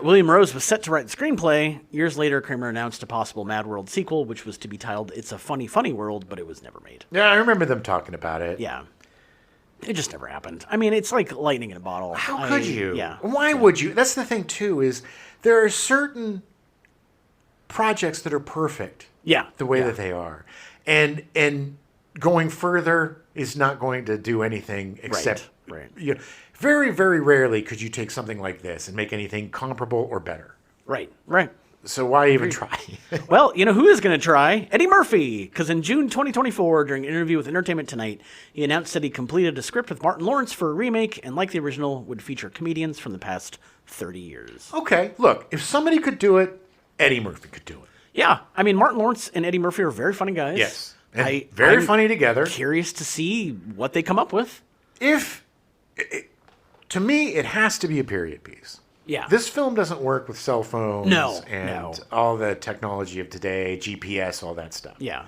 William Rose was set to write the screenplay. Years later, Kramer announced a possible Mad World sequel, which was to be titled It's a Funny, Funny World, but it was never made. Yeah, I remember them talking about it. Yeah. It just never happened. I mean, it's like lightning in a bottle. How could you? Yeah. Why would you? That's the thing, too, is there are certain projects that are perfect. Yeah. The way that they are. And going further is not going to do anything except... Right. Very, very rarely could you take something like this and make anything comparable or better. Right. So why even try? Well, you know who is going to try? Eddie Murphy. Because in June 2024, during an interview with Entertainment Tonight, he announced that he completed a script with Martin Lawrence for a remake, and like the original, would feature comedians from the past 30 years. Okay, look, if somebody could do it, Eddie Murphy could do it. Yeah, I mean, Martin Lawrence and Eddie Murphy are very funny guys. Yes, and very funny together. Curious to see what they come up with. To me, it has to be a period piece. Yeah. This film doesn't work with cell phones and all the technology of today, GPS, all that stuff. Yeah.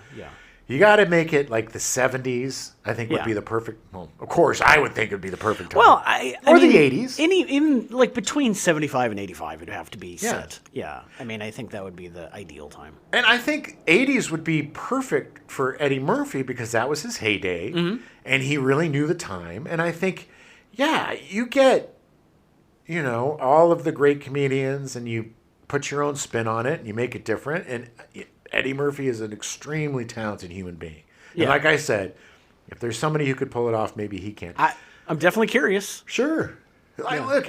You got to make it like the 70s, I think would be the perfect... Well, of course, I would think it would be the perfect time. Well, or the 80s. Even like between 75 and 85 would have to be set. Yeah. I mean, I think that would be the ideal time. And I think 80s would be perfect for Eddie Murphy because that was his heyday. Mm-hmm. And he really knew the time. And I think, you get... all of the great comedians, and you put your own spin on it, and you make it different. And Eddie Murphy is an extremely talented human being. And like I said, if there's somebody who could pull it off, maybe he can. I'm definitely curious. Sure. Look,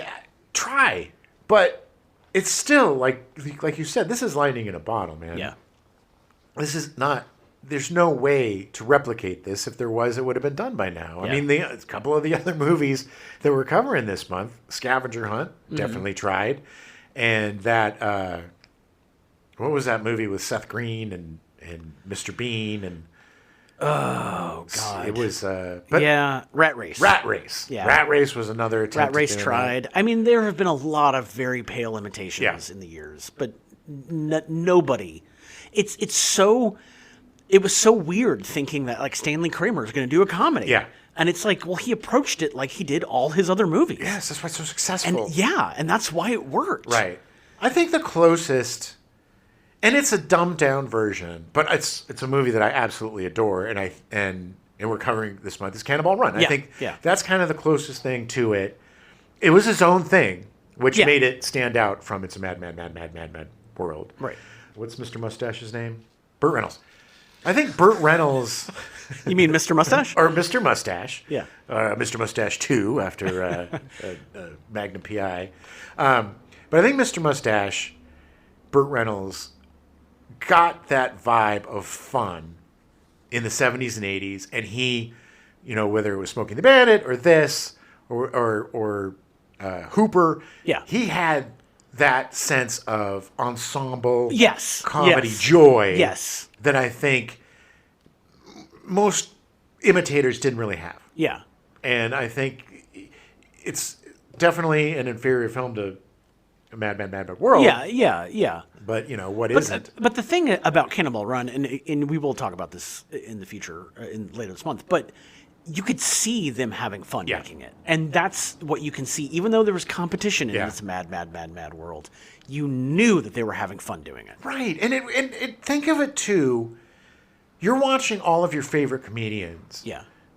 try. But it's still, like you said, this is lightning in a bottle, man. Yeah. This is not... There's no way to replicate this. If there was, it would have been done by now. I mean, a couple of the other movies that we're covering this month, Scavenger Hunt, definitely tried. And that, what was that movie with Seth Green and Mr. Bean? And oh, God. It was... Rat Race. Rat Race. Yeah. Rat Race was another attempt. Rat Race tried. I mean, there have been a lot of very pale imitations in the years, but nobody... It was so weird thinking that like Stanley Kramer is going to do a comedy. Yeah. And it's like, well, he approached it like he did all his other movies. Yes, that's why it's so successful. And that's why it worked. Right. I think the closest, and it's a dumbed down version, but it's a movie that I absolutely adore, and we're covering this month, is Cannonball Run. I think that's kind of the closest thing to it. It was his own thing, which made it stand out from It's a Mad world. Right. What's Mr. Mustache's name? Burt Reynolds. I think Burt Reynolds... You mean Mr. Mustache? Or Mr. Mustache. Yeah. Mr. Mustache 2 after Magnum P.I. But I think Mr. Mustache, Burt Reynolds, got that vibe of fun in the 70s and 80s. And he, whether it was Smokey and the Bandit or this or Hooper, he had that sense of ensemble comedy joy that I think most imitators didn't really have. Yeah. And I think it's definitely an inferior film to Mad World. Yeah. But, what isn't? But the thing about Cannonball Run, and we will talk about this in the future, later this month, but you could see them having fun making it. And that's what you can see. Even though there was competition in this Mad World, you knew that they were having fun doing it. Right. And think of it, too. You're watching all of your favorite comedians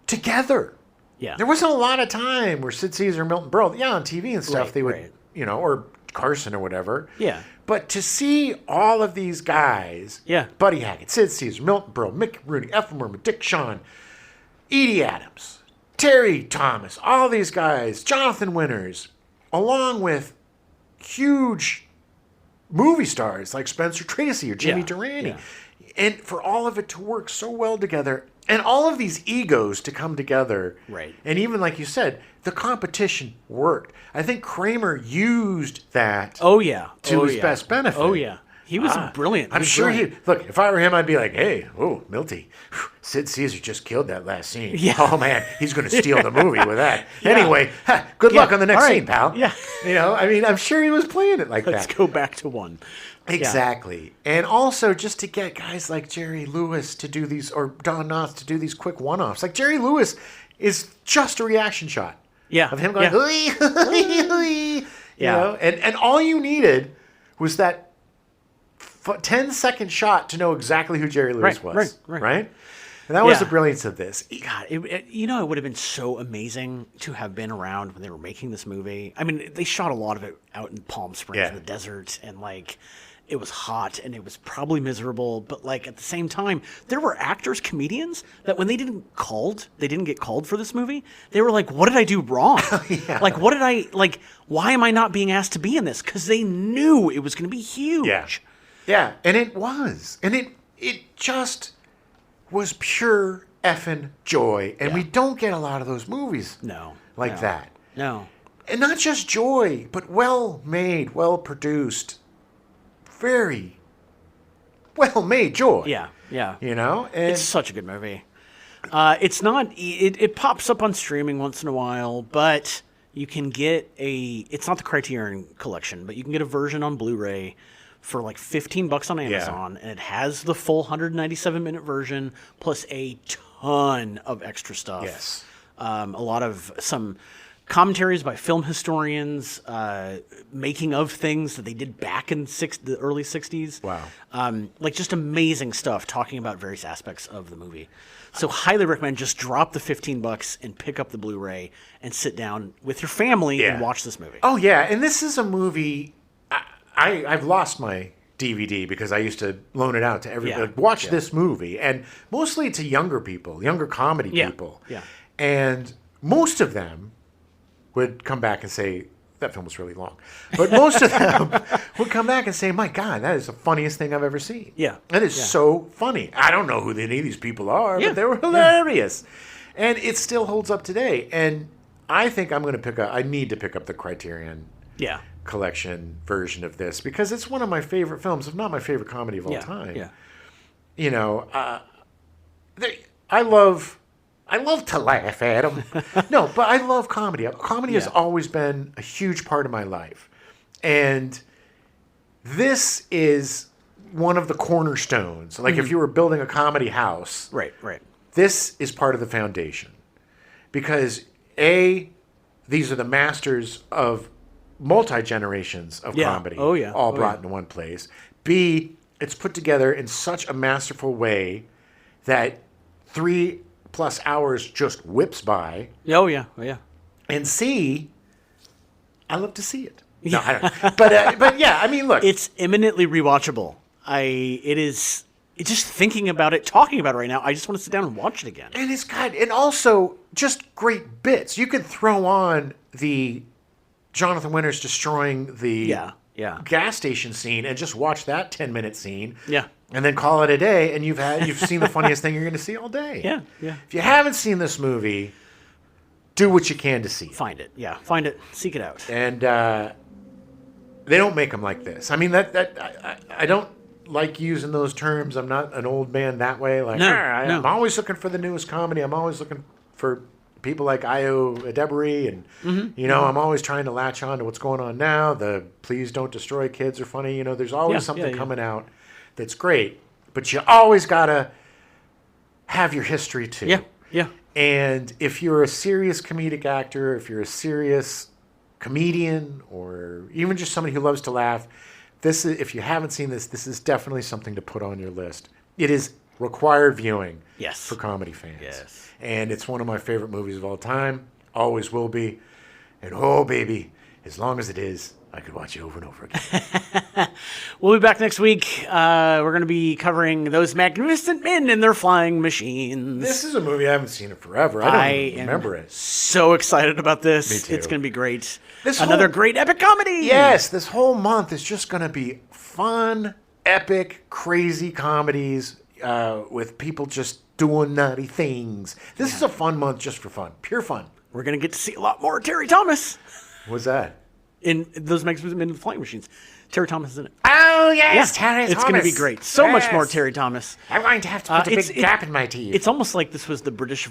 together. Yeah. There wasn't a lot of time where Sid Caesar and Milton Berle, on TV and stuff, they would, or Carson or whatever. Yeah. But to see all of these guys, Buddy Hackett, Sid Caesar, Milton Berle, Mick Rooney, Ethel Merman, Shawn, Edie Adams, Terry Thomas, all these guys, Jonathan Winters, along with huge movie stars like Spencer Tracy or Jimmy Durante. Yeah. And for all of it to work so well together, and all of these egos to come together. Right. And even like you said, the competition worked. I think Kramer used that to his best benefit. Oh, yeah. He was brilliant. I'm sure look, if I were him, I'd be like, hey, Milty, Sid Caesar just killed that last scene. Yeah. Oh, man, he's going to steal the movie with that. Anyway, good luck on the next scene, pal. Yeah. I'm sure he was playing it like Let's that. go back to one. Exactly. Yeah. And also just to get guys like Jerry Lewis to do these, or Don Knotts to do these quick one-offs. Like Jerry Lewis is just a reaction shot. Yeah. Of him going, and all you needed was that 10-second shot to know exactly who Jerry Lewis was. Right? And that was the brilliance of this. God, it would have been so amazing to have been around when they were making this movie. I mean, they shot a lot of it out in Palm Springs in the desert, and it was hot and it was probably miserable, but at the same time, there were actors, comedians that when they didn't get called for this movie, they were like, what did I do wrong? Why am I not being asked to be in this? Because they knew it was going to be huge. Yeah, and it was. And it just was pure effing joy. And we don't get a lot of those movies that. No. And not just joy, but well-made, well-produced, very well-made joy. Yeah. And it's such a good movie. It's not. It pops up on streaming once in a while, but you can get it's not the Criterion Collection, but you can get a version on Blu-ray for $15 on Amazon, and it has the full 197-minute version plus a ton of extra stuff. Yes. A lot of some commentaries by film historians, making of things that they did back in the early 60s. Wow. Just amazing stuff talking about various aspects of the movie. So highly recommend just drop the $15 and pick up the Blu-ray and sit down with your family and watch this movie. Oh, yeah. And this is a movie... I've lost my DVD because I used to loan it out to everybody. Watch this movie. And mostly to younger people, younger comedy people. Yeah. And most of them would come back and say, that film was really long. But most of them would come back and say, my God, that is the funniest thing I've ever seen. Yeah. That is so funny. I don't know who any of these people are, but they were hilarious. And it still holds up today. And I think I need to pick up the Criterion Collection version of this because it's one of my favorite films, if not my favorite comedy of all time. Yeah. I love to laugh at them. No, but I love comedy. Comedy has always been a huge part of my life. And this is one of the cornerstones. If you were building a comedy house, right. This is part of the foundation. Because A, these are the masters of multi-generations of comedy, all brought into one place. B, it's put together in such a masterful way that 3+ hours just whips by. Oh, yeah. And C, I love to see it. No, I don't know. But yeah, I mean, look. It's eminently rewatchable. Just thinking about it, talking about it right now, I just want to sit down and watch it again. And and also just great bits. You could throw on the Jonathan Winters destroying the gas station scene and just watch that 10-minute scene. Yeah. And then call it a day, and you've seen the funniest thing you're going to see all day. Yeah, yeah. If you haven't seen this movie, do what you can to see it. Find it, find it, seek it out. And they don't make them like this. I mean, I don't like using those terms. I'm not an old man that way. Like, I'm always looking for the newest comedy. I'm always looking for people like Io Adebari, and I'm always trying to latch on to what's going on now. The Please Don't Destroy Kids are funny. There's always something coming out that's great, but you always gotta have your history too. Yeah. And if you're a serious comedic actor, if you're a serious comedian, or even just somebody who loves to laugh, if you haven't seen this is definitely something to put on your list. It is required viewing for comedy fans. Yes. And it's one of my favorite movies of all time. Always will be. And oh, baby, as long as it is, I could watch it over and over again. We'll be back next week. We're going to be covering Those Magnificent Men and Their Flying Machines. This is a movie I haven't seen in forever. I don't remember it. So excited about this. Me too. It's going to be great. Another great epic comedy. Yes, this whole month is just going to be fun, epic, crazy comedies with people just doing nutty things. This is a fun month just for fun. Pure fun. We're going to get to see a lot more Terry Thomas. What's that? In Those Magnificent Men and the Flying Machines. Terry Thomas is in it. Oh, yes, Terry Thomas. It's going to be great. So much more Terry Thomas. I'm going to have to put a big gap in my teeth. It's almost like this was the British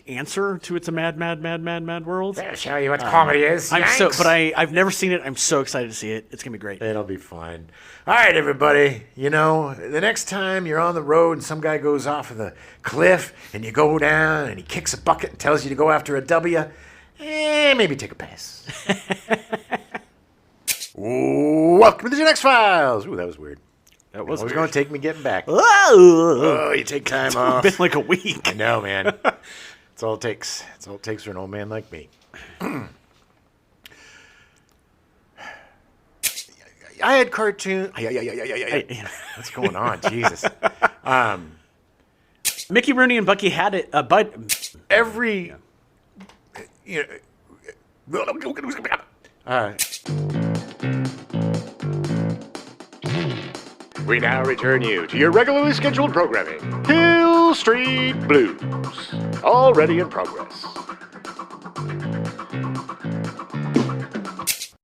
answer to It's a Mad, Mad, Mad, Mad, Mad World. I'll show you what comedy is. I've never seen it. I'm so excited to see it. It's going to be great. It'll be fun. All right, everybody. The next time you're on the road and some guy goes off of the cliff and you go down and he kicks a bucket and tells you to go after a W, maybe take a pass. Welcome to the Gen X Files. Ooh, that was weird. That was going to take me getting back. Oh, you take time off. It's been like a week. I know, man. That's all it takes. That's all it takes for an old man like me. I had cartoon. What's going on? Jesus. Mickey Rooney and Bucky had it. Every. We now return you to your regularly scheduled programming, Hill Street Blues, already in progress.